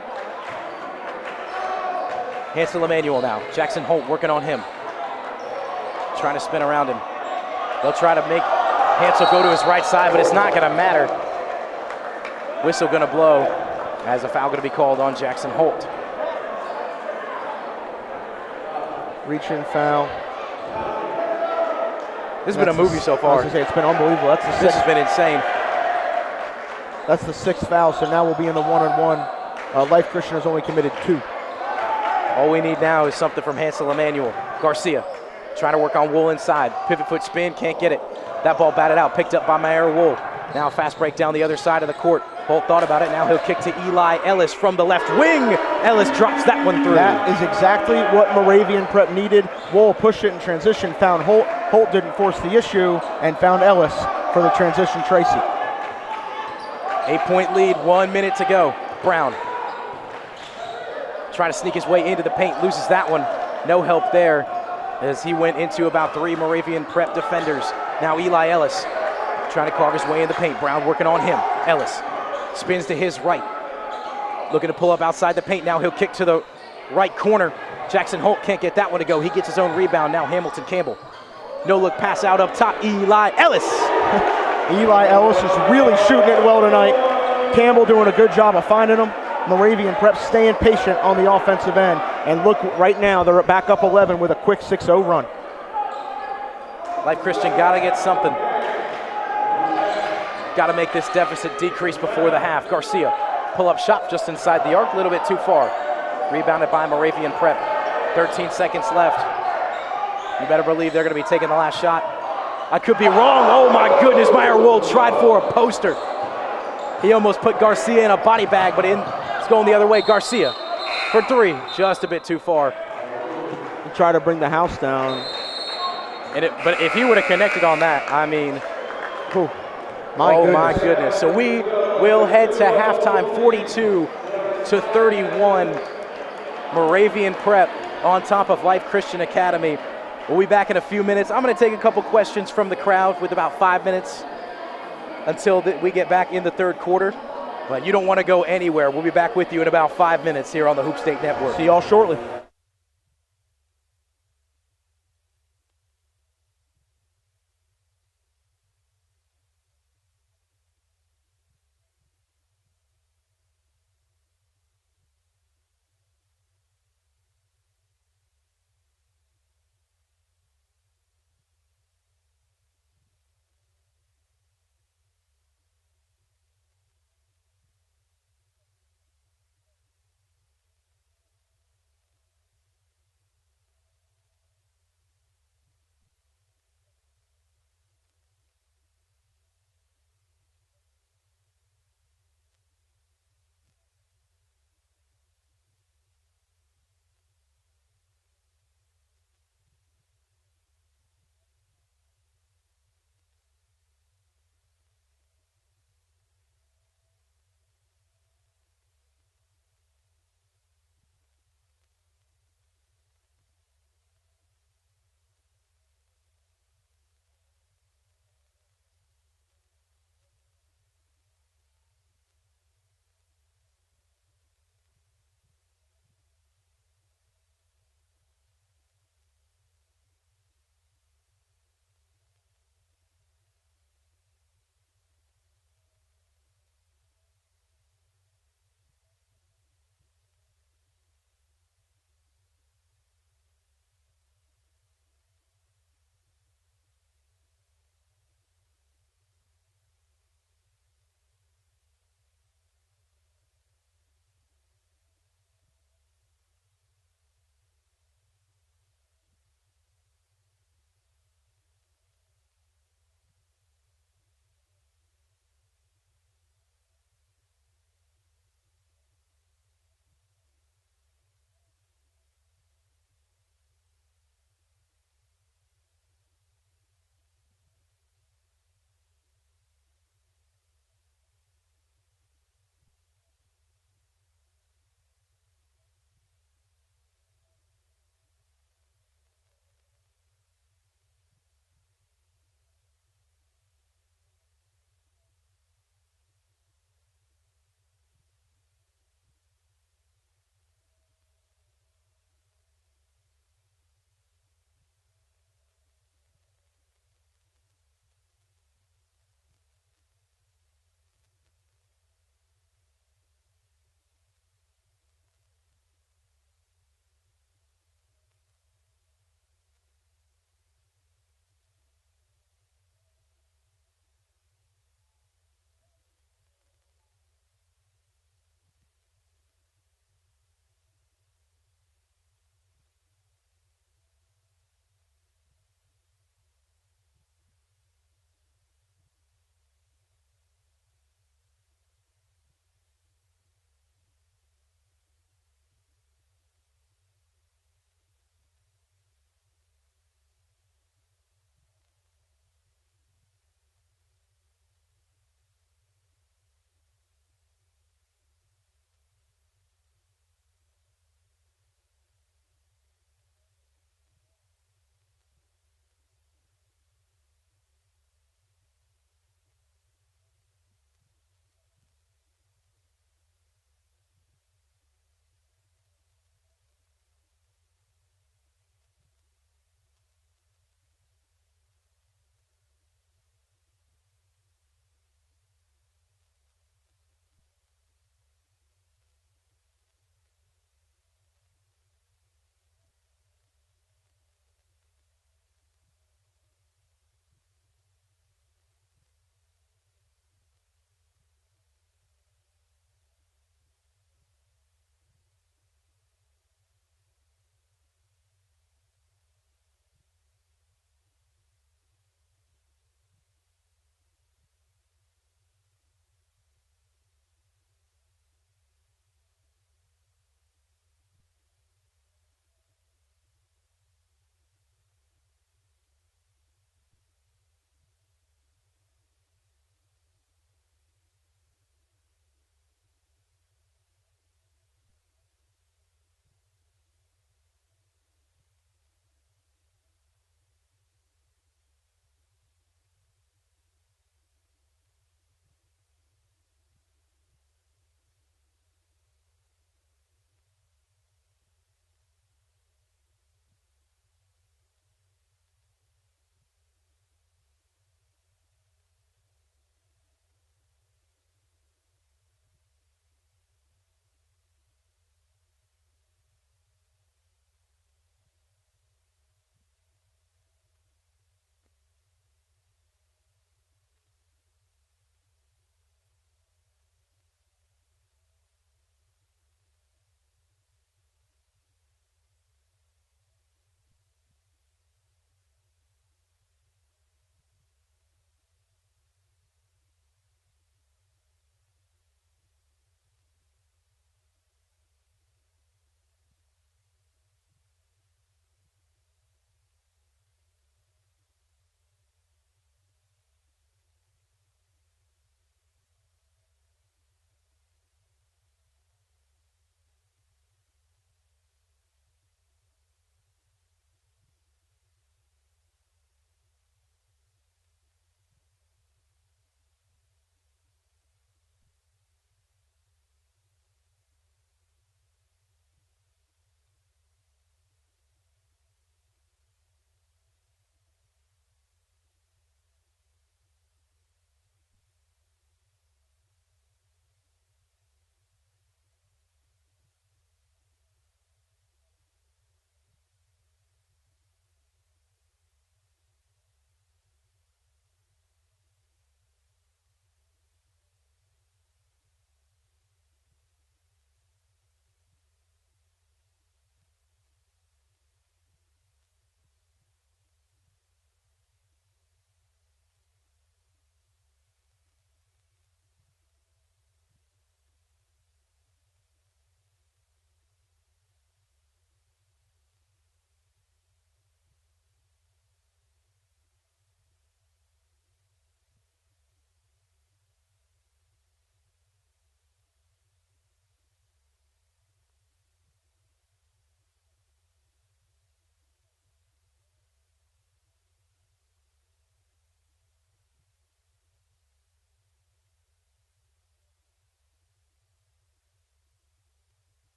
Hansel Emmanuel now. Jackson Holt working on him. Trying to spin around him. They'll try to make Hansel go to his right side, but it's not going to matter. Whistle going to blow as a foul going to be called on Jackson Holt. Reach-in foul. This has been a movie so far. I was going to say, it's been unbelievable. This has been insane. That's the 6th foul, so now we'll be in the 1-on-1. Life Christian has only committed 2. All we need now is something from Hansel Emmanuel. Garcia trying to work on Wool inside. Pivot foot spin, can't get it. That ball batted out, picked up by Meyer Wool. Now fast break down the other side of the court. Holt thought about it, now he'll kick to Eli Ellis from the left wing. Ellis drops that one through. That is exactly what Moravian Prep needed. Wool pushed it in transition, found Holt. Holt didn't force the issue, and found Ellis for the transition Tracy. 8-point lead, 1 minute to go. Brown trying to sneak his way into the paint, loses that one. No help there as he went into about 3 Moravian Prep defenders. Now Eli Ellis trying to carve his way in the paint. Brown working on him. Ellis spins to his right. Looking to pull up outside the paint. Now he'll kick to the right corner. Jackson Holt can't get that one to go. He gets his own rebound. Now Hamilton Campbell. No look pass out up top. Eli Ellis. Eli Ellis is really shooting it well tonight. Campbell doing a good job of finding him. Moravian Prep staying patient on the offensive end. And look, right now, they're back up 11 with a quick 6-0 run. Life Christian got to get something. Got to make this deficit decrease before the half. Garcia, pull-up shot just inside the arc, a little bit too far. Rebounded by Moravian Prep. 13 seconds left. You better believe they're going to be taking the last shot. I could be wrong. Oh my goodness, Meyer Wool tried for a poster. He almost put Garcia in a body bag, but it's going the other way. Garcia for 3, just a bit too far. He tried to bring the house down. But if he would have connected on that, I mean, my goodness. So we will head to halftime, 42-31. Moravian Prep on top of Life Christian Academy. We'll be back in a few minutes. I'm going to take a couple questions from the crowd with about 5 minutes until we get back in the third quarter. But you don't want to go anywhere. We'll be back with you in about 5 minutes here on the Hoop State Network. See y'all shortly.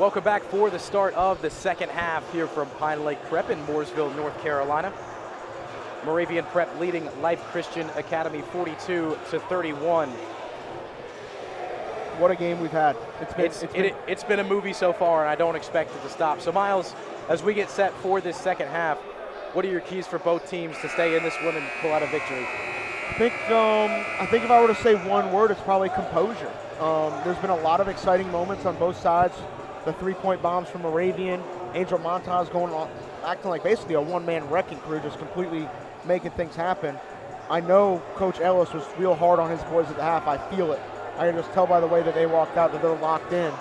Welcome back for the start of the second half here from Pine Lake Prep in Mooresville, North Carolina. Moravian Prep leading Life Christian Academy 42-31. What a game we've had. It's been a movie so far, and I don't expect it to stop. So, Miles, as we get set for this second half, what are your keys for both teams to stay in this one and pull out a victory? I think if I were to say one word, it's probably composure. There's been a lot of exciting moments on both sides. The three-point bombs from Moravian, Angel Montas going on, acting like basically a one-man wrecking crew, just completely making things happen. I know Coach Ellis was real hard on his boys at the half. I feel it. I can just tell by the way that they walked out that they're locked in.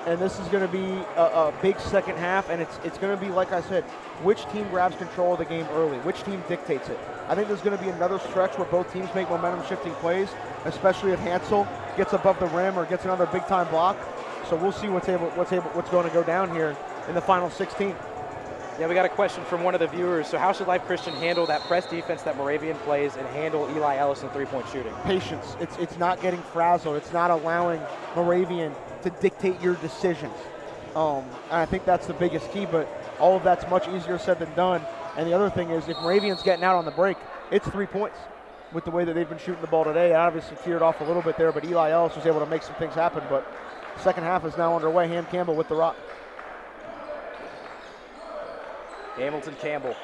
And this is going to be a big second half, and it's going to be, like I said, which team grabs control of the game early, which team dictates it. I think there's going to be another stretch where both teams make momentum-shifting plays, especially if Hansel gets above the rim or gets another big-time block. So we'll see what's going to go down here in the final 16. Yeah, we got a question from one of the viewers. So how should Life Christian handle that press defense that Moravian plays and handle Eli Ellis in three-point shooting? Patience. It's not getting frazzled. It's not allowing Moravian to dictate your decisions. And I think that's the biggest key, but all of that's much easier said than done. And the other thing is, if Moravian's getting out on the break, it's 3 points. With the way that they've been shooting the ball today, I obviously teared off a little bit there, but Eli Ellis was able to make some things happen. But second half is now underway. Ham Campbell with the rock. Hamilton Campbell.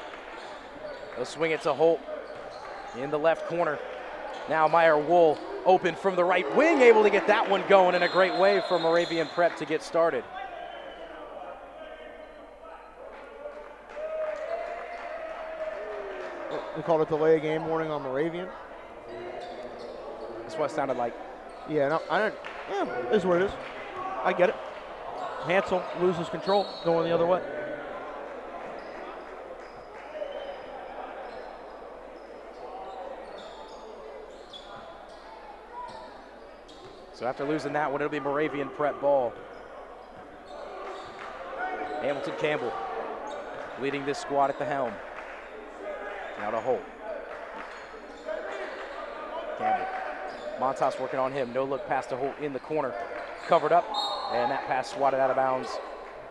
They'll swing it to Holt in the left corner. Now Meyer Wool open from the right wing, able to get that one going in a great way for Moravian Prep to get started. We called it delay of game warning on Moravian. That's what it sounded like. Yeah, no, it is what it is. I get it. Hansel loses control, going the other way. So after losing that one, it'll be Moravian Prep ball. Hamilton Campbell leading this squad at the helm. Now to Holt. Campbell. Montas working on him. No look pass to Holt in the corner. Covered up, and that pass swatted out of bounds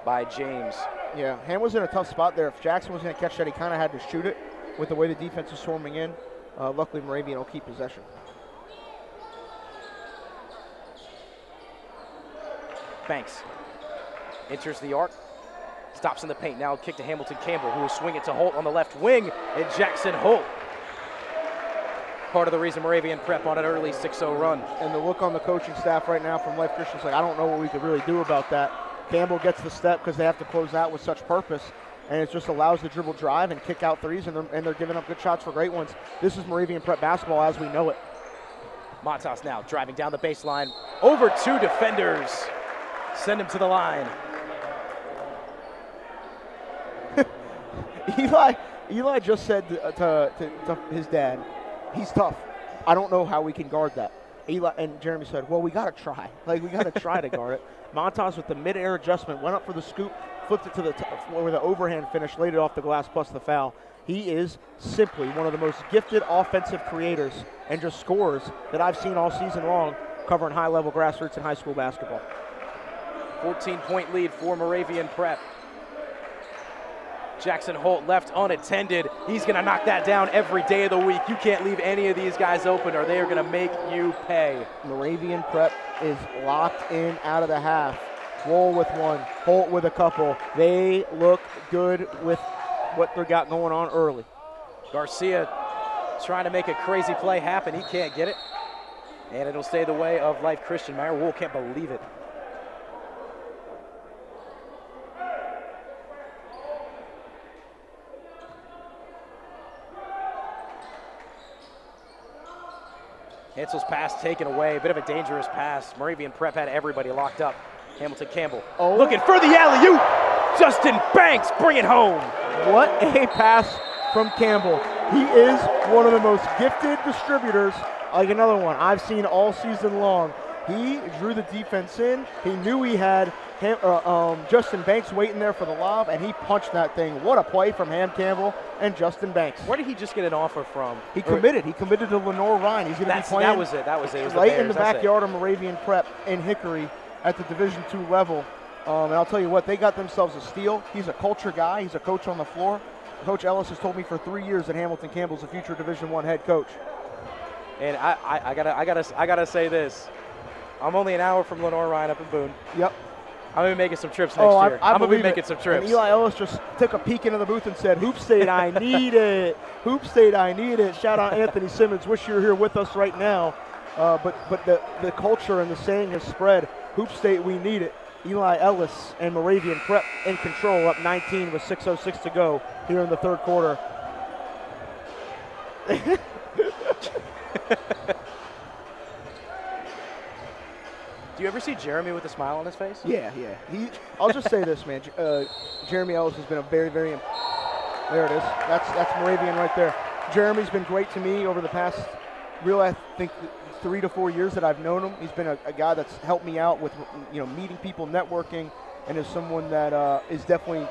by James. Yeah, Ham was in a tough spot there. If Jackson was going to catch that, he kind of had to shoot it with the way the defense is swarming in. Luckily, Moravian will keep possession. Banks enters the arc, stops in the paint. Now kick to Hamilton Campbell, who will swing it to Holt on the left wing, and Jackson Holt. Part of the reason Moravian Prep on an early 6-0 run. And the look on the coaching staff right now from Life Christian is like, I don't know what we could really do about that. Campbell gets the step because they have to close out with such purpose, and it just allows the dribble drive and kick out threes, and they're giving up good shots for great ones. This is Moravian Prep basketball as we know it. Montas now driving down the baseline, over two defenders. Send him to the line. Eli just said to his dad, he's tough. I don't know how we can guard that. Eli and Jeremy said, well, we got to try. Like, we got to try to guard it. Montas with the mid-air adjustment, went up for the scoop, flipped it to the top, where the overhand finish, laid it off the glass plus the foul. He is simply one of the most gifted offensive creators and just scorers that I've seen all season long covering high-level grassroots and high school basketball. 14-point lead for Moravian Prep. Jackson Holt left unattended. He's going to knock that down every day of the week. You can't leave any of these guys open or they are going to make you pay. Moravian Prep is locked in out of the half. Wool with one, Holt with a couple. They look good with what they got going on early. Garcia trying to make a crazy play happen. He can't get it. And it'll stay the way of Life Christian. Meyer Wool can't believe it. Hansel's pass taken away. A bit of a dangerous pass. Moravian Prep had everybody locked up. Hamilton Campbell looking for the alley-oop. Justin Banks, bring it home. What a pass from Campbell. He is one of the most gifted distributors, like another one I've seen all season long. He drew the defense in. He knew he had Justin Banks waiting there for the lob, and he punched that thing. What a play from Ham Campbell and Justin Banks. Where did he just get an offer from? He committed. He committed to Lenore Ryan. He's going to be playing. That was it. It was right in the backyard of Moravian Prep in Hickory at the Division II level. And I'll tell you what, they got themselves a steal. He's a culture guy. He's a coach on the floor. Coach Ellis has told me for 3 years that Hamilton Campbell's a future Division I head coach. And I gotta say this. I'm only an hour from Lenore Ryan up in Boone. Yep. I'm gonna be making some trips next year. I'm gonna be making some trips. And Eli Ellis just took a peek into the booth and said, "Hoop State, I need it. Hoop State, I need it." Shout out Anthony Simmons. Wish you were here with us right now. But the culture and the saying has spread. Hoop State, we need it. Eli Ellis and Moravian Prep in control, up 19 with 6:06 to go here in the third quarter. Do you ever see Jeremy with a smile on his face? Yeah. I'll just say this, man. Jeremy Ellis has been a very, very. There it is. That's Moravian right there. Jeremy's been great to me over the past, I think, 3 to 4 years that I've known him. He's been a guy that's helped me out with meeting people, networking, and is someone that is definitely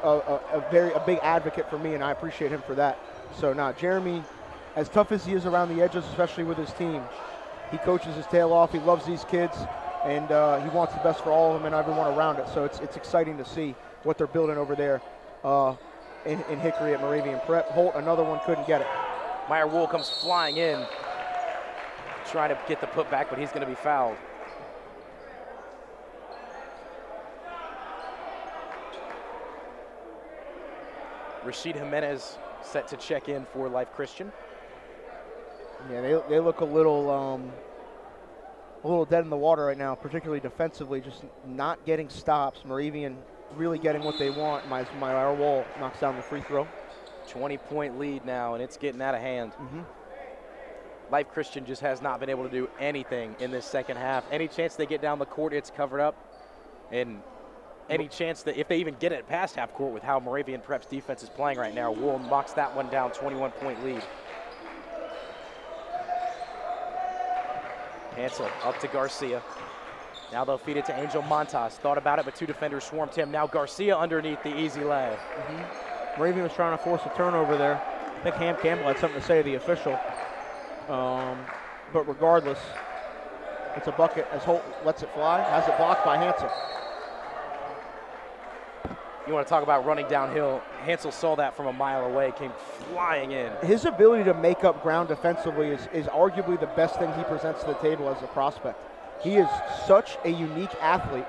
a big advocate for me, and I appreciate him for that. So Jeremy, as tough as he is around the edges, especially with his team, he coaches his tail off. He loves these kids, and he wants the best for all of them and everyone around it. So it's exciting to see what they're building over there in Hickory at Moravian Prep. Holt, another one, couldn't get it. Meyer Wool comes flying in, trying to get the putback, but he's going to be fouled. Rashid Jimenez set to check in for Life Christian. Yeah, they look a little dead in the water right now, particularly defensively, just not getting stops. Moravian really getting what they want. Meyer Wool knocks down the free throw. 20-point lead now, and it's getting out of hand. Mm-hmm. Life Christian just has not been able to do anything in this second half. Any chance they get down the court, it's covered up. And any chance that if they even get it past half court with how Moravian Prep's defense is playing right now, Wool knocks that one down, 21-point lead. Hansel up to Garcia. Now they'll feed it to Angel Montas. Thought about it, but two defenders swarmed him. Now Garcia underneath the easy lay. Mm-hmm. Moravian was trying to force a turnover there. I think Ham Campbell had something to say to the official. But regardless, it's a bucket as Holt lets it fly. Has it blocked by Hansel. You want to talk about running downhill. Hansel saw that from a mile away, came flying in. His ability to make up ground defensively is arguably the best thing he presents to the table as a prospect. He is such a unique athlete.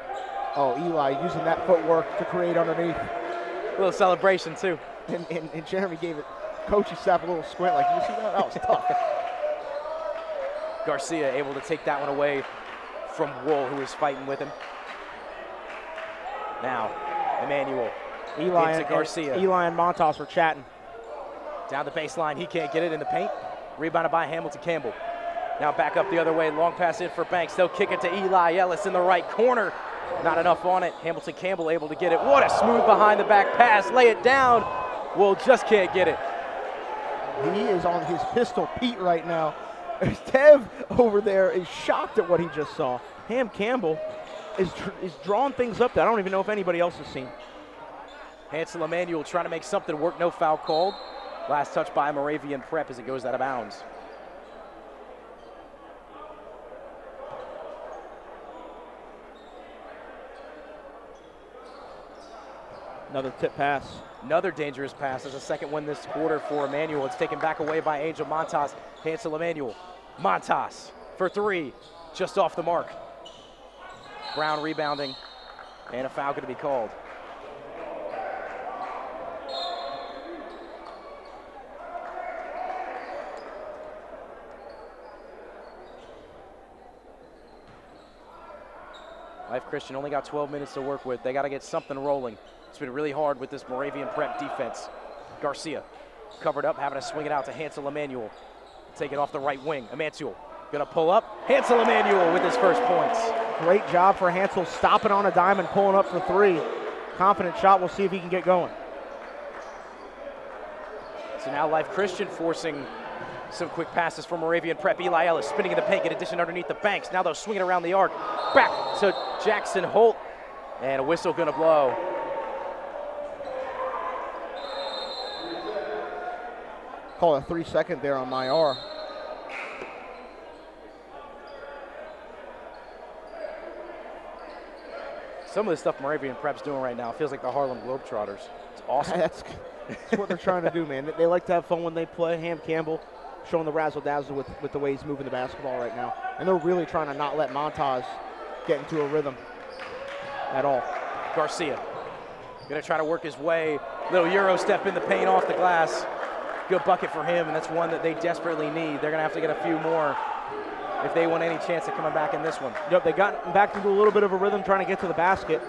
Oh, Eli using that footwork to create underneath. A little celebration, too. And Jeremy gave it, Coachy Sapp, a little squint like, you see that? That was tough. Garcia able to take that one away from Wool, who was fighting with him. Now, Emmanuel. Eli and Garcia. Eli and Montas were chatting. Down the baseline, he can't get it in the paint. Rebounded by Hamilton Campbell. Now back up the other way, long pass in for Banks. They'll kick it to Eli Ellis in the right corner. Not enough on it. Hamilton Campbell able to get it. What a smooth behind the back pass. Lay it down. Wool just can't get it. He is on his Pistol Pete right now. Tev over there is shocked at what he just saw. Ham Campbell is drawing things up that I don't even know if anybody else has seen. Hansel Emmanuel trying to make something work. No foul called. Last touch by Moravian Prep as it goes out of bounds. Another tip pass. Another dangerous pass. There's a second one this quarter for Emmanuel. It's taken back away by Angel Montas. Hansel Emmanuel. Montas for three. Just off the mark. Brown rebounding. And a foul going to be called. Life Christian only got 12 minutes to work with. They got to get something rolling. It's been really hard with this Moravian Prep defense. Garcia covered up, having to swing it out to Hansel Emmanuel. Take it off the right wing. Emmanuel gonna pull up. Hansel Emmanuel with his first points. Great job for Hansel, stopping on a dime and pulling up for three. Confident shot. We'll see if he can get going. So now Life Christian forcing some quick passes from Moravian Prep. Eli Ellis spinning in the paint, in addition underneath the Banks. Now they'll swing it around the arc. Back to Jackson Holt. And a whistle gonna blow. Call a 3-second there on Meyer. Some of the stuff Moravian Prep's doing right now feels like the Harlem Globetrotters. It's awesome. That's what they're trying to do, man. They like to have fun when they play. Ham Campbell showing the razzle-dazzle with the way he's moving the basketball right now. And they're really trying to not let Montaz get into a rhythm at all. Garcia gonna try to work his way. Little Euro step in the paint off the glass. Good bucket for him, and that's one that they desperately need. They're gonna have to get a few more if they want any chance of coming back in this one. Yep, they got back into a little bit of a rhythm trying to get to the basket.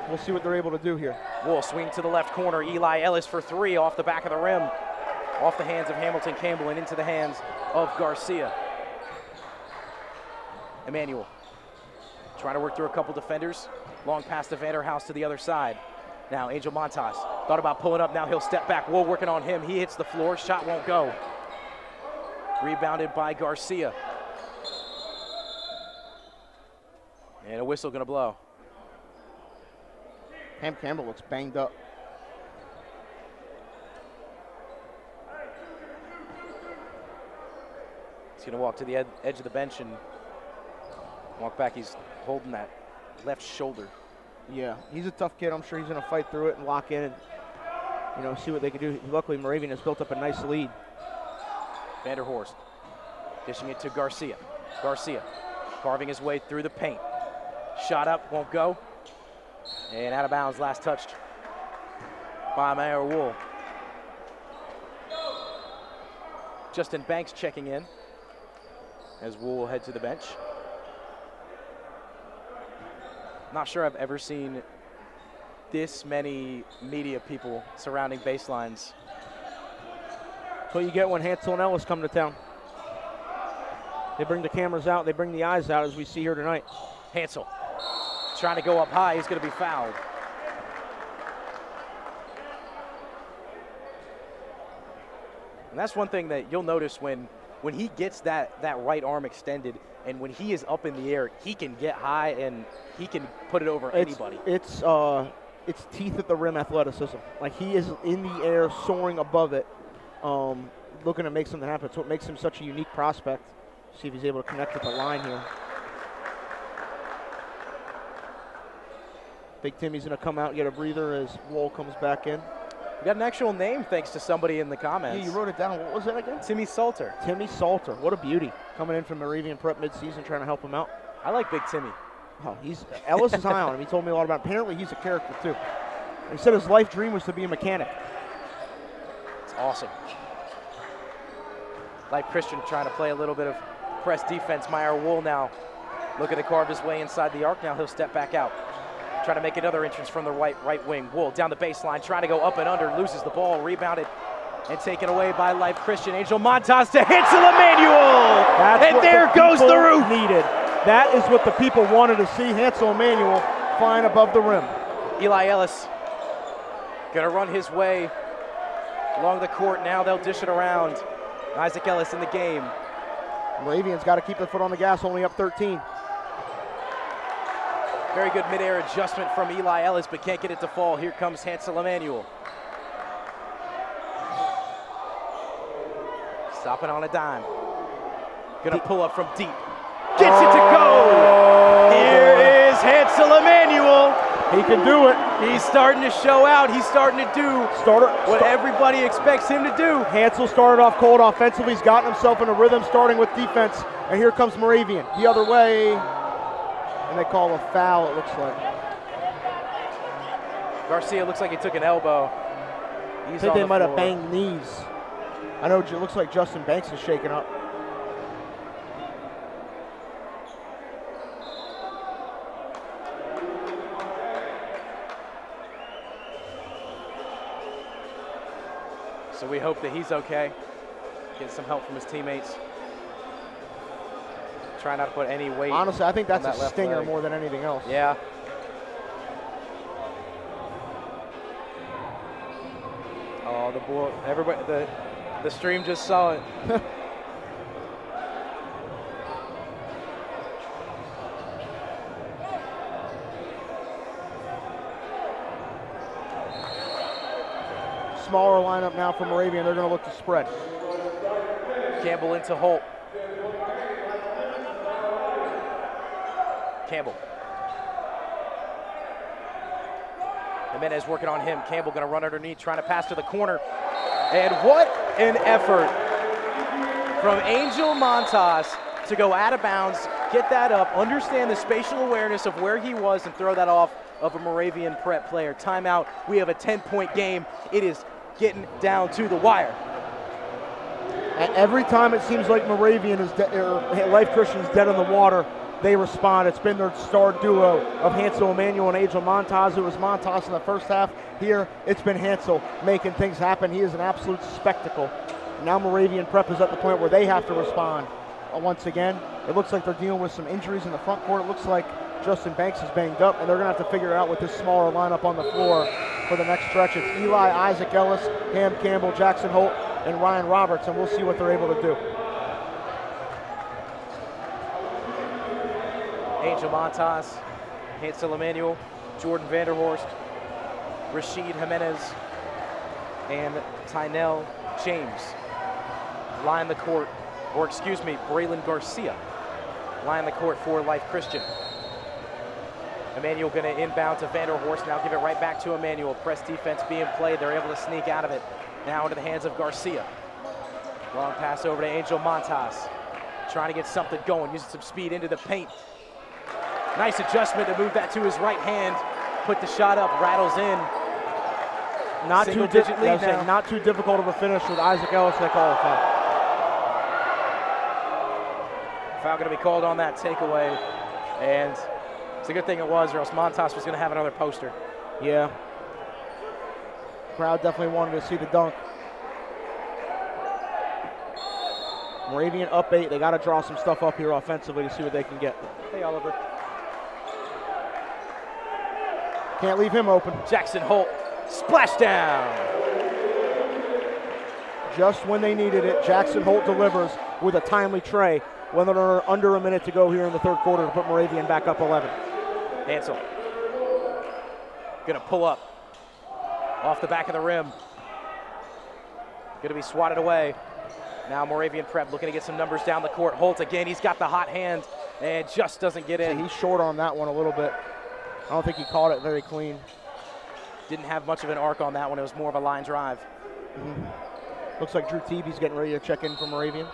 We'll see what they're able to do here. Wool swing to the left corner. Eli Ellis for three off the back of the rim. Off the hands of Hamilton Campbell and into the hands of Garcia. Emmanuel trying to work through a couple defenders. Long pass to Vanderhouse to the other side. Now Angel Montas thought about pulling up. Now he'll step back. Wool working on him. He hits the floor. Shot won't go. Rebounded by Garcia. And a whistle gonna blow. Ham Campbell looks banged up. He's gonna walk to the edge of the bench and walk back. He's holding that left shoulder. Yeah, he's a tough kid. I'm sure he's gonna fight through it and lock in and, you know, see what they can do. Luckily, Moravian has built up a nice lead. Vanderhorst dishing it to Garcia. Garcia carving his way through the paint. Shot up, won't go. And out of bounds, last touched by Mayor Wool. Justin Banks checking in as Wool will head to the bench. Not sure I've ever seen this many media people surrounding baselines. That's what you get when Hansel and Ellis come to town. They bring the cameras out, they bring the eyes out, as we see here tonight. Hansel trying to go up high. He's going to be fouled. And that's one thing that you'll notice when he gets that right arm extended and when he is up in the air, he can get high and he can put it over anybody. It's teeth at the rim athleticism. Like, he is in the air, soaring above it, looking to make something happen. It's what makes him such a unique prospect. See if he's able to connect with the line here. Big Timmy's going to come out and get a breather as Wool comes back in. We got an actual name thanks to somebody in the comments. Yeah, you wrote it down. What was that again? Timmy Salter. Timmy Salter. What a beauty. Coming in from Moravian Prep midseason, trying to help him out. I like Big Timmy. Oh, Ellis is high on him. He told me a lot about him. Apparently, he's a character, too. He said his life dream was to be a mechanic. It's awesome. Like Christian trying to play a little bit of press defense. Meyer Wool now looking to carve his way inside the arc. Now he'll step back out. Trying to make another entrance from the right wing. Wool down the baseline, trying to go up and under, loses the ball, rebounded and taken away by Life Christian. Angel Montas to Hansel Emmanuel, and there goes the roof. Needed. That is what the people wanted to see. Hansel Emmanuel flying above the rim. Eli Ellis gonna run his way along the court. Now they'll dish it around. Isaac Ellis in the game. Moravian's got to keep their foot on the gas, only up 13. Very good mid-air adjustment from Eli Ellis, but can't get it to fall. Here comes Hansel Emmanuel. Stopping on a dime. Gonna pull up from deep. Gets it to go! Here is Hansel Emmanuel. He can do it. He's starting to show out. He's starting to do what everybody expects him to do. Hansel started off cold offensively. He's gotten himself in a rhythm, starting with defense. And here comes Moravian. The other way. And they call a foul, it looks like. Garcia looks like he took an elbow. I think they might have banged knees. I know it looks like Justin Banks is shaking up. So we hope that he's okay. Get some help from his teammates. Try not to put any weight. Honestly, I think that's a stinger leg. more than anything else. Yeah. Oh, the ball! Everybody, the stream just saw it. Smaller lineup now for Moravian. They're going to look to spread. Campbell into Holt. Campbell Jimenez working on him. Campbell going to run underneath, trying to pass to the corner. And what an effort from Angel Montas to go out of bounds, get that up, understand the spatial awareness of where he was, and throw that off of a Moravian Prep player. Timeout. We have a 10-point game. It is getting down to the wire. And every time it seems like Moravian is Life Christian is dead in the water, they respond. It's been their star duo of Hansel Emmanuel and Angel Montas. It was Montas in the first half. Here, it's been Hansel making things happen. He is an absolute spectacle. Now Moravian Prep is at the point where they have to respond. Once again, it looks like they're dealing with some injuries in the front court. It looks like Justin Banks is banged up, and they're going to have to figure it out with this smaller lineup on the floor for the next stretch. It's Eli, Isaac Ellis, Ham Campbell, Jackson Holt, and Ryan Roberts, and we'll see what they're able to do. Angel Montas, Hansel Emmanuel, Jordan Vanderhorst, Rashid Jimenez, and Tynell James line the court, or excuse me, Braylon Garcia line the court for Life Christian. Emmanuel going to inbound to Vanderhorst, now give it right back to Emmanuel. Press defense being played, they're able to sneak out of it. Now into the hands of Garcia. Long pass over to Angel Montas, trying to get something going, using some speed into the paint. Nice adjustment to move that to his right hand, put the shot up, rattles in. Not too difficult of a finish with Isaac Ellis. They call a foul. Foul going to be called on that takeaway, and it's a good thing it was, or else Montas was going to have another poster. Yeah. Crowd definitely wanted to see the dunk. Moravian up 8. They got to draw some stuff up here offensively to see what they can get. Hey, Oliver. Can't leave him open. Jackson Holt, splashdown. Just when they needed it, Jackson Holt delivers with a timely tray when they're under a minute to go here in the third quarter to put Moravian back up 11. Hansel gonna pull up off the back of the rim. Gonna be swatted away. Now Moravian Prep looking to get some numbers down the court. Holt again, he's got the hot hand and just doesn't get in. He's short on that one a little bit. I don't think he caught it very clean. Didn't have much of an arc on that one. It was more of a line drive. Looks like Drew Teeby's getting ready to check in for Moravian.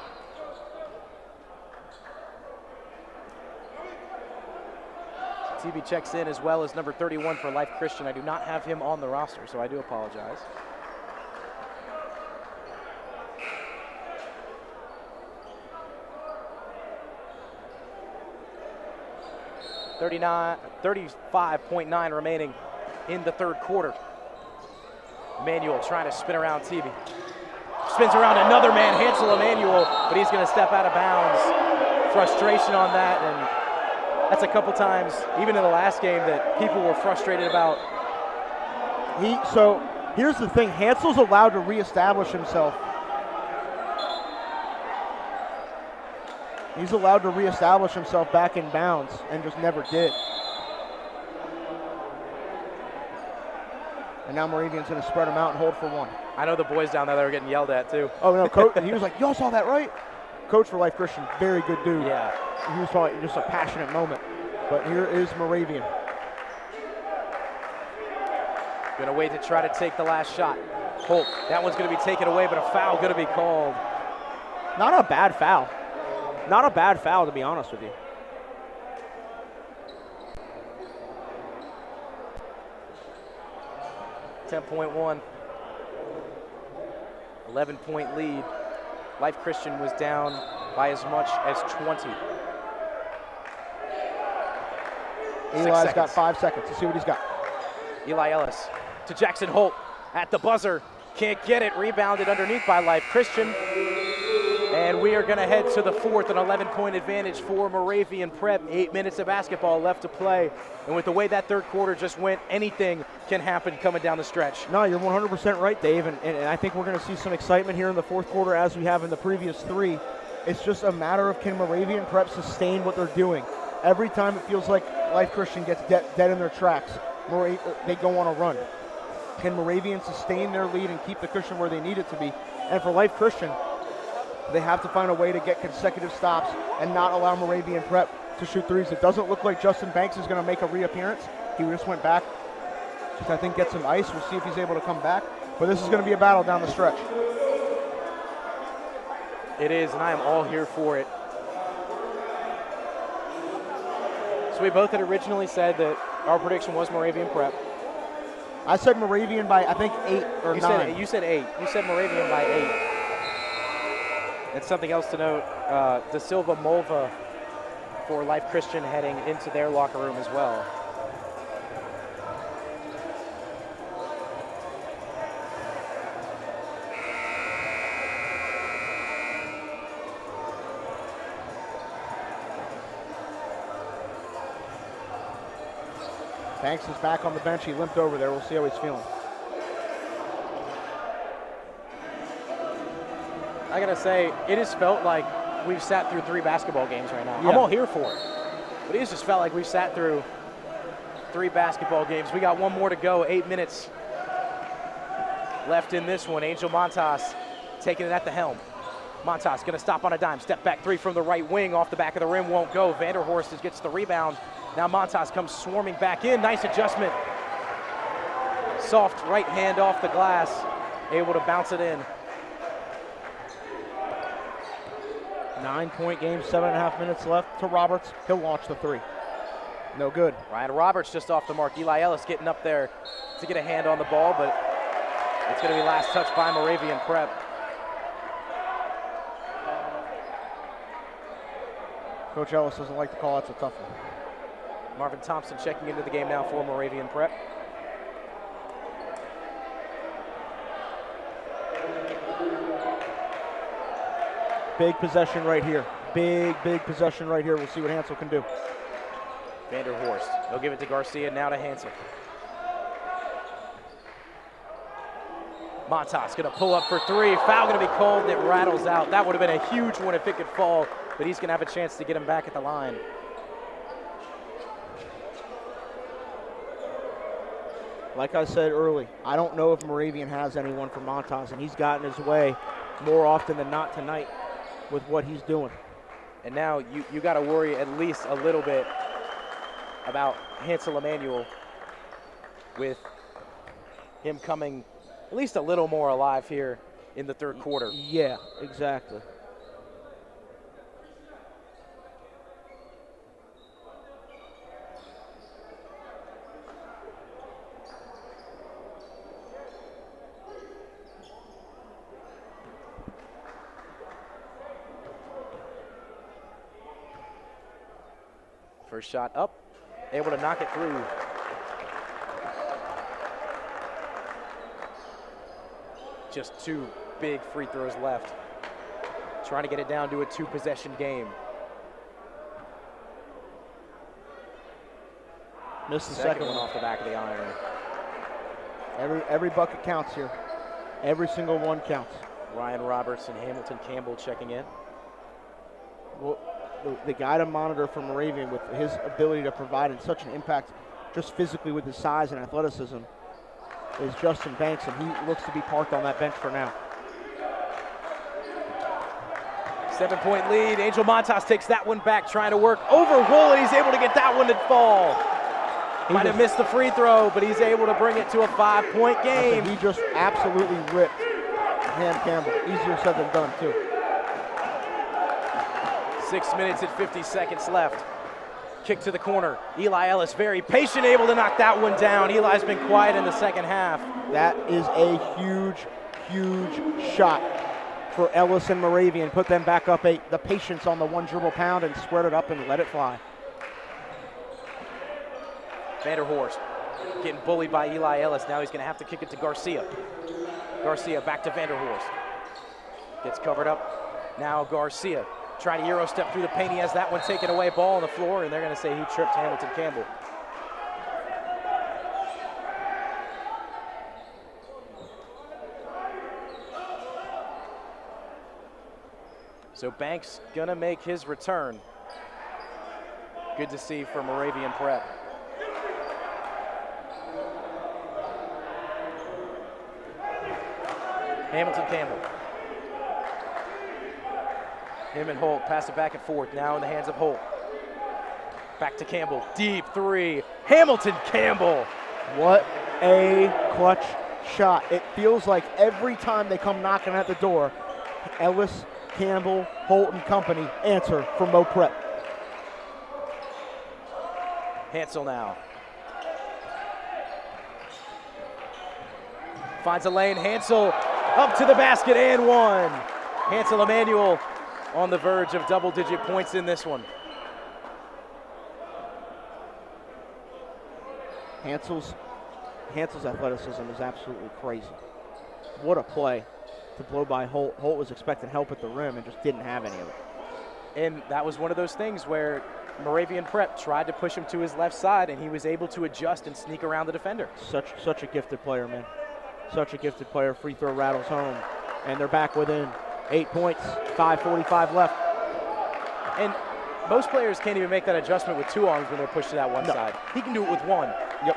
Teeby checks in as well as number 31 for Life Christian. I do not have him on the roster, so I do apologize. $35.9 remaining in the third quarter. Emmanuel trying to spin around Teeby. Spins around another man, Hansel Emmanuel, but he's going to step out of bounds. Frustration on that, and that's a couple times, even in the last game, that people were frustrated about. So here's the thing, Hansel's allowed to reestablish himself. He's allowed to reestablish himself back in bounds and just never did. And now Moravian's going to spread him out and hold for one. I know the boys down there that were getting yelled at too. Oh no, coach, he was like, y'all saw that, right? Coach for Life Christian, very good dude. Yeah. He was probably just a passionate moment. But here is Moravian. Gonna wait to try to take the last shot. Holt, that one's gonna be taken away, but a foul gonna be called. Not a bad foul. Not a bad foul, to be honest with you. $10.1. 11-point lead. Life Christian was down by as much as 20. Eli's got 5 seconds. Let's see what he's got. Eli Ellis to Jackson Holt at the buzzer. Can't get it. Rebounded underneath by Life Christian. And we are going to head to the fourth, an 11-point advantage for Moravian Prep. 8 minutes of basketball left to play. And with the way that third quarter just went, anything can happen coming down the stretch. No, you're 100% right, Dave. And I think we're going to see some excitement here in the fourth quarter as we have in the previous 3. It's just a matter of, can Moravian Prep sustain what they're doing? Every time it feels like Life Christian gets dead in their tracks, they go on a run. Can Moravian sustain their lead and keep the cushion where they need it to be? And for Life Christian, they have to find a way to get consecutive stops and not allow Moravian Prep to shoot threes. It doesn't look like Justin Banks is going to make a reappearance. He just went back I think get some ice. We'll see if he's able to come back. But this is going to be a battle down the stretch. It is, and I am all here for it. So we both had originally said that our prediction was Moravian Prep. I said Moravian by, I think, 8 or 9. You said 8. You said Moravian by 8. And something else to note, Da Silva Mulva for Life Christian heading into their locker room as well. Banks is back on the bench. He limped over there. We'll see how he's feeling. I gotta say, it has felt like we've sat through 3 basketball games right now. Yeah. I'm all here for it. But it has just felt like we've sat through 3 basketball games. We got one more to go, 8 minutes left in this one. Angel Montas taking it at the helm. Montas gonna stop on a dime. Step back 3 from the right wing, off the back of the rim, won't go. Vanderhorst gets the rebound. Now Montas comes swarming back in. Nice adjustment. Soft right hand off the glass. Able to bounce it in. 9-point game, 7.5 minutes left to Roberts. He'll launch the 3. No good. Ryan Roberts just off the mark. Eli Ellis getting up there to get a hand on the ball, but it's going to be last touch by Moravian Prep. Coach Ellis doesn't like the call. That's a tough one. Marvin Thompson checking into the game now for Moravian Prep. Big possession right here. Big possession right here. We'll see what Hansel can do. Vanderhorst. They'll give it to Garcia, now to Hansel. Montas gonna pull up for 3. Foul gonna be called, and it rattles out. That would have been a huge one if it could fall, but he's gonna have a chance to get him back at the line. Like I said early, I don't know if Moravian has anyone for Montas, and he's gotten his way more often than not tonight with what he's doing. And now you got to worry at least a little bit about Hansel Emmanuel with him coming at least a little more alive here in the third quarter. Yeah, exactly. First shot up, able to knock it through. Just 2 big free throws left. Trying to get it down to a 2-possession game. Missed the Second one off the back of the iron. Every bucket counts here. Every single one counts. Ryan Roberts and Hamilton Campbell checking in. Well, the guy to monitor for Moravian with his ability to provide in such an impact just physically with his size and athleticism is Justin Banks, and he looks to be parked on that bench for now. 7-point lead. Angel Montas takes that one back, trying to work over Wool, and he's able to get that one to fall. Might have missed the free throw, but he's able to bring it to a 5-point game. He just absolutely ripped Ham Campbell. Easier said than done, too. 6 minutes and 50 seconds left. Kick to the corner. Eli Ellis very patient, able to knock that one down. Eli's been quiet in the second half. That is a huge shot for Ellis and Moravian. Put them back up 8. The patience on the 1 dribble pound and squared it up and let it fly. Vanderhorst getting bullied by Eli Ellis. Now he's going to have to kick it to Garcia. Garcia back to Vanderhorst. Gets covered up. Now Garcia trying to Euro step through the paint. He has that one taken away. Ball on the floor, and they're going to say he tripped Hamilton Campbell. So Banks going to make his return. Good to see for Moravian Prep. Hamilton Campbell. Him and Holt pass it back and forth. Now in the hands of Holt. Back to Campbell. Deep 3. Hamilton Campbell. What a clutch shot. It feels like every time they come knocking at the door, Ellis, Campbell, Holt, and company answer for Mo Prep. Hansel now. Finds a lane. Hansel up to the basket and one. Hansel Emmanuel on the verge of double-digit points in this one. Hansel's athleticism is absolutely crazy. What a play to blow by Holt. Holt was expecting help at the rim and just didn't have any of it. And that was one of those things where Moravian Prep tried to push him to his left side, and he was able to adjust and sneak around the defender. Such a gifted player, man. Such a gifted player. Free throw rattles home, and they're back within 8 points. 5:45 left. And most players can't even make that adjustment with two arms when they're pushed to that one side. He can do it with one. Yep.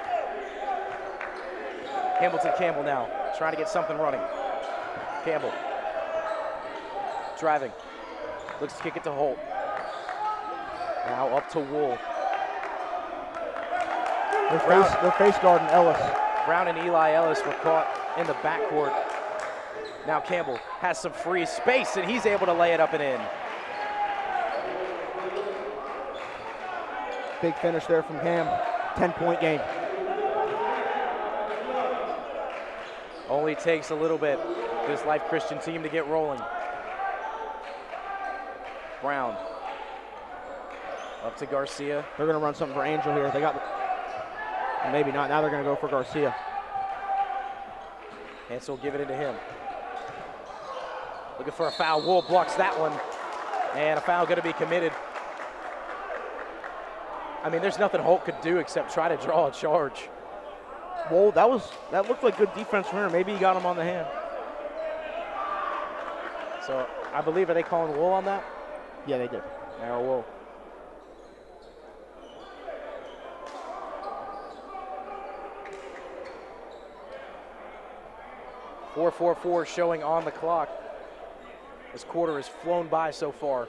Hamilton Campbell now trying to get something running. Campbell driving. Looks to kick it to Holt. Now up to Wool. They're face guarding Ellis. Brown and Eli Ellis were caught in the backcourt. Now Campbell has some free space, and he's able to lay it up and in. Big finish there from Cam. 10-point game. Only takes a little bit for this Life Christian team to get rolling. Brown up to Garcia. They're going to run something for Angel here. They got, maybe not. Now they're going to go for Garcia. Hansel give it into him. Looking for a foul. Wool blocks that one, and a foul going to be committed. I mean, there's nothing Holt could do except try to draw a charge. Wool, that looked like good defense from him. Maybe he got him on the hand. So I believe, are they calling Wool on that? Yeah, they did. Now Wool. .444 showing on the clock. This quarter has flown by so far.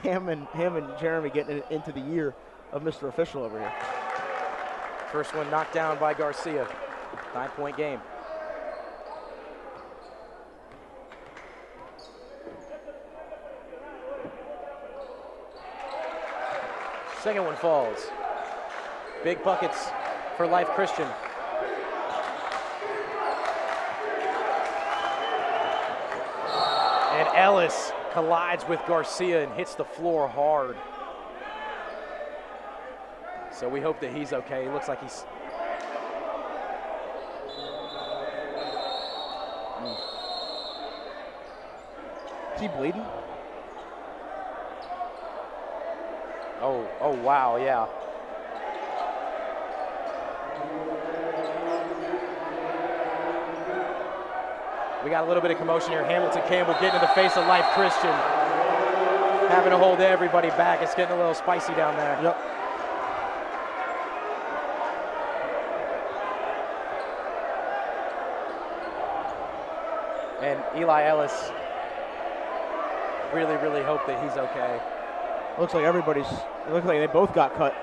Him and Jeremy getting into the year of Mr. Official over here. First one knocked down by Garcia. 9-point game. Second one falls. Big buckets for Life Christian. And Ellis collides with Garcia and hits the floor hard. So we hope that he's okay. He looks like he's... Is he bleeding? Oh, wow, yeah. We got a little bit of commotion here. Hamilton Campbell getting in the face of Life Christian. Having to hold everybody back. It's getting a little spicy down there. Yep. And Eli Ellis really hope that he's okay. Looks like it looks like they both got cut.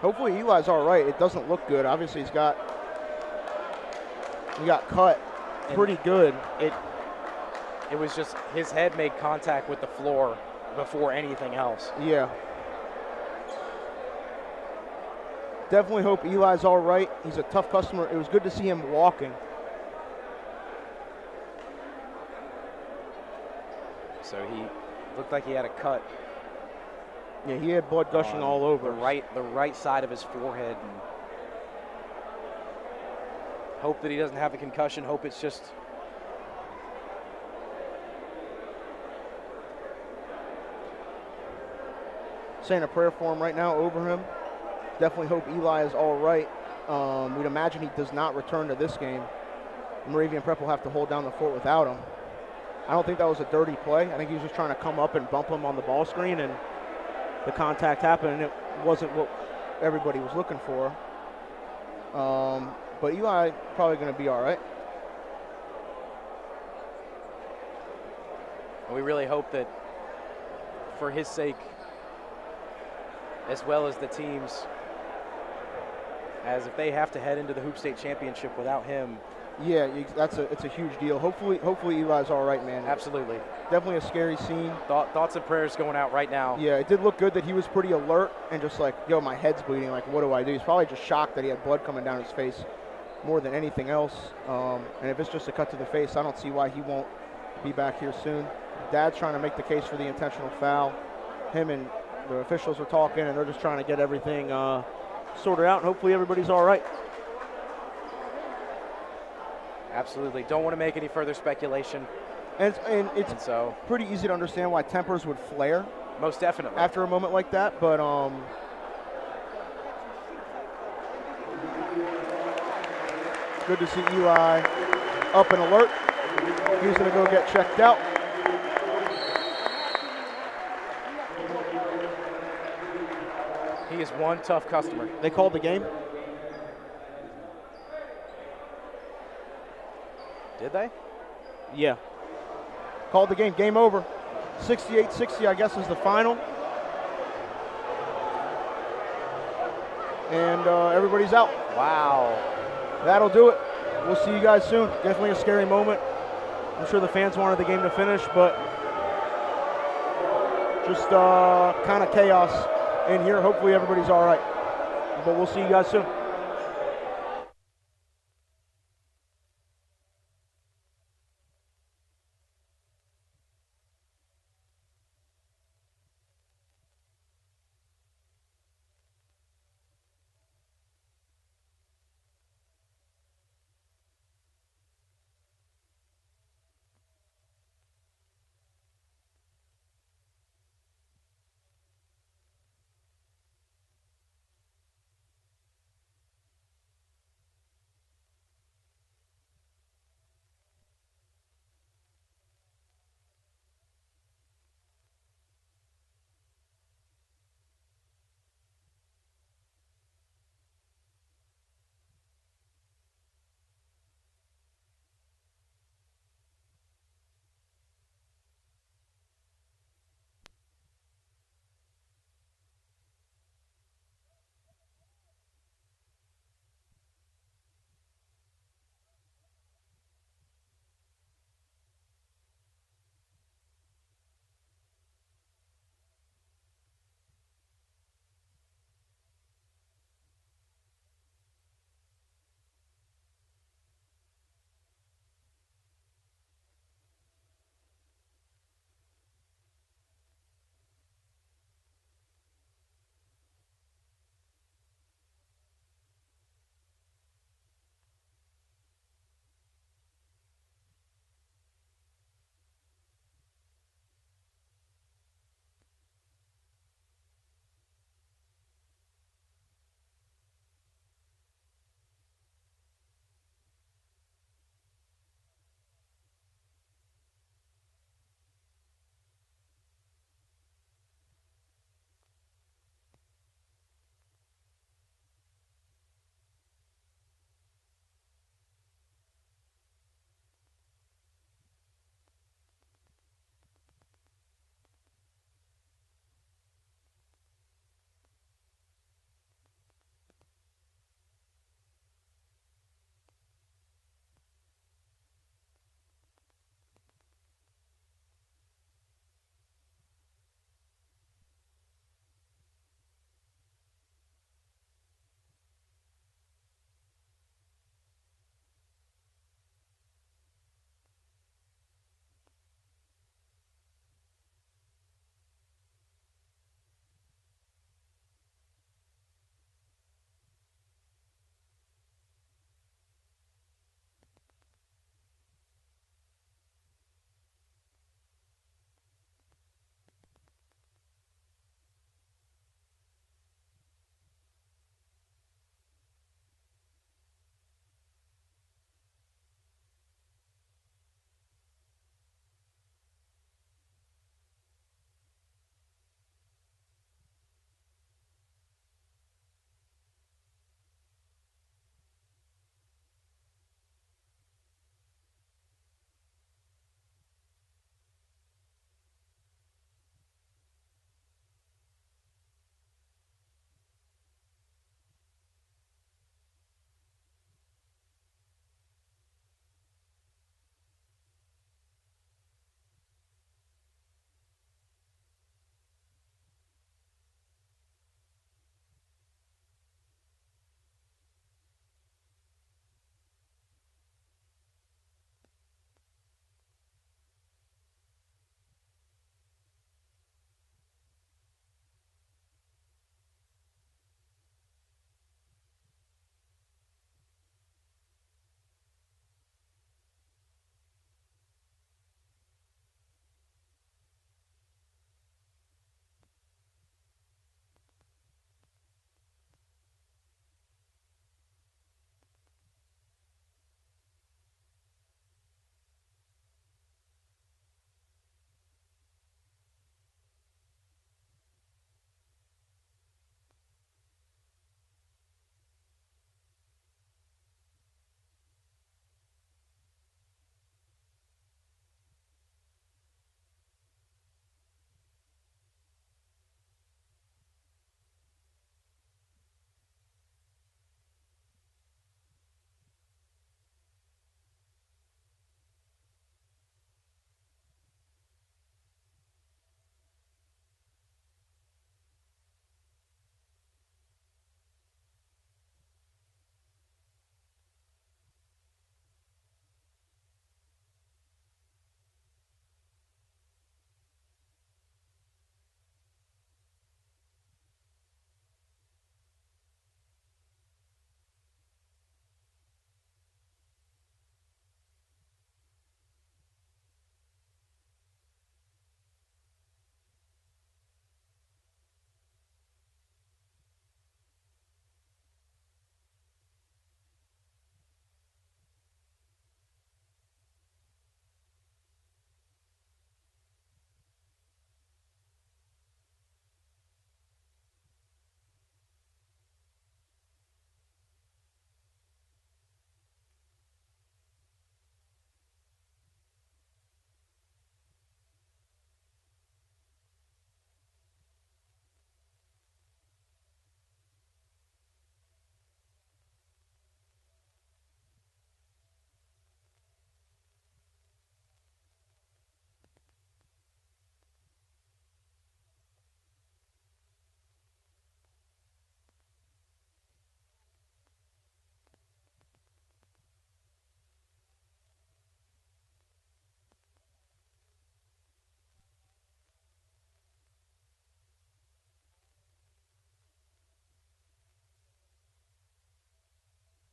Hopefully Eli's all right. It doesn't look good. Obviously he got cut pretty good. It was just his head made contact with the floor before anything else. Yeah. Definitely hope Eli's all right. He's a tough customer. It was good to see him walking. So he looked like he had a cut. Yeah, he had blood gushing all over. The right side of his forehead. And hope that he doesn't have a concussion. Hope it's just... Saying a prayer for him right now over him. Definitely hope Eli is all right. We'd imagine he does not return to this game. Moravian Prep will have to hold down the fort without him. I don't think that was a dirty play. I think he was just trying to come up and bump him on the ball screen, and the contact happened, and it wasn't what everybody was looking for. But Eli probably going to be all right. We really hope that for his sake, as well as the team's, as if they have to head into the Hoop State Championship without him. Yeah, it's a huge deal. Hopefully Eli's all right, man. Absolutely. Definitely a scary scene. Thoughts and prayers going out right now. Yeah, it did look good that he was pretty alert and just like, yo, my head's bleeding. Like, what do I do? He's probably just shocked that he had blood coming down his face more than anything else. And if it's just a cut to the face, I don't see why he won't be back here soon. Dad's trying to make the case for the intentional foul. Him and the officials are talking, and they're just trying to get everything sorted out, and hopefully everybody's all right. Absolutely. Don't want to make any further speculation. And it's so pretty easy to understand why tempers would flare. Most definitely. After a moment like that, but good to see Eli up and alert. He's going to go get checked out. He is one tough customer. They called the game. Did they? Yeah. Called the game. Game over. 68-60, I guess, is the final. And everybody's out. Wow. That'll do it. We'll see you guys soon. Definitely a scary moment. I'm sure the fans wanted the game to finish, but just kind of chaos in here. Hopefully everybody's all right. But we'll see you guys soon.